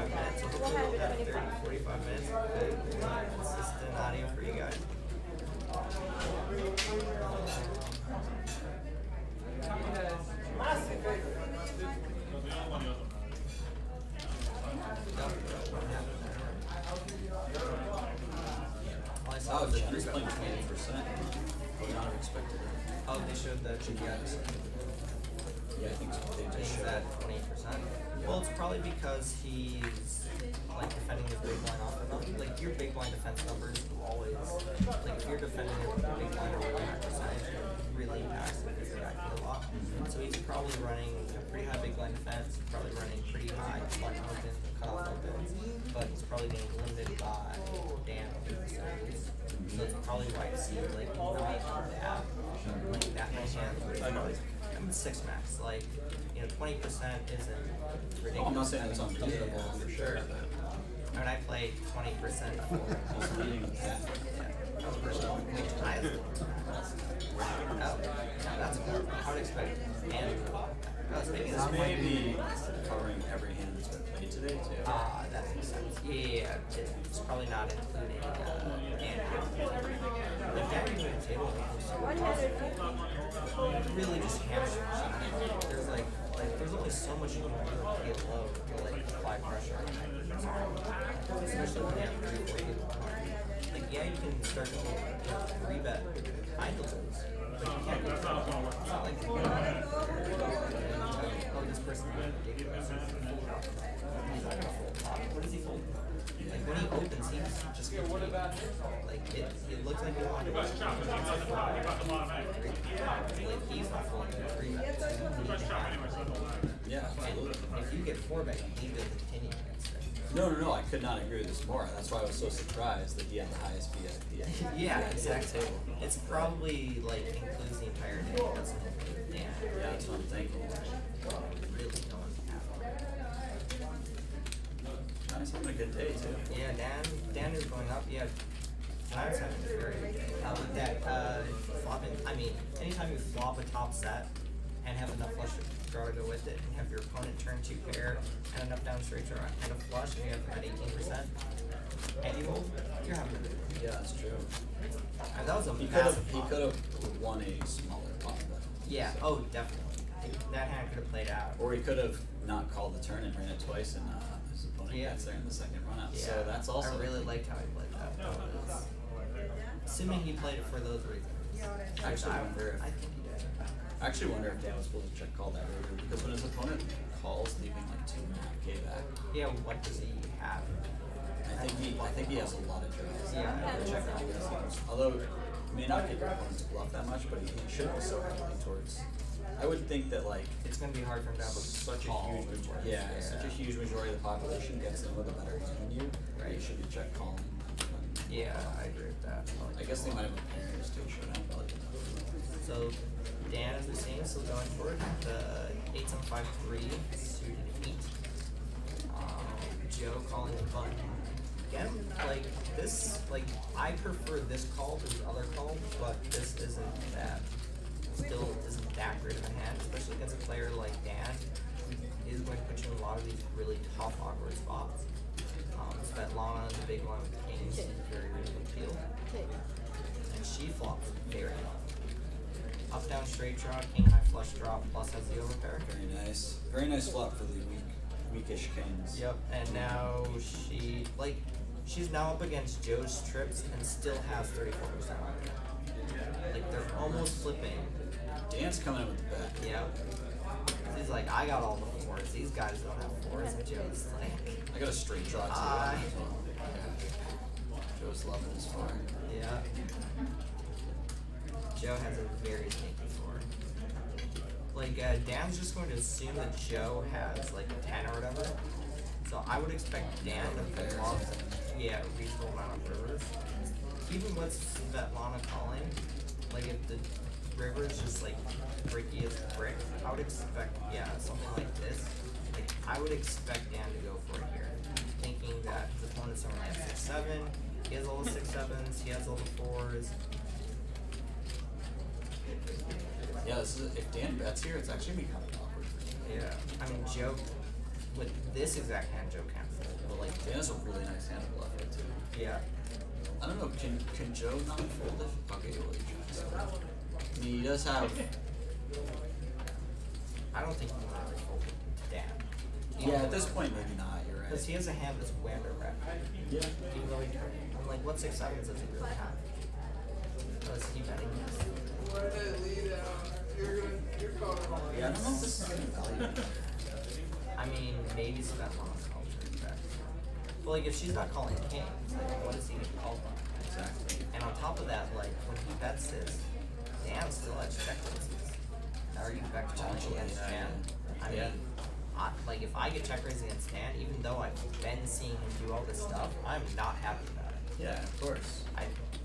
minutes. So hopefully we'll have 30-45 minutes of good, consistent audio for you guys. All I saw was that he's playing 20%. I would not have expected it. Oh, they showed the GPS. Yeah, I think so. They just showed that 20%. Well, it's probably because he's like defending his big line off of them. Like your big line defense numbers will always like if you're defending your big line over 100%, really impacts it because they're acting a lot. So he's probably running a pretty high big line defense, probably running pretty high button opens and cutoff opens, but he's probably being limited by damn facilities. So it's probably why you see like not have like that many hands. I'm 6 max. Like, you know, 20% isn't ridiculous. Oh, I'm not saying it's uncomfortable for sure. When I play 20% He's leading with that. That was personal. That's more. I would expect This may be covering every hand that's been played today, too. Ah, that makes sense. Yeah, it's probably not including the damage at the table really just hamstrings. There's only so much you can do to get low to like apply pressure on the especially when you have 3-4 people. Like, yeah, you can start to 3-bet behind the lose, but you can't go to it's not like oh, this person is ridiculous. He's not gonna fold top. What does he fold? Like when he opens, he's just like it looks like he wanted to like he's not folding 3-bet. Yeah, absolutely. And if you get 4-bet, you need to continue against it. No, I could not agree with this more. That's why I was so surprised that he had the highest VIP. Yeah, exactly. It's probably like includes the entire day. It doesn't include Dan. Yeah, that's what I'm thinking. Really don't have. Nice, having a good day too. Yeah, Dan is going up. Yeah, Dan's having a very good day. How about that? Flopping. I mean, anytime you flop a top set and have enough flush draw to go with it, and have your opponent turn 2 pair and enough down straight draw and a flush, and you have them at 18%, and you hold. That's true. And that was a He massive could have won a smaller pot though. Yeah. So. Oh, definitely. That hand could have played out. Or he could have not called the turn and ran it twice, and his opponent gets there in the second run out. Yeah. So that's also. I really liked how he played that. Assuming he played it for those reasons. I actually wonder if. I think he did. I actually wonder if Dan was supposed to check call that river because when his opponent calls, leaving like 2.5K back. Yeah. What does he have? I think he has a lot of draws. Yeah. Check call these games. Although it may not get your opponent to bluff that much, but he should be so heavily towards. I would think that like it's gonna be hard for him to have such a huge majority. Yeah, such a huge majority of the population gets in with a better hand than you. Right. You should be check calling. Yeah, I agree with that. I guess they might have a pairs too. Showdown probably. So Dan is the same, still going for it. The 8-7-5-3 suited 8. Joe calling the button. Again, like this, like I prefer this call to the other call, but this isn't that. Still isn't that great of a hand, especially against a player like Dan, who is going to put you in a lot of these really tough, awkward spots. Svetlana, the big one with kings, is very reasonably peeled. And she flops very well. Up, down, straight draw, king, high flush draw, plus has the overpair. Very nice. Very nice flop for the weakish kings. Yep, and now she's now up against Joe's trips and still has 34% on it. Like, they're almost flipping. Dan's coming in with the bet. Yep. He's like, I got all the fours. These guys don't have fours. And Joe's like, I got a straight draw too. Joe's loving his four. Yeah. Joe has a very sneaky four. Like, Dan's just going to assume that Joe has like a 10 or whatever. So I would expect Dan to bluff, a reasonable amount of rivers. Even with Svetlana calling, like if the river is just like bricky as brick, I would expect, something like this. Like I would expect Dan to go for it here, thinking that his opponent's only at 6-7. He has all the 6-7s. He has all the 4s. Yeah, this is if Dan bets here, it's actually gonna be kind of awkward. Yeah, I mean Joe, with this exact hand, Joe can't fold. But like Dan has a really nice hand to bluff with too. Yeah. I don't know. Can Joe not fold if? Okay, well, I mean, he does have. I don't think he can really fold to Dan. Yeah, at this point, maybe not. You're right. Because he has a hand that's way under rep. Yeah. Even though I'm like, what 6-7s does he really have? Or is he betting this? Yeah, I don't know if this is getting value. I mean, maybe Svetlana's calling pretty back. But like, if she's not calling kings, like, what is he gonna call from? Exactly. And on top of that, like, when he bets this, Dan still has check raises. Are you back potentially against Dan? I mean, like, if I get check raised against Dan, even though I've been seeing him do all this stuff, I'm not happy about it. Yeah, of course.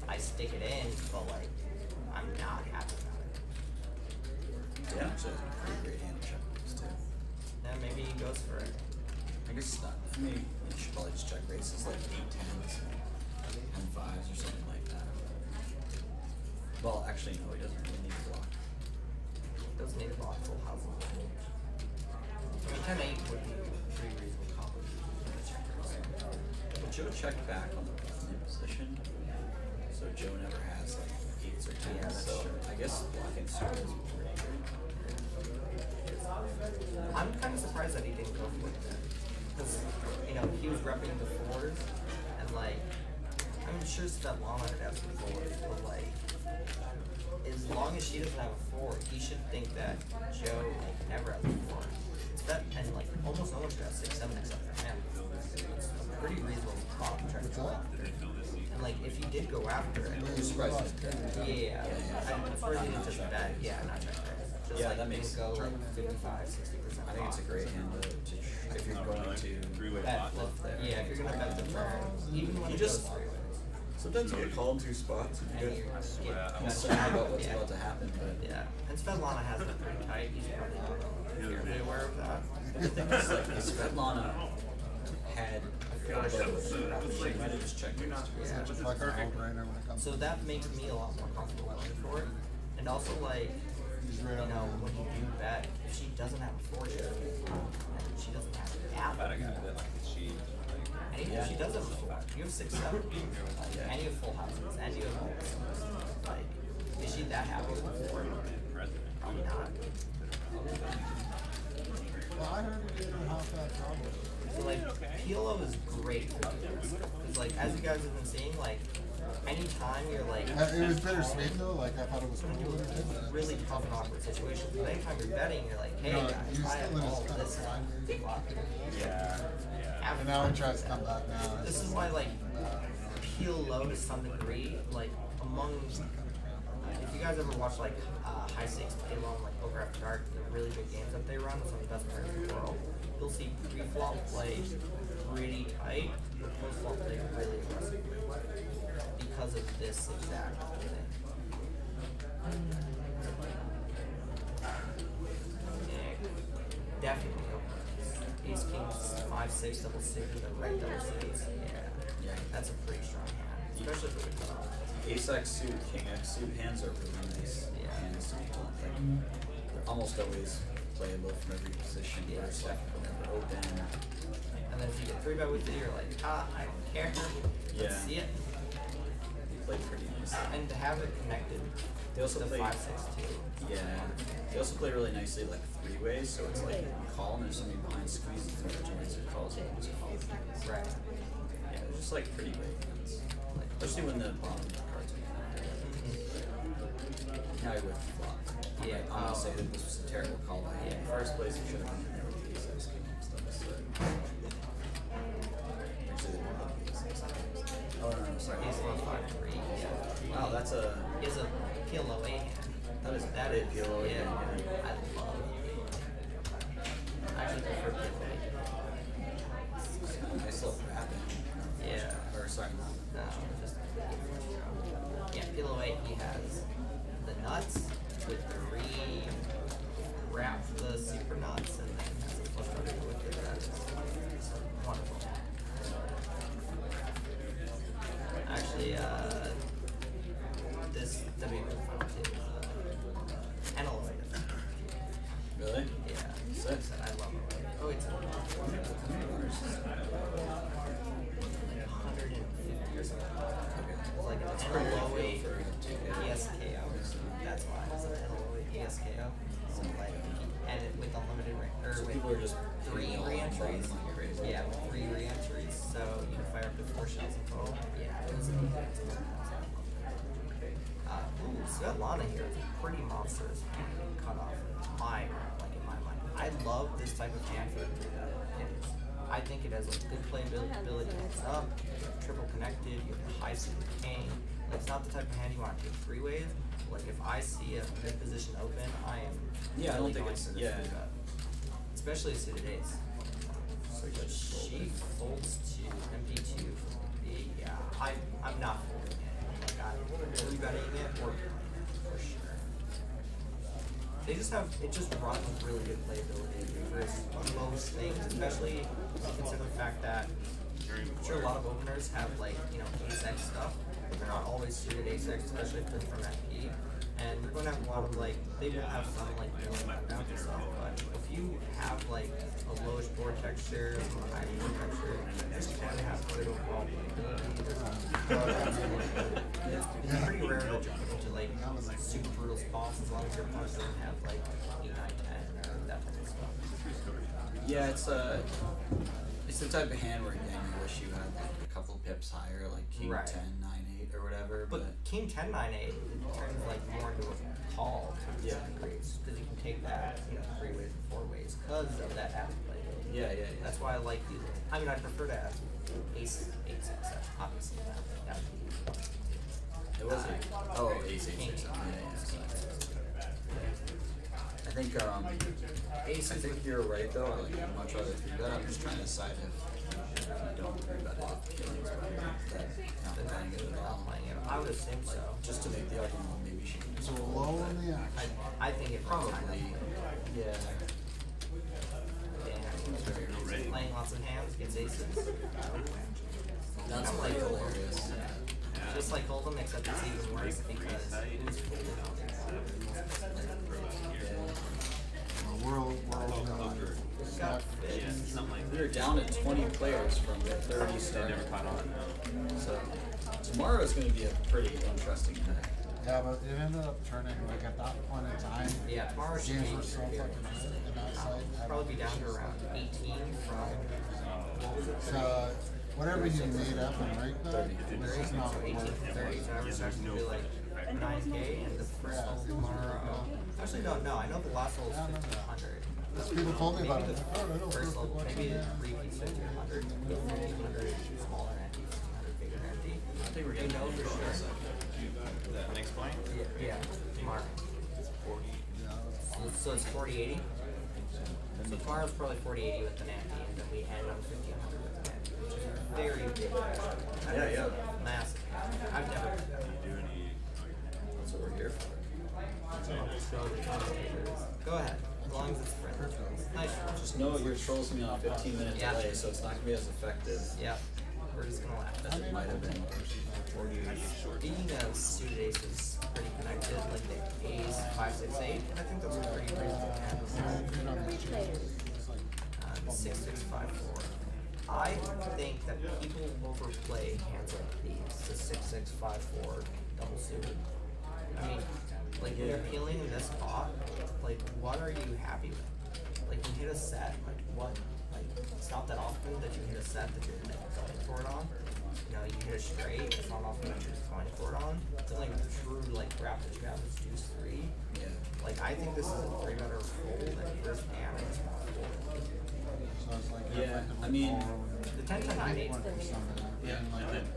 I stick it in, but like, I'm not happy about it. Dan actually has a pretty great hand to check raise too. Then maybe he goes for it. I guess it's not. For me, you should probably just check races like 8-10s and 5s or something like that. Well, actually, no, he doesn't really need to block. Doesn't need to block full house. I mean, 10-8 would be a pretty reasonable combination for the check raise. But Joe checked back on the button position, so Joe never has like 8s or 10s. Yeah, that's so true. I guess blocking suit is pretty good. I'm kind of surprised that he didn't go for it then. Because, you know, he was repping the 4s, and like, I'm sure Svetlana would have some 4s, but like, as long as she doesn't have a 4, he should think that Joe like never has a 4. It's that, and like, almost no one should have 6-7 except for him. It's a pretty reasonable spot to try to go after. And like, if he did go after it, You're surprised he's dead. yeah, I'm surprised he didn't just bet, not check raise. Just Yeah, like, that makes go sense. like 55-60%. I think it's a great hand to if you're going to Bet flip there. Yeah, if you're gonna bet the turn, even when You it just- goes 3 ways. Sometimes you get called in 2 spots and And you you get get concerned about what's about to happen, but yeah. And Svetlana has it pretty tight. He's probably not aware of that. the thing is, like, if Svetlana had she might have just checked raised. Yeah. It's like a no-brainer when it comes So that makes me a lot more comfortable going for it. And also, like, you know, when you do bet, if she doesn't have a 4 here, and she doesn't have a gap, And even if she does have a full house, you have 6-7, and you have full houses, and you have all this stuff. Like, is she that happy with 4? Probably not. Well, I heard you didn't have that problem. So like, PLO is great for this. Because like, as you guys have been seeing, like, anytime you're like... It was bittersweet though, like I thought it was cool. It's really tough and awkward situations. But anytime you're betting, you're like, hey guys, I have all this stuff. Yeah. And now he tries to come back now. This is why like, PLO to some degree, like, among... if you guys ever watch like high stakes PLO and like Poker After Dark, the really big games that they run, some of the best players in the world, you'll see pre-flop play pretty tight, but post-flop play really aggressively because of this exact thing. Definitely open. Ace Kings 5-6 double six with a red double six. Yeah, that's a pretty strong hand, especially for the cutoff. Ace X suit, King X suit hands are really nice hands to people. Like, they're almost always playable from every position. They're stacked from every open. And then if you get 3-bet with it, you're like, I don't care. Let's see it. You play pretty nice. And to have it connected, they also play 5-6 too. Yeah. They also play really nicely like 3-ways, so it's like you call and there's somebody behind squeezes and there's a chance it calls you and just call. Right. Yeah, they're just like pretty great hands. Like, especially when the bottom of the cards are now you're with the flop. Yeah, I'm gonna say that this was a terrible call by him. In the first place, he should have been in there with the ace king and stuff. So. Actually, they don't have the ace king. Oh, no, sorry. Ace 4-5-3. Yeah. Wow, that's a... Is a PLO 8 hand. That is PLO 8 hand. I love it. I actually prefer PLO 8. Nice little wrap in. Yeah. Or, sorry, no, just... Yeah, PLO 8, he has the nuts with the wrap the super nuts and then has a flush draw with it. That is wonderful. Actually, this WP final table is NLO. Really? Yeah. Sick. I love it. Oh, it's like 150 or something. It's like an NLO for PSKO. That's why it's an NLO PSKO. So like, and it with unlimited or with people are just 3 re-entries. Yeah, 3 re-entries. So you can fire up to 4 shells in total. Yeah, it was ooh, Svetlana here is a pretty monstrous cutoff in my mind. I love this type of hand for it. I think it has a good playability heads up, triple connected, you have the high suited king. Like, it's not the type of hand you want to take 3 ways. Like, if I see a mid position open, I am I don't think it's especially a suited ace. So she folds to MP2. Yeah, I'm not folding it. Like, I'm 3-betting it or for sure. They just have, it just runs really good playability for most things, especially consider the fact that I'm sure a lot of openers have, like, you know, ace X stuff, but they're not always suited ace X, especially if they're from FP. And you're going to have a lot of, like, they will have some, like, really background and stuff, but if you have, like, a lowish board texture, some high board texture, you just tend to have good overall playability. It's pretty rare to jump into, like, super brutal spots as long as your opponent doesn't have, like, 8, 9, 10, or that type of stuff. Yeah, it's the type of hand where, again, you wish you had, like, a couple pips higher, like King 10, 9, 8, or whatever. But King 10, 9, 8 turns, like, more into a call to some degrees, because you can take that, you know, 3 ways and 4 ways because of that added playability. Yeah. That's why I like using it. I mean, I prefer to have ace 6, obviously. That would be... It was ace 6. I think you're right though. I like much rather 3-bet. I'm just trying to decide if you don't 3-bet it, killings not playing it at all. I would assume so. Just to make the argument, maybe she can. So low on the action. I think it probably. Yeah. Playing lots of hands against aces. That's like hilarious. Just like Hold'em, except it's even worse because who's folded on world Got We were down at 20 players from 30 start. So tomorrow is going to be a pretty interesting day. Yeah, but it ended up turning, like, at that point in time, Yeah, tomorrow should games be were so fucking good in that site. probably be down to around 18 from, what was it? So, whatever you made up and right there, it's just not So 18 worth to 30, it. so average session will be like 9K, and the first level tomorrow, actually don't know, I know the last level is 1500. People told me about Maybe it. the first level, maybe the repeats 1500, 1500 smaller empty, 1500 bigger empty. I think we're gonna know for sure. That next point? Yeah, tomorrow. So it's 40-80? So tomorrow's probably 40-80 with the empty, and then we end on 1500 with the empty, which is very big. Yeah. Massive. I've never done that. That's what we're here for. Go ahead, as long as it's friendly. Nice. Just know your troll's going to be on a 15-minute delay, so it's not going to be as effective. Yeah. We're just gonna laugh. As it might have been. Being a suited ace is pretty connected, like the ace 5-6-8, and I think those are pretty reasonable hands. 6-6-5-4. I think that people overplay hands like these, the 6-6-5-4 double suited. I mean, like when you're peeling in this spot, like what are you happy with? Like you hit a set, like what? Like it's not that often that you hit a set that you're like going for it on. You know, you hit a straight, it's not often that you're going for it on. The only true like grab that you have is deuce 3. Yeah. Like I think this is a 3-better fold than first hand in this spot 4. So it's like, Yeah, I mean, the 10 to 9 8. Yeah,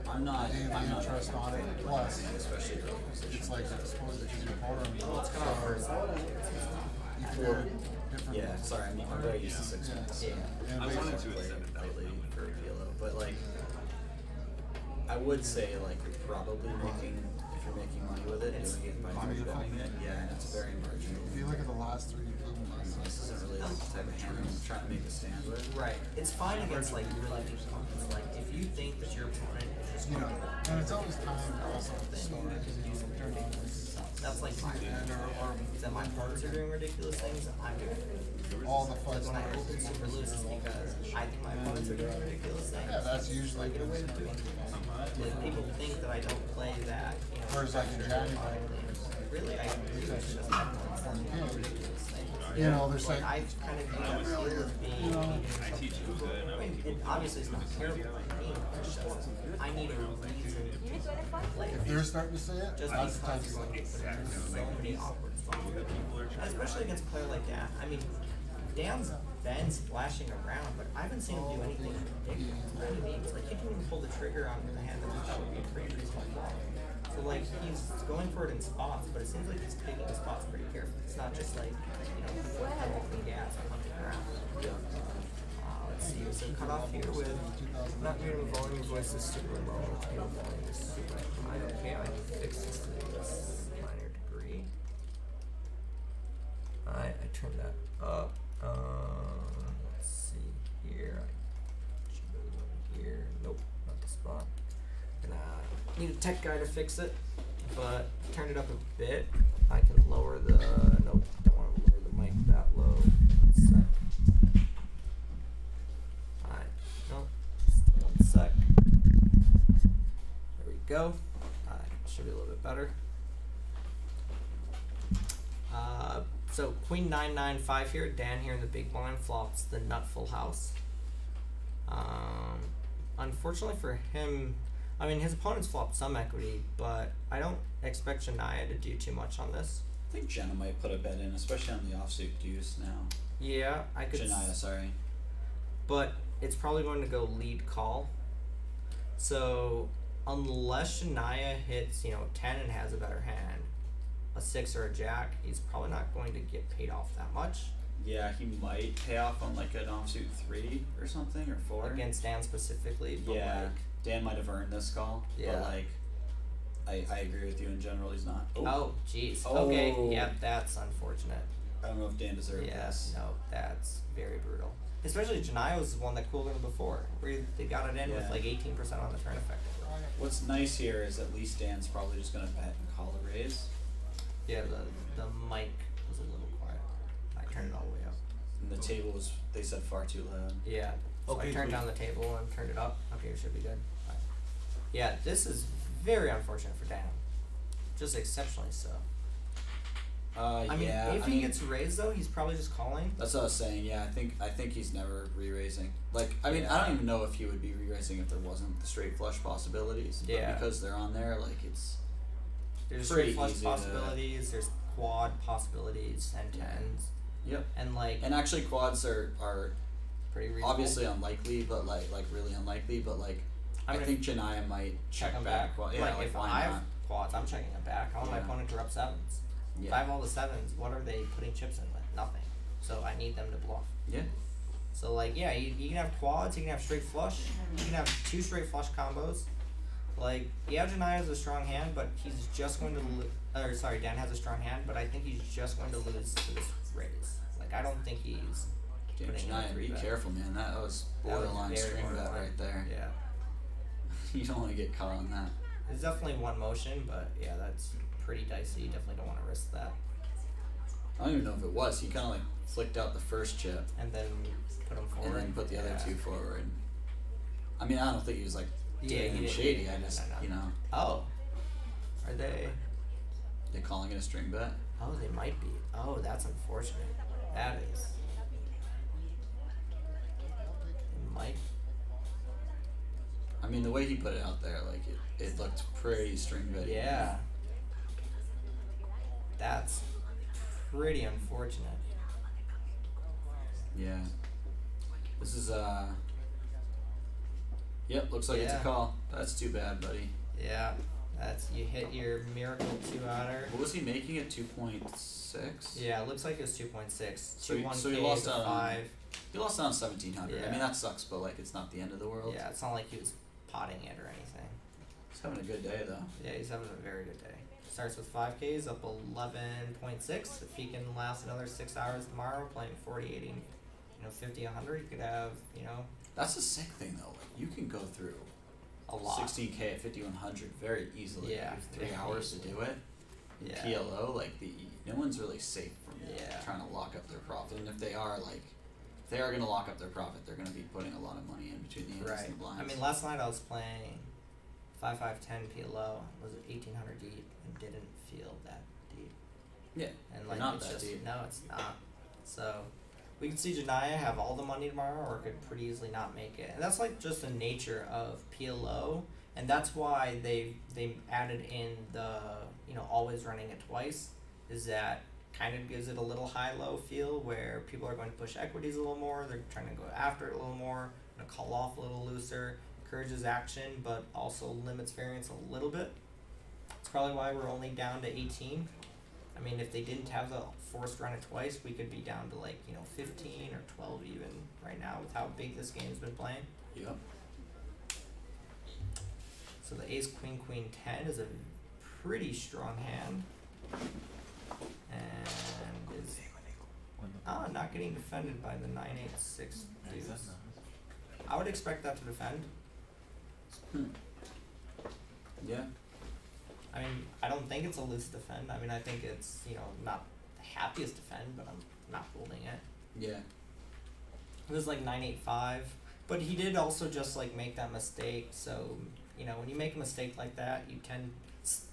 I'm not interest on it. Plus, especially early position. it's like exposed to your program. Well, it's kind of first. Yeah, sorry, I'm very used to 6 minutes. Yeah. I wanted to play lately for PLO, but like, I would say like you're probably making, if you're making money with it, doing it by betting it, yeah, and it's very marginal. If you look at the last 3 games, This isn't really the type of hand I'm trying to make a stand with. Right. It's fine against like really big opponents. Like if you think that your opponent is just you know, and it's always time also to start because you know, they're doing that's like my that my opponents are doing ridiculous things, I'm doing it. all the fun Like when I stuff. open super loose, it's because I think my opponents are doing ridiculous things. Yeah, that's usually like, good. like people think that I don't play that. You know, Whereas like in January, really, I do. It's just my opponents are doing ridiculous things. you know, there's like I kind of view that skill as being. I mean, it obviously it's not terrible by me. It's just I need a reason to play. if they're starting to say it, Just that's because the you're time to going to put in so many awkward spots. And especially against a player like Dan. I mean, Dan's been splashing around, but I haven't seen him do anything ridiculous by any means. Like, he didn't even pull the trigger on the hand that should be pretty reasonable. So, like, he's going for it in spots, but it seems like he's picking the spots pretty carefully. It's not just like, you know, open gas or punching around. Let's see, so cut off here with not minimum volume voice is super low, minimum volume is super high. Okay, I can fix this to this minor degree. I turned that up. Let's see here. I should move over here. Nope, not the spot. Gonna need a tech guy to fix it, but turn it up a bit. I can lower the. Nope, don't want to lower the mic that low. One sec. Alright, nope. Still 1 sec. There we go. Alright, should be a little bit better. So queen 9-9-5 here. Dan here in the big blind flops the nut full house. Unfortunately for him, I mean his opponent's flopped some equity, but I don't expect Shania to do too much on this. I think Jenna might put a bet in, especially on the offsuit deuce now. Yeah, I could. Shania, sorry. But it's probably going to go lead call. So unless Shania hits, 10 and has a better hand, a 6 or a jack, he's probably not going to get paid off that much. Yeah, he might pay off on like an offsuit 3 or something, or 4. Against Dan specifically, but yeah, like, Dan might have earned this call, yeah. but like, I agree with you in general, he's not. Oh, jeez. Oh. Okay, yeah, that's unfortunate. I don't know if Dan deserved this. No, that's very brutal. Especially Janai was the one that cooled him before, where they got it in with like 18% on the turn effectively. What's nice here is at least Dan's probably just going to bet and call a raise. Yeah, the mic was a little quiet. I turned it all the way up. the table was, they said, far too loud. Yeah. So I turned down the table and turned it up. Okay, it should be good. Right. Yeah, this is very unfortunate for Dan. Just exceptionally so. I mean, if he gets raised though, he's probably just calling. That's what I was saying. Yeah, I think he's never re-raising. Like, I mean, I don't even know if he would be re-raising if there wasn't the straight flush possibilities. But because they're on there, like there's straight flush possibilities. There's quad possibilities and tens. Yep. And actually quads are pretty reasonable. Obviously unlikely, but like really unlikely. But like I think Janiyah might check them back. Yeah, like if I have quads, I'm checking them back. I want my opponent to rub sevens. Yeah. If I have all the sevens, what are they putting chips in with? Nothing. So I need them to bluff. Yeah. So like you can have quads, you can have straight flush, you can have 2 straight flush combos. Like Janiyah has a strong hand, but he's just going to Dan has a strong hand, but I think he's just going to lose to this raise. Like I don't think he's Janiyah, be careful, man. That was borderline string bet right there. Yeah. You don't want to get caught on that. It's definitely one motion, but yeah, that's pretty dicey. You definitely don't want to risk that. I don't even know if it was. He kind of like flicked out the first chip. And then put them forward. And then put the other 2 forward. I mean, I don't think he was like getting shady. I just, you know. Oh. Are they? They're calling it a string bet? Oh, they might be. Oh, that's unfortunate. That is. They might. I mean, the way he put it out there, like, it looked pretty string betty. Yeah. That's pretty unfortunate. Yeah. This is, Yep, looks like it's a call. That's too bad, buddy. Yeah. You hit your miracle 2-outer. What was he making at 2.6? Yeah, it looks like it was 2.6. So he lost out on 5. He lost out on 1,700. Yeah. I mean, that sucks, but like, it's not the end of the world. Yeah, it's not like he was potting it or anything. He's having a good day though. Yeah, he's having a very good day. Starts with 5Ks, up 11.6. If he can last another 6 hours tomorrow, playing 40, 80, 50, 100, he could have, That's the sick thing though. Like, you can go through a lot. 16K at 5,100 very easily. Yeah. 3 hours to do it. Yeah. PLO, like no one's really safe from trying to lock up their profit. And if they are going to lock up their profit, they're going to be putting a lot of money in between the aces and the blinds. I mean, last night I was playing 5-5-10 PLO, was 1,800 deep, and didn't feel that deep. Yeah, and like not it's that just deep. No, it's not. So we could see Janiyah have all the money tomorrow, or could pretty easily not make it, and that's like just the nature of PLO, and that's why they added in the always running it twice. Is that kind of gives it a little high-low feel where people are going to push equities a little more, they're trying to go after it a little more, going to call off a little looser, encourages action, but also limits variance a little bit. It's probably why we're only down to 18. I mean, if they didn't have the forced run it twice, we could be down to 15 or 12 even right now with how big this game's been playing. Yep. So the ace, queen, queen, 10 is a pretty strong hand. And is not getting defended by the 9-8-6 deuce. I would expect that to defend. Yeah. I mean, I don't think it's a loose defend. I mean, I think it's, not the happiest defend, but I'm not holding it. Yeah. It was 9-8-5. But he did also just make that mistake. So, when you make a mistake like that,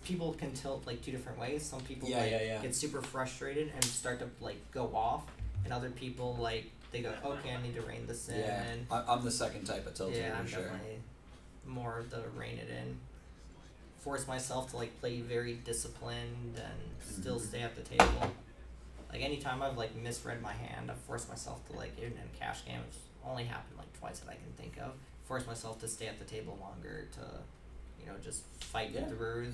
people can tilt 2 different ways. Some people get super frustrated and start to go off, and other people they go, okay, I need to rein this in. Yeah, I'm the second type of tilter. Yeah, I'm for sure. definitely more of the rein it in. Force myself to play very disciplined and still stay at the table. Anytime I've misread my hand, I've forced myself to even in a cash game, which only happened twice that I can think of. Force myself to stay at the table longer to just fight through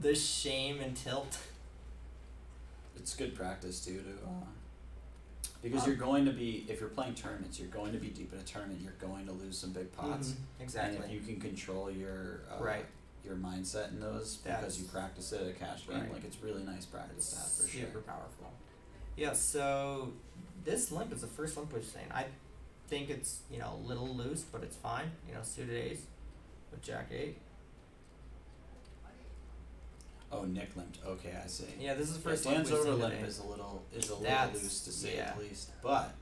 the shame and tilt. It's good practice too because you're going to be, if you're playing tournaments, you're going to be deep in a tournament, you're going to lose some big pots. Exactly. And if you can control your your mindset in those because you practice it at a cash game, it's really nice practice to have for sure. Super powerful. Yeah, so this limp is the first limp we're saying. I think it's, a little loose, but it's fine. Suited ace with Jack 8. Oh, Nick limped. Okay, I see. Yeah, this is the first Dan's limp over we've seen limp today. is a little loose to say the least, but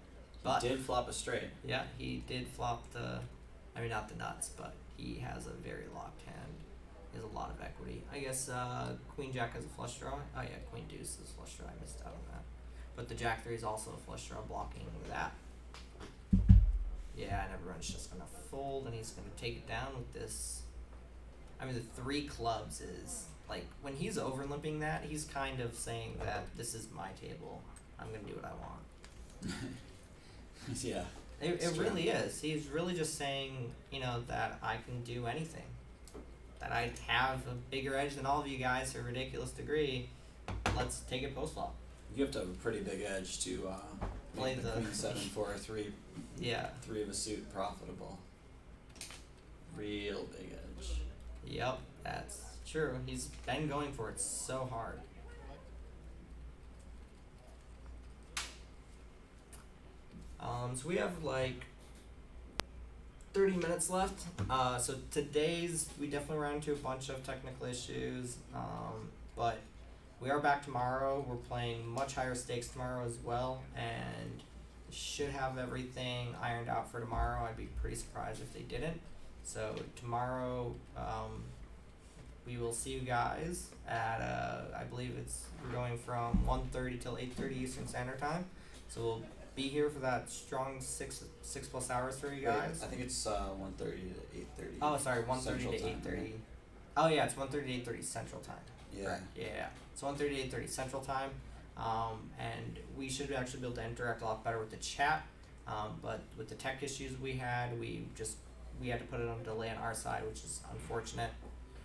But he did flop a straight. Yeah, he did flop the, I mean not the nuts, but he has a very locked hand. He has a lot of equity. I guess Queen Jack has a flush draw. Oh yeah, Queen Deuce is a flush draw. I missed out on that. But the Jack 3 is also a flush draw, blocking that. Yeah, and everyone's just gonna fold, and he's gonna take it down with this. I mean, the 3 clubs is like when he's over limping that, he's kind of saying that this is my table. I'm gonna do what I want. Yeah. It really is. He's really just saying, you know, that I can do anything. That I have a bigger edge than all of you guys to a ridiculous degree. Let's take it post flop. You have to have a pretty big edge to play make the Queen 7-4 3. Yeah. 3 of a suit profitable. Real big edge. Yep, that's true. He's been going for it so hard. So we have like 30 minutes left. So today's, we definitely ran into a bunch of technical issues, but we are back tomorrow. We're playing much higher stakes tomorrow as well, and should have everything ironed out for tomorrow. I'd be pretty surprised if they didn't. So tomorrow, we will see you guys at, I believe we're going from 1:30 till 8:30 Eastern Standard Time. So we'll be here for that strong six plus hours for you guys. Wait, I think it's 1:30 to 8:30. Oh, sorry, 1:30 to 8:30. Oh yeah, it's 1:30 to 8:30 Central Time. Yeah. Right. Yeah. It's 1:30 to 8:30 Central Time, and we should actually be able to interact a lot better with the chat. But with the tech issues we had, we had to put it on delay on our side, which is unfortunate.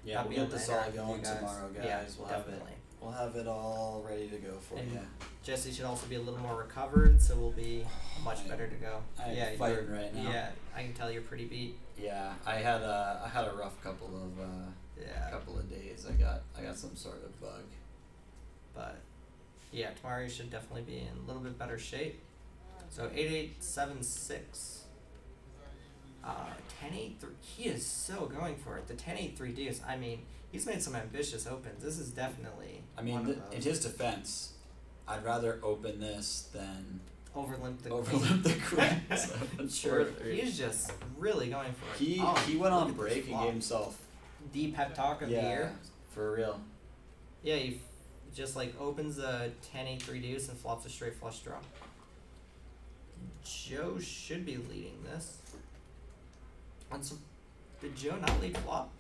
Yeah, we'll get this all going tomorrow, guys. Yeah, We'll have it all ready to go for you. Jesse should also be a little more recovered, so we'll be much better to go. I'm fighting right now. Yeah, I can tell you're pretty beat. Yeah, I had a rough couple of days. I got some sort of bug. But yeah, tomorrow you should definitely be in a little bit better shape. So 8876. 10-8-3. He is so going for it. The 10-8-3 deuce. I mean, he's made some ambitious opens. This is definitely. I mean, in his defense, I'd rather open this than overlimp the queen. Sure, he's just really going for it. He went on break and gave himself the pep talk of the year. For real. Yeah, he just like opens a 10-8-3 deuce and flops a straight flush draw. Joe should be leading this. Did Joe not lead flop?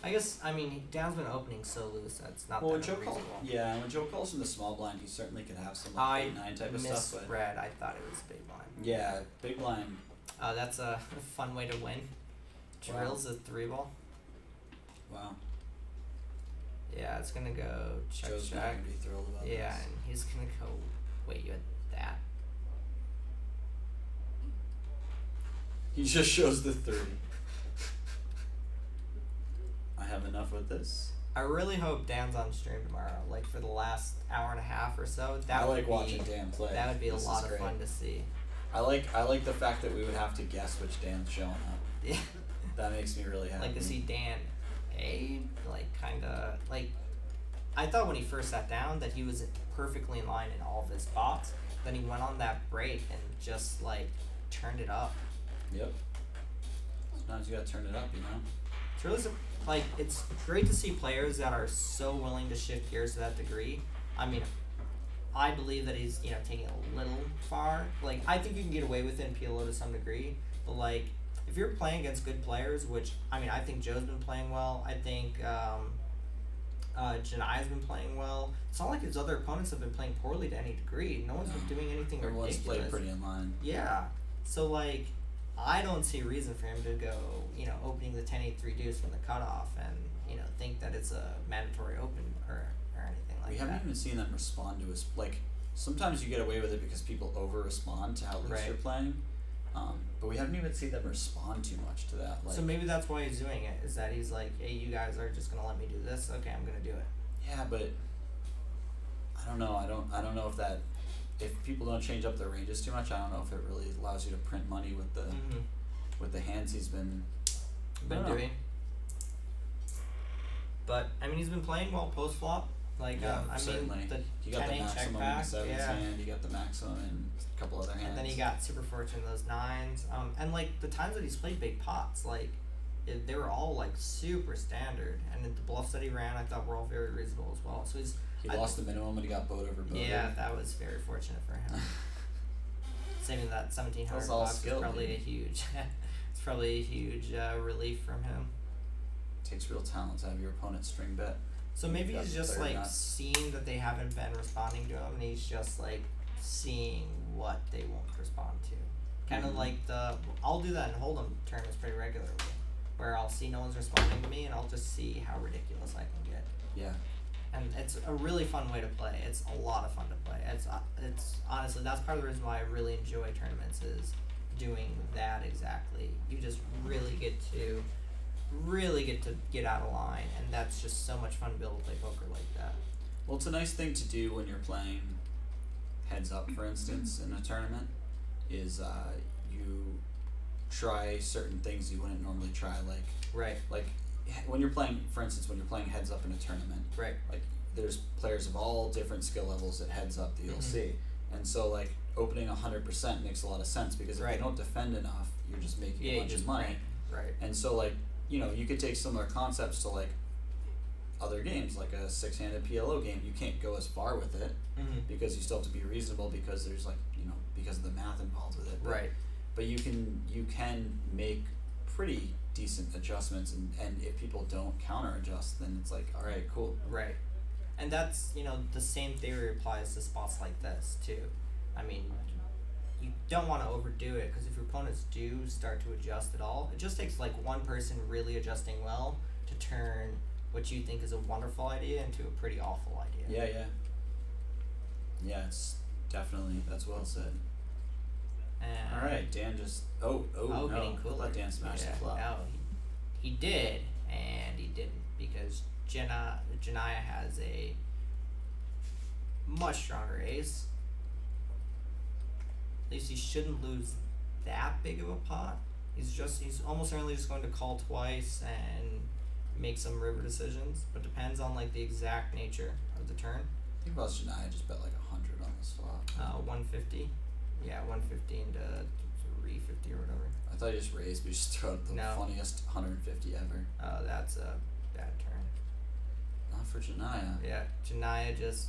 I guess, I mean, Down's been opening so loose that's not that unreasonable. When Joe calls from the small blind, he certainly could have some like 8-9 type of stuff. But misread. I thought it was big blind. Yeah, big blind. That's a fun way to win. Drills a 3-ball. Wow. Yeah, it's gonna go check. Joe's not gonna be thrilled about this. Yeah, and he's gonna go. Wait, you had that? He just shows the 30. I have enough with this. I really hope Dan's on stream tomorrow, like for the last hour and a half or so. I like watching Dan play. That would be a lot of fun to see. I like the fact that we would have to guess which Dan's showing up. Yeah. That makes me really happy. Like to see Dan, I thought when he first sat down that he was perfectly in line in all of his spots. Then he went on that break and just turned it up. Yep. Sometimes you gotta turn it up, you know. It's really it's great to see players that are so willing to shift gears to that degree. I mean, I believe that he's taking it a little far. I think you can get away with it in PLO to some degree, but if you're playing against good players, which I mean, I think Joe's been playing well. I think Janai's been playing well. It's not like his other opponents have been playing poorly to any degree. No one's been doing anything ridiculous. Everyone's played pretty in line. Yeah. So I don't see a reason for him to go, opening the 10-8-3 deuce from the cutoff and, think that it's a mandatory open or anything like that. We haven't even seen them respond to us. Sometimes you get away with it because people over-respond to how loose you're playing. But we haven't even seen them respond too much to that. So maybe that's why he's doing it, is that he's like, hey, you guys are just going to let me do this? Okay, I'm going to do it. Yeah, but I don't know. I don't know if people don't change up their ranges too much, I don't know if it really allows you to print money with the hands he's been doing. But I mean, he's been playing well post flop. Like, Yeah, I certainly. mean, the You got the 10-8 check maximum in the back, sevens yeah. hand, you got the maximum in a couple other hands. And then he got super fortunate in those nines. And like the times that he's played big pots, like they were all like super standard. And the bluffs that he ran, I thought were all very reasonable as well. So he lost the minimum when he got boat over boat. Yeah, that was very fortunate for him. Saving that $1,700 bucks is probably a huge. It's probably a huge relief from him. Takes real talent to have your opponent string bet. So maybe he's just like seeing that they haven't been responding to him, and he's just like seeing what they won't respond to. Kind of like I'll do that in Hold'em tournaments pretty regularly, where I'll see no one's responding to me, and I'll just see how ridiculous I can get. Yeah. And it's a really fun way to play. It's a lot of fun to play. It's honestly, that's part of the reason why I really enjoy tournaments, is doing that exactly. You just really get to get out of line, and that's just so much fun to be able to play poker like that. Well, it's a nice thing to do when you're playing heads up, for instance, in a tournament, is you try certain things you wouldn't normally try, like when you're playing, for instance, when you're playing heads up in a tournament, right? Like there's players of all different skill levels at heads up that you'll see, and so like opening 100% makes a lot of sense, because if you don't defend enough, you're just making a bunch of money, right? And so like, you know, you could take similar concepts to like other games, like a 6-handed PLO game. You can't go as far with it because you still have to be reasonable, because there's like, you know, because of the math involved with it. But you can make pretty decent adjustments, and if people don't counter adjust, then it's like, all right, cool. Right. And that's, you know, the same theory applies to spots like this too. I mean, you don't want to overdo it, because if your opponents do start to adjust at all, it just takes like one person really adjusting well to turn what you think is a wonderful idea into a pretty awful idea. Yeah, it's definitely, that's well said. And all right, Dan just no, getting cooler. Let Dan smash the flop. No, he did, and he didn't, because Janaya has a much stronger ace. At least he shouldn't lose that big of a pot. He's almost certainly just going to call twice and make some river decisions, but depends on like the exact nature of the turn. I think if I was Janaya, just bet like 100 on this flop. 150. Yeah, 115 to 350 or whatever. I thought you just raised, but you just throw out the funniest 150 ever. Oh, that's a bad turn. Not for Janaya. Yeah, Janaya just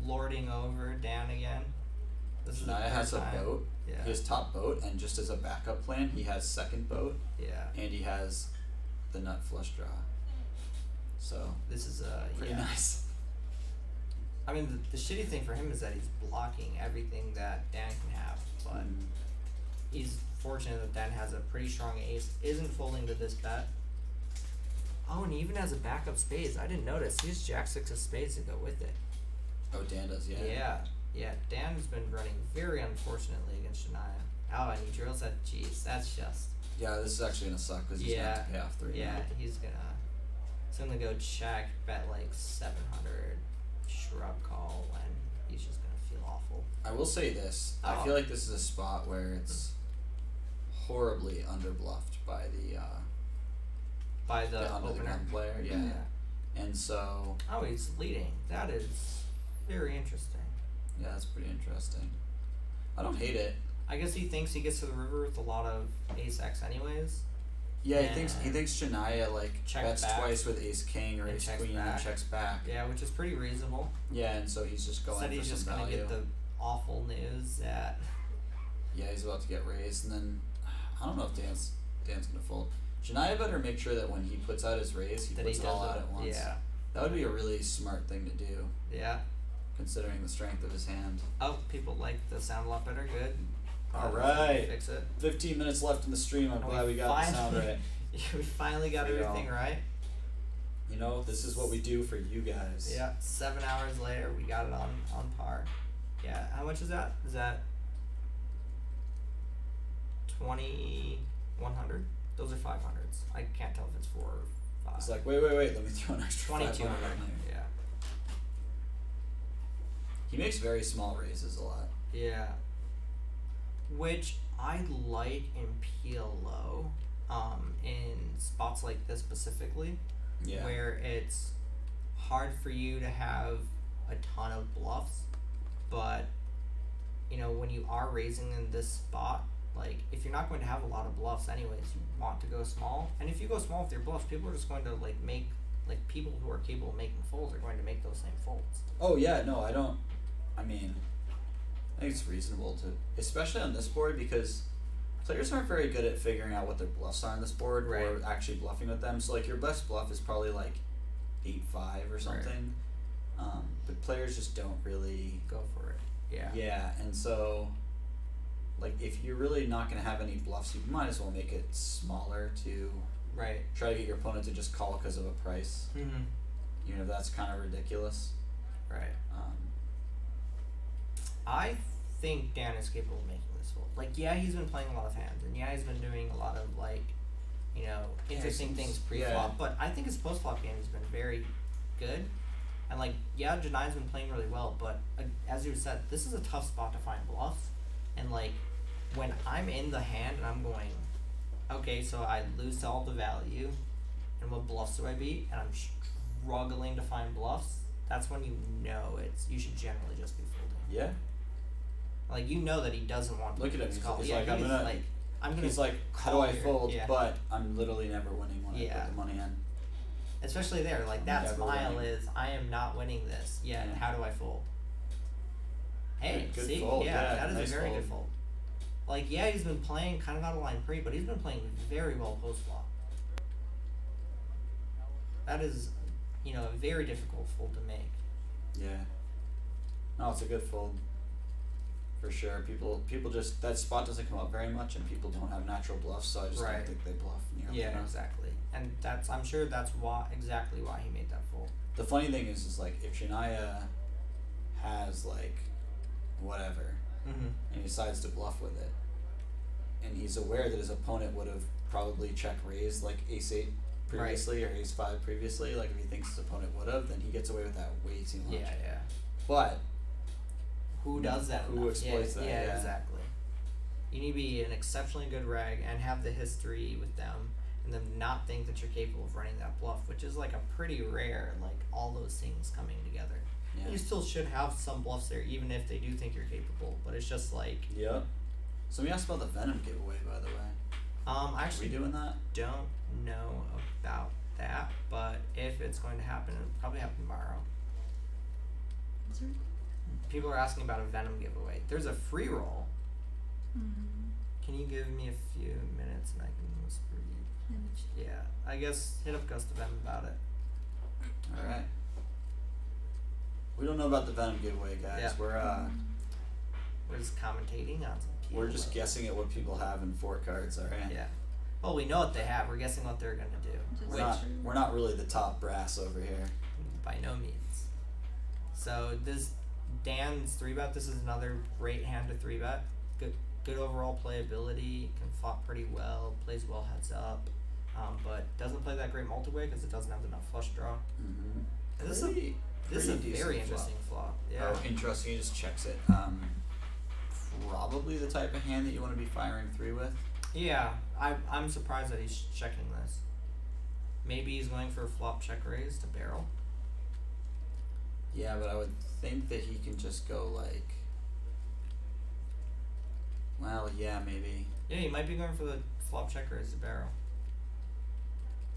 lording over Dan again. Janaya has a boat. Yeah. He has top boat, and just as a backup plan, he has second boat. Yeah. And he has the nut flush draw. So this is pretty nice. I mean, the shitty thing for him is that he's blocking everything that Dan can have, but he's fortunate that Dan has a pretty strong ace, isn't folding to this bet. Oh, and he even has a backup spades. I didn't notice. He has Jack-6 of spades to go with it. Oh, Dan does, Yeah. Yeah, Dan's been running very unfortunately against Janaya. Oh, and he drills that. Jeez, that's just. Yeah, this is actually gonna suck, because he's gonna have to pay off 3. Yeah, he's gonna go check, bet like 700, shrub call, and he's just gonna feel awful. I will say this: I feel like this is a spot where it's horribly underbluffed by the under the gun player. Yeah. And so. Oh, he's leading. That is very interesting. Yeah, that's pretty interesting. I don't hate it. I guess he thinks he gets to the river with a lot of ace X anyways. Yeah, he thinks Janaya like bets back. Twice with ace king or ace queen and checks back. Yeah, which is pretty reasonable. Yeah, and so he's just going for some value. He's just gonna get the awful news that. Yeah, he's about to get raised, and then I don't know if Dan's gonna fold. Janaya better make sure that when he puts out his raise, he puts it all out at once. Yeah. That would be a really smart thing to do. Yeah. Considering the strength of his hand. Oh, people like the sound a lot better. Good. All right. Fix it. 15 minutes left in the stream. I'm glad we got the sound right. We finally got everything right. You know, this is what we do for you guys. Yeah. 7 hours later, we got it on par. Yeah. How much is that? Is that 2,100? Those are 500s. I can't tell if it's 4 or 5. It's like, wait. Let me throw an extra 2,200 on there. Yeah. He makes very small raises a lot. Yeah. Which I like in PLO, in spots like this specifically, where it's hard for you to have a ton of bluffs, but you know, when you are raising in this spot, like if you're not going to have a lot of bluffs anyways, you want to go small. And if you go small with your bluffs, people are just going to like make, like people who are capable of making folds are going to make those same folds. Oh yeah, no, I mean, I think it's reasonable to, especially on this board, because players aren't very good at figuring out what their bluffs are on this board, or actually bluffing with them. So like your best bluff is probably like 8-5 or something. But players just don't really go for it. Yeah. Yeah, and so like if you're really not gonna have any bluffs, you might as well make it smaller to try to get your opponent to just call because of a price. Mm-hmm. You know, that's kind of ridiculous. Right. I think Dan is capable of making this fold. Like, yeah, he's been playing a lot of hands, and yeah, he's been doing a lot of like, you know, interesting things pre-flop. But I think his post-flop game has been very good. And like, yeah, Janai's been playing really well, but as you said, this is a tough spot to find bluffs. And like, when I'm in the hand and I'm going, okay, so I lose all the value, and what bluffs do I beat? And I'm struggling to find bluffs. That's when you know you should generally just be folding. Yeah. Like, you know that he doesn't want to look at him. He's like, I'm gonna. He's like, how do I fold? Yeah. But I'm literally never winning when I put the money in. Especially there, like that smile is, I am not winning this. Yeah. And how do I fold? Hey, good see, fold. that is nice a very fold. good fold. Like, yeah, he's been playing kind of out of line pre, but he's been playing very well post flop. That is, you know, a very difficult fold to make. Yeah. No, it's a good fold. For sure. People just, that spot doesn't come up very much, and people don't have natural bluffs, so I just don't think they bluff nearly enough. Exactly. And I'm sure that's exactly why he made that fold. The funny thing is like, if Shania has like whatever, and he decides to bluff with it, and he's aware that his opponent would have probably check raised like ace-8 previously or ace-5 previously, like if he thinks his opponent would have, then he gets away with that way too much. Yeah. But who does that? Who exploits that? Yeah, exactly. You need to be an exceptionally good reg and have the history with them, and them not think that you're capable of running that bluff, which is like a pretty rare, like all those things coming together. Yeah. You still should have some bluffs there, even if they do think you're capable, but it's just like... Yeah. Somebody asked about the Venom giveaway, by the way. Actually, are we doing that? Don't know about that, but if it's going to happen, it'll probably happen tomorrow. Sorry? People are asking about a Venom giveaway. There's a free roll. Can you give me a few minutes and I can whisper you? Yeah, I guess hit up Costa Venom about it. Alright. We don't know about the Venom giveaway, guys. Yeah. We're just commentating on some people. We're just guessing at what people have in 4 cards, alright? Yeah. Well, we know what they have. We're guessing what they're going to do. We're not really the top brass over here. By no means. So this Dan's 3-bet. This is another great hand to 3-bet. Good overall playability. Can flop pretty well. Plays well heads up. But doesn't play that great multi-way because it doesn't have enough flush draw. And this is a very interesting flop. Yeah. Oh, interesting. He just checks it. Probably the type of hand that you want to be firing 3 with. Yeah, I'm surprised that he's checking this. Maybe he's going for a flop check raise to barrel. Yeah, but I would think that he can just go like... Well, yeah, maybe. Yeah, he might be going for the flop check raise to barrel.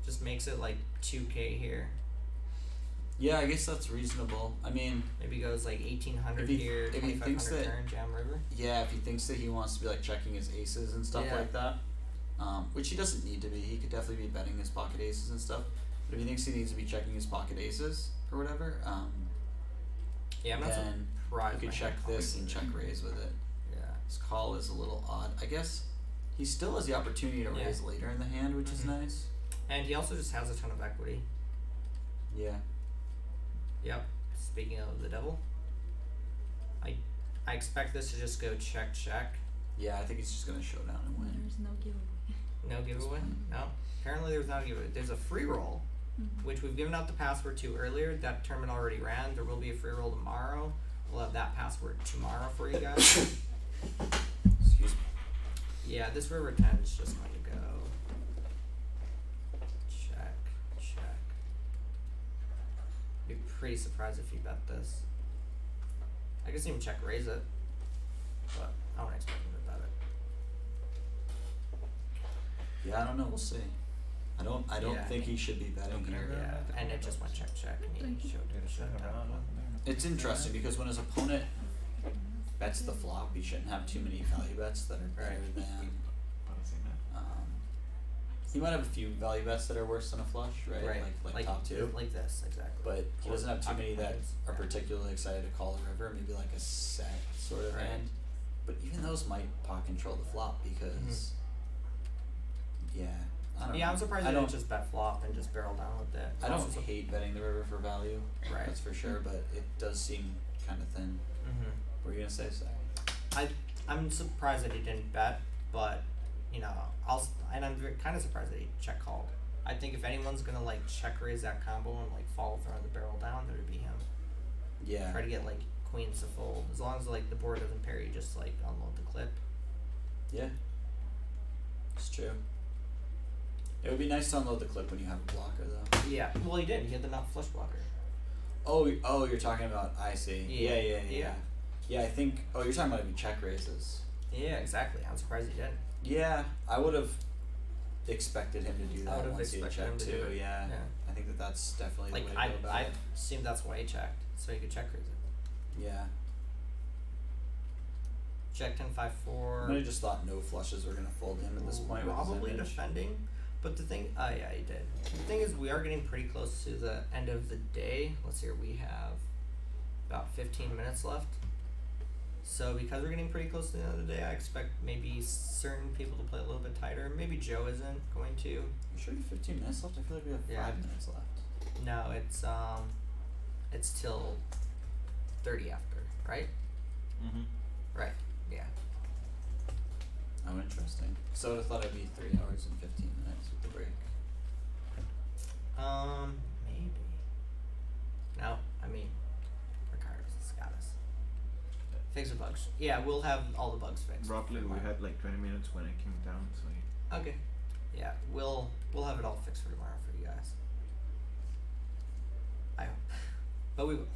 Just makes it like 2K here. Yeah, I guess that's reasonable. I mean, maybe goes like 1800 here, 2500 turn, jam river. Yeah, if he thinks that he wants to be like checking his aces and stuff like that, which he doesn't need to be. He could definitely be betting his pocket aces and stuff. But if he thinks he needs to be checking his pocket aces or whatever, yeah, I'm not surprised. You could check this and check raise with it. Yeah, his call is a little odd. I guess he still has the opportunity to raise later in the hand, which is nice. And he also just has a ton of equity. Yeah. Yep. Speaking of the devil, I expect this to just go check check. Yeah, I think he's just gonna show down and win. There's no giveaway. No giveaway? No. Apparently there's not a giveaway. There's a free roll, which we've given out the password to earlier. That tournament already ran. There will be a free roll tomorrow. We'll have that password tomorrow for you guys. Excuse me. Yeah, this river 10 is just going to go check check. Be pretty surprised if he bet this. I guess even check raise it, but I wouldn't expect him to bet it. Yeah, I don't know. We'll see. I don't Yeah. think he should be betting here. Yeah, and it just went check and he showed down. It's interesting because when his opponent bets the flop, he shouldn't have too many value bets that are better than. He might have a few value bets that are worse than a flush, right? Like top two. Like this, exactly. But he doesn't have too many that are particularly excited to call the river, maybe like a set sort of hand. But even those might pot control the flop because, yeah. I don't know. I'm surprised they didn't just bet flop and just barrel down with it. I don't hate betting the river for value, that's for sure, but it does seem kind of thin. What were you going to say, Zach? I'm surprised that he didn't bet, but I'm kind of surprised that he check called. I think if anyone's gonna like check raise that combo and like follow through the barrel down, it would be him. Yeah. Try to get like queens to fold. As long as like the board doesn't pair, you just like unload the clip. Yeah. It's true. It would be nice to unload the clip when you have a blocker though. Yeah. Well, he did. He had the nut flush blocker. Oh, you're talking about. I see. Yeah. Yeah, I think. Oh, you're talking about if he check raises. Yeah, exactly. I'm surprised he didn't. Yeah, I would have expected him to do that once he checked too. Yeah. I think that's definitely the way to go about I it. assumed that's why he checked, so he could check raise it. Yeah. Check 10-5-4. I might have just thought no flushes were gonna fold him at this point. Probably with his image. defending, but the thing. Oh yeah, he did. The thing is, we are getting pretty close to the end of the day. Let's see here. We have about 15 minutes left. So because we're getting pretty close to the end of the day, I expect maybe certain people to play a little bit tighter. Maybe Joe isn't going to. You sure you have 15 minutes left? I feel like we have 5 minutes left. No, it's till 30 after, right? Right. Yeah. Oh, interesting. So I would have thought it'd be 3 hours and 15 minutes with the break. Maybe. No, I mean, Ricardo's got us. Fix the bugs. Yeah, we'll have all the bugs fixed. Roughly, we had like 20 minutes when it came down, so yeah. Okay. Yeah, we'll have it all fixed for tomorrow for you guys. I hope. But we will.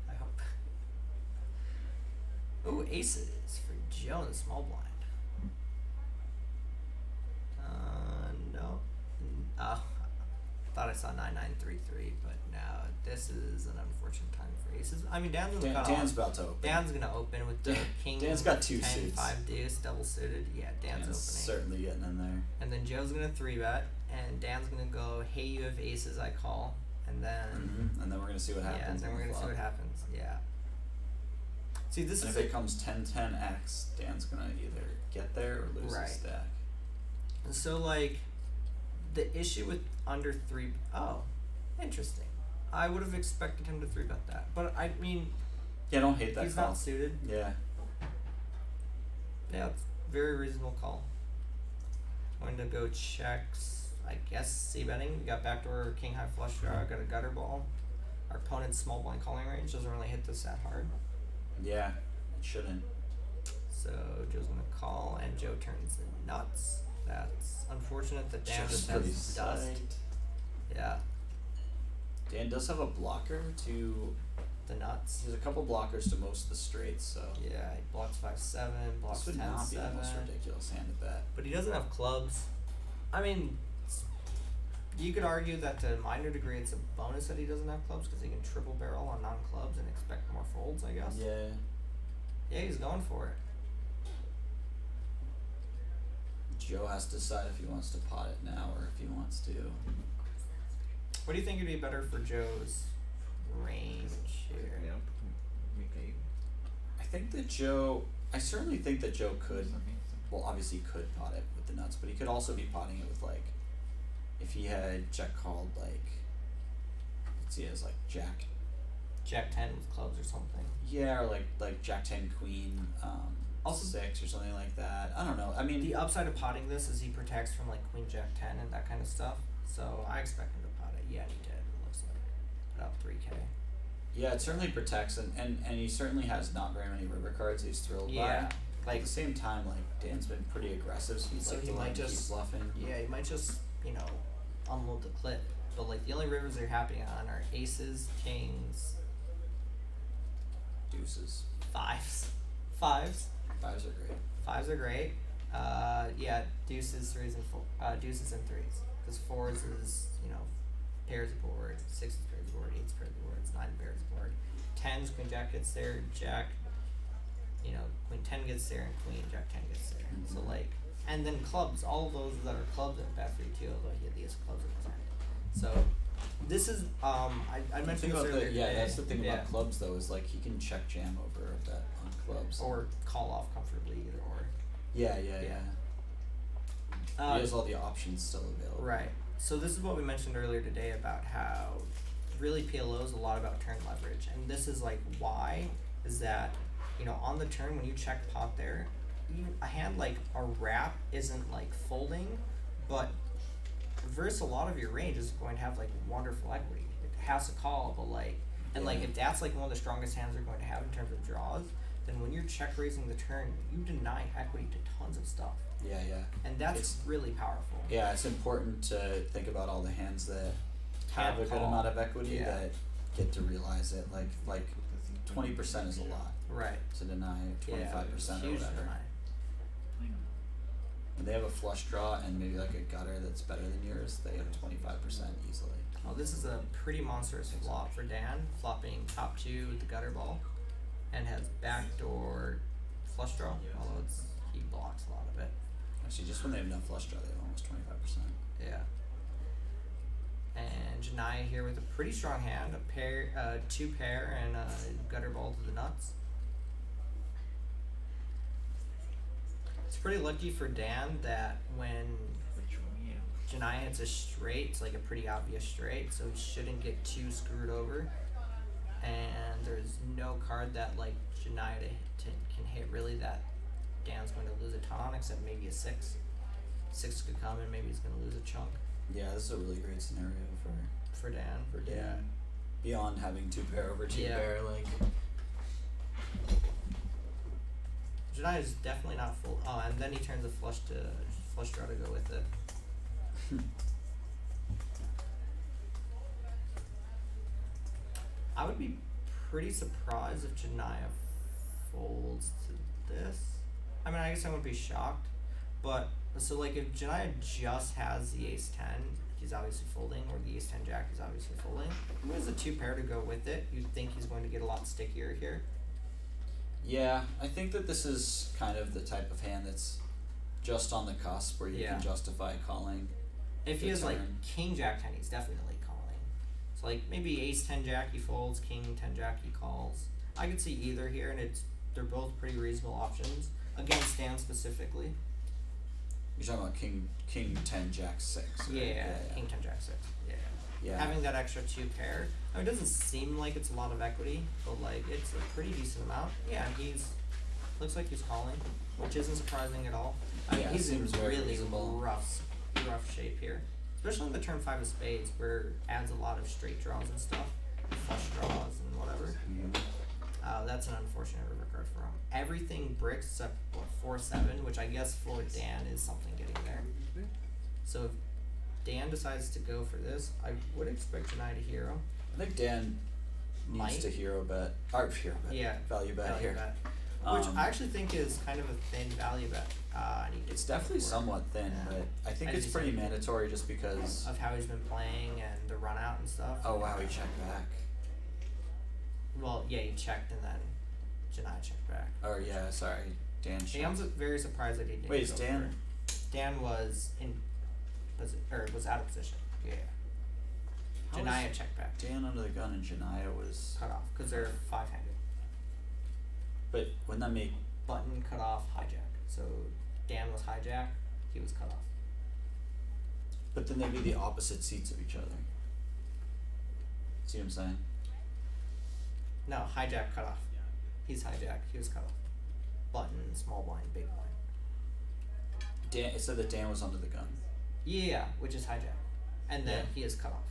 I hope. Ooh, aces for Joe in the small blind. No. Thought I saw 9933, but no, this is an unfortunate time for aces. I mean, Dan's about to open. Dan's gonna open with the king. Dan's got 2 10, suits. 5 deuce, double suited. Yeah, Dan's opening. Certainly getting in there. And then Joe's gonna 3-bet, and Dan's gonna go, hey, you have aces, I call, and then. And then we're gonna see what happens. Yeah, and then we're gonna see what happens. Yeah. See, this and is. If it comes 10-10x, Dan's gonna either get there or lose his stack. And so, like, the issue with under 3. Oh, interesting. I would have expected him to 3-bet that, but I mean. Yeah, I don't hate that he's call. Not suited. Yeah. Yeah, it's a very reasonable call. Going to go checks, I guess, c-betting. We got backdoor king high flush draw, got a gutter ball. Our opponent's small blind calling range doesn't really hit this that hard. Yeah, it shouldn't. So Joe's gonna call, and Joe turns the nuts. That's unfortunate that Dan just has dust. Yeah. Dan does have a blocker to the nuts. There's a couple blockers to most of the straights, so yeah, he blocks 5-7, blocks 10-7. This would not be the most ridiculous hand to bet. But he doesn't have clubs. I mean, you could argue that to a minor degree it's a bonus that he doesn't have clubs because he can triple barrel on non-clubs and expect more folds, I guess. Yeah. Yeah, he's going for it. Joe has to decide if he wants to pot it now or if he wants to. What do you think would be better for Joe's range here? Yeah, I think that I certainly think that Joe could, well, obviously could pot it with the nuts, but he could also be potting it with, like, if he had check called, like, let's see, as like Jack 10 with clubs or something. Yeah, or like Jack 10 Queen, also 6 or something like that. I don't know. I mean, the upside of potting this is he protects from like Queen Jack 10 and that kind of stuff. So I expect him to pot it. Yeah, he did. It looks like about 3K. Yeah, it certainly protects, and he certainly has not very many river cards he's thrilled by. Like, at the same time, like, Dan's been pretty aggressive, so he'd like to keep bluffing. Yeah, he might just, unload the clip. But like the only rivers they're happy on are aces, kings, deuces, fives. Fives are great. Fives are great. Yeah, deuces, threes, and deuces and threes. Because fours is, you know, pairs of board, sixes pairs of board, eights pairs of board, nine pairs of board. Tens, queen jack gets there, jack, you know, queen 10 gets there, and queen jack 10 gets there. Mm-hmm. So like, and then clubs, all of those that are clubs are bad for you too, although he had these clubs at the time. So this is I mentioned this earlier. That's the thing about clubs though, is like he can check jam over a bet on clubs. Or call off comfortably, either or. Yeah. He has all the options still available. Right. So this is what we mentioned earlier today about how really PLO is a lot about turn leverage, and this is like why is that, you know, on the turn when you check pot there, even a hand like a wrap isn't like folding, but versus a lot of your range is going to have like wonderful equity. It has to call, but like, and like if that's like one of the strongest hands they're going to have in terms of draws, then when you're check raising the turn, you deny equity to tons of stuff. Yeah. And that's really powerful. Yeah, it's important to think about all the hands that have a good amount of equity that get to realize it. Like 20% is a lot. Right. To deny 25% or whatever. When they have a flush draw and maybe like a gutter that's better than yours, they have 25% easily. Well, this is a pretty monstrous flop for Dan, flopping top two with the gutter ball, and has backdoor flush draw, although he blocks a lot of it. Actually, just when they have no flush draw, they have almost 25%. Yeah. And Janaya here with a pretty strong hand, a pair, two pair, and a gutter ball to the nuts. It's pretty lucky for Dan that when Janaya hits a straight, it's like a pretty obvious straight, so he shouldn't get too screwed over. And there's no card that like Janaya can hit really that Dan's going to lose a ton on, except maybe a 6. 6 could come and maybe he's going to lose a chunk. Yeah, this is a really great scenario for Dan. Yeah. Beyond having two pair over two pair, like. Janaya is definitely not full. Oh, and then he turns a flush draw to go with it. I would be pretty surprised if Janaya folds to this. I mean, I guess I wouldn't be shocked, but so like if Janaya just has the ace 10, he's obviously folding, or the ace 10 jack is obviously folding. He has a two pair to go with it. You'd think he's going to get a lot stickier here. Yeah, I think that this is kind of the type of hand that's just on the cusp where you can justify calling. If he has like king jack 10, he's definitely calling. So like maybe ace 10 jack he folds, king 10 jack he calls. I could see either here, and they're both pretty reasonable options against Dan specifically. You're talking about king 10 jack 6. Right? Yeah, king 10 jack 6. Yeah. Having that extra two pair, I mean, it doesn't seem like it's a lot of equity, but like it's a pretty decent amount. Yeah, looks like he's calling, which isn't surprising at all. I mean, he's in really rough shape here, especially in the turn 5 of spades, where it adds a lot of straight draws and stuff, flush draws and whatever. That's an unfortunate river card for him. Everything bricks except 4-7, which I guess for Dan is something getting there. So if Dan decides to go for this, I would expect Janaya to hero. I think Dan needs to value bet here. Which I actually think is kind of a thin value bet. It's definitely somewhat thin, but I think it's pretty mandatory just because of how he's been playing and the run out and stuff. Oh wow, he checked back. Well, yeah, he checked and then Janaya checked back. Oh yeah, sorry, Dan checked. I'm very surprised that he didn't. Wait, is Dan? Dan was was out of position. Yeah. Janaya checked back. Dan under the gun and Janaya was cut off because they're 5-handed. But wouldn't that make button cut off hijack? So Dan was hijack, he was cut off. But then they'd be the opposite seats of each other. See what I'm saying? No, hijack cut off. He's hijack, he was cut off. Button, small blind, big blind. Dan, it said that Dan was under the gun. Yeah, which is hijack. And then he is cut off.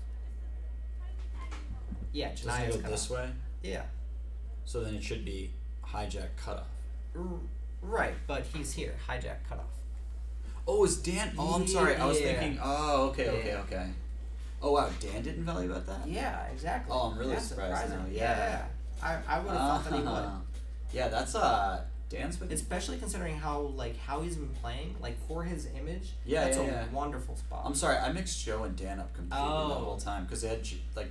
Yeah, Janaya is cut off. This way? Yeah. So then it should be hijack cut off. Right, but he's here. Hijack cut off. Oh, is Dan? Oh, I'm sorry. I was thinking. Oh, okay. Oh wow, Dan didn't value bet that? Yeah, exactly. Oh, I'm really That's surprised now. surprising. Yeah. I would have thought that he would. Yeah, that's Dan's been, especially considering how he's been playing, like for his image. Yeah, that's yeah. a wonderful spot. I'm sorry, I mixed Joe and Dan up completely the whole time because they had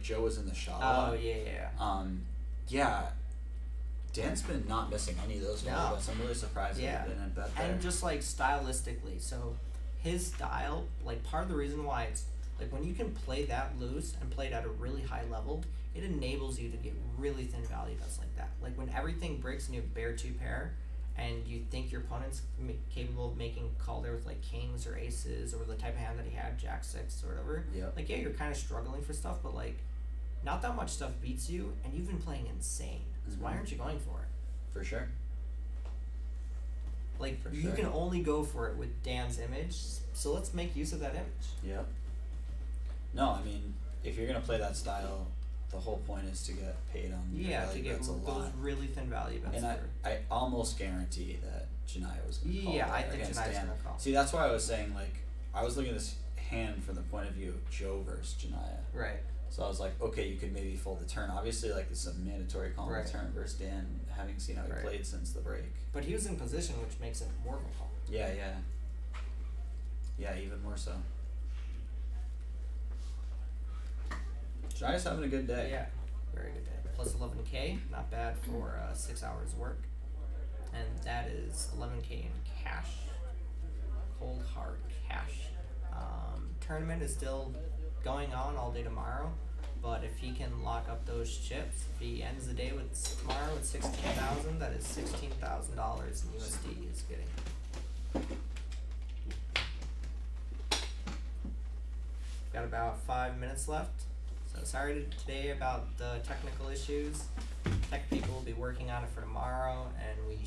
Joe was in the shot. Oh yeah. Yeah. Dan's been not missing any of those value bets. I'm really surprised that he didn't bet there. And just like stylistically, so his style, like part of the reason why it's like when you can play that loose and play it at a really high level, it enables you to get really thin value bets like that. Like when everything breaks and you have bear 2 pair, and you think your opponent's capable of making a call there with like kings or aces or the type of hand that he had, jack 6 or whatever. Yep. Like you're kind of struggling for stuff, but like not that much stuff beats you, and you've been playing insane. So why aren't you going for it? For sure. Like you can only go for it with Dan's image, so let's make use of that image. Yep. No, I mean, if you're gonna play that style, the whole point is to get paid on to get those really thin value bets. And I almost guarantee that Janaya was going to call. Yeah, I think Janaya's going to call. See, that's why I was saying, like, I was looking at this hand from the point of view of Joe versus Janaya. Right. So I was like, okay, you could maybe fold the turn. Obviously, like, this is a mandatory call on the turn versus Dan, having seen how he played since the break. But he was in position, which makes it more of a call. Yeah, yeah. Yeah, even more so. Janaya's having a good day. Yeah, very good day. Plus 11K, not bad for 6 hours of work. And that is 11K in cash. Cold hard cash. Tournament is still going on all day tomorrow, but if he can lock up those chips, if he ends the day with tomorrow with 16,000, that is $16,000 in USD he's getting. Got about 5 minutes left. So sorry today about the technical issues. Tech people will be working on it for tomorrow, and we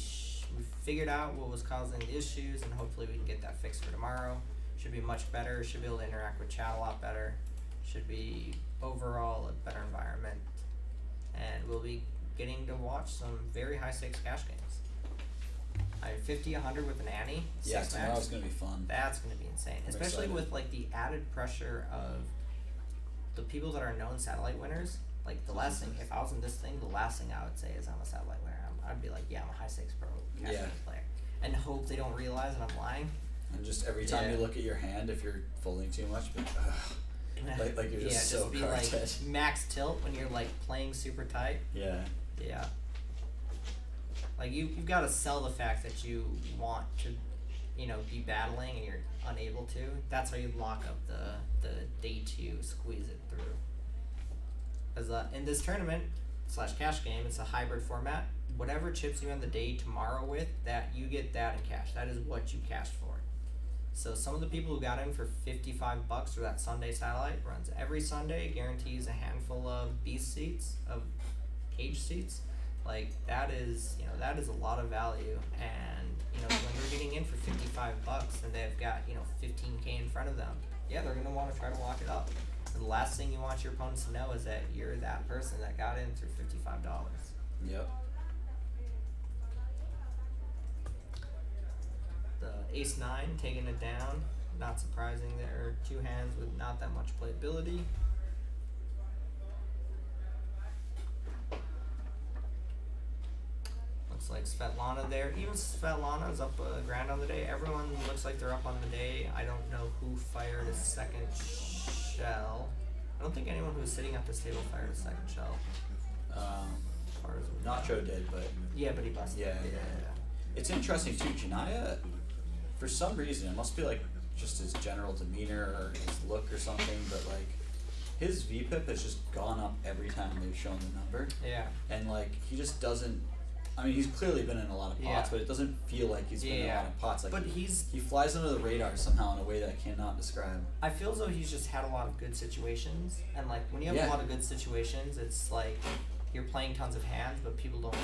figured out what was causing the issues, and hopefully we can get that fixed for tomorrow. Should be much better. Should be able to interact with chat a lot better. Should be overall a better environment, and we'll be getting to watch some very high stakes cash games. I mean, 50, 100 with an ante. Yeah, tomorrow's gonna be fun. That's gonna be insane, especially with like the added pressure of the people that are known satellite winners. Like the last thing, if I was in this thing, the last thing I would say is I'm a satellite winner. I'd be like, yeah, I'm a high stakes pro cash game player, and hope they don't realize that I'm lying. And just every time you look at your hand, if you're folding too much, like you're just so be like max tilt when you're like playing super tight. Yeah. Yeah. Like you've got to sell the fact that you want to, be battling and you're unable to. That's how you lock up the day 2, squeeze it through. Because in this tournament / cash game, it's a hybrid format. Whatever chips you end the day tomorrow with, that you get that in cash. That is what you cashed for. So some of the people who got in for $55 for that Sunday satellite runs every Sunday, guarantees a handful of beast seats, of cage seats. Like that is a lot of value, and when they're getting in for $55 and they've got 15K in front of them, they're gonna want to try to lock it up. And the last thing you want your opponents to know is that you're that person that got in through $55. Yep. The ace-9 taking it down. Not surprising, there are 2 hands with not that much playability. Looks like Svetlana there. Even Svetlana's up a grand on the day. Everyone looks like they're up on the day. I don't know who fired a second shell. I don't think anyone who was sitting at this table fired a second shell. Nacho did, but but he busted. Yeah. It's interesting too. Janaya, for some reason, it must be like just his general demeanor or his look or something, but like his VPIP has just gone up every time they've shown the number. Yeah. And like he just doesn't. I mean, he's clearly been in a lot of pots, but it doesn't feel like he's been in a lot of pots. Like, but he flies under the radar somehow in a way that I cannot describe. I feel as though he's just had a lot of good situations, and like when you have a lot of good situations, it's like you're playing tons of hands, but people don't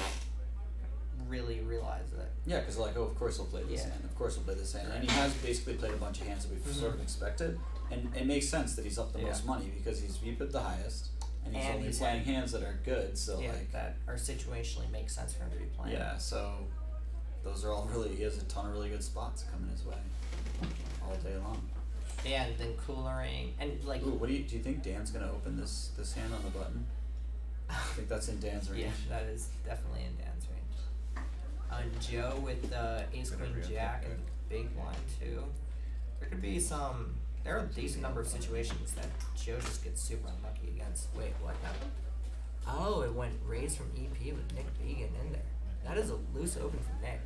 really realize it. Yeah, because like, of course he'll play this hand. Of course he'll play this hand. And he has basically played a bunch of hands that we've sort of expected. And it makes sense that he's up the most money because he's VPIP the highest. And he's only playing hands that are good, so like that are situationally make sense for him to be playing. Yeah, so those are all really, he has a ton of really good spots coming his way all day long. Yeah, and then coolering and like. Ooh, do you think Dan's gonna open this hand on the button? I think that's in Dan's range. Yeah, that is definitely in Dan's range. Joe with the ace queen jack and the big blind too. There could be some. There are a decent number of situations that Joe just gets super unlucky against. Wait, what happened? Oh, it went raised from EP with Nick Began in there. That is a loose open from Nick.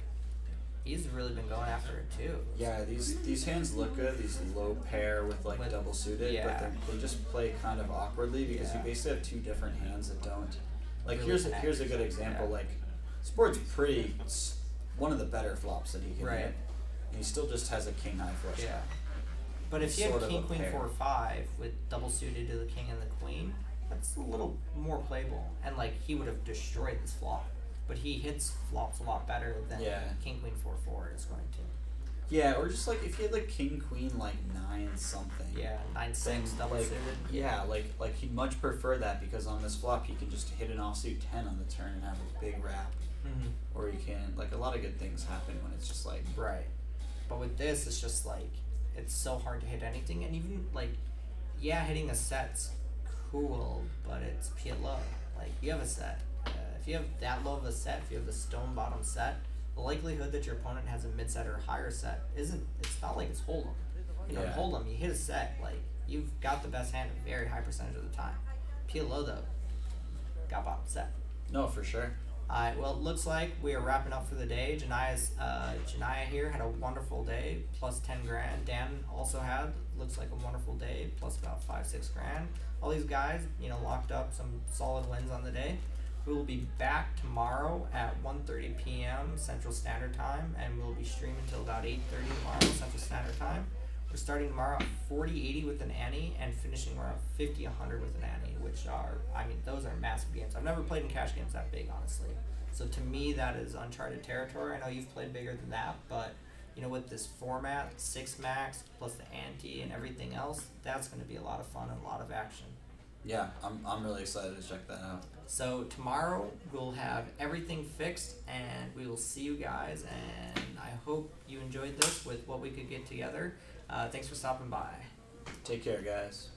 He's really been going after it too. Yeah, these hands look good. These low pair with like double suited, but they just play kind of awkwardly because you basically have two different hands that don't. Like Really here's a good example. Yeah. Like Sport's one of the better flops that he can hit. And he still just has a king high flush. Yeah. But if you have king queen 4-5 with double suited to the king and the queen, that's a little more playable. And like he would have destroyed this flop. But he hits flops a lot better than king queen 4-4 is going to. Yeah, or just like if he had like king queen like 9 something. Yeah, 9-6 double suited. Yeah, like he'd much prefer that because on this flop he can just hit an offsuit 10 on the turn and have a big wrap. Mm-hmm. Or you can like a lot of good things happen when it's just like But with this, it's just like it's so hard to hit anything, and even like hitting a set's cool, but it's low. Like you have a set. If you have that low of a set, if you have the stone bottom set, the likelihood that your opponent has a mid set or higher set it's not like it's hold'em. You know, hold'em, you hit a set, like you've got the best hand a very high percentage of the time. PLO though, got bottom set. No, for sure. Alright, well it looks like we are wrapping up for the day. Janaya here had a wonderful day, plus 10 grand. Dan also had, looks like a wonderful day, plus about 5-6 grand. All these guys, locked up some solid wins on the day. We will be back tomorrow at 1:30 p.m. Central Standard Time, and we'll be streaming until about 8:30 tomorrow Central Standard Time. We're starting tomorrow at 40-80 with an ante, and finishing tomorrow at 50-100 with an ante, which are, those are massive games. I've never played in cash games that big, honestly. So to me, that is uncharted territory. I know you've played bigger than that, but with this format, 6 max plus the ante and everything else, that's going to be a lot of fun and a lot of action. Yeah, I'm really excited to check that out. So tomorrow we'll have everything fixed, and we will see you guys, and I hope you enjoyed this with what we could get together. Thanks for stopping by. Take care, guys.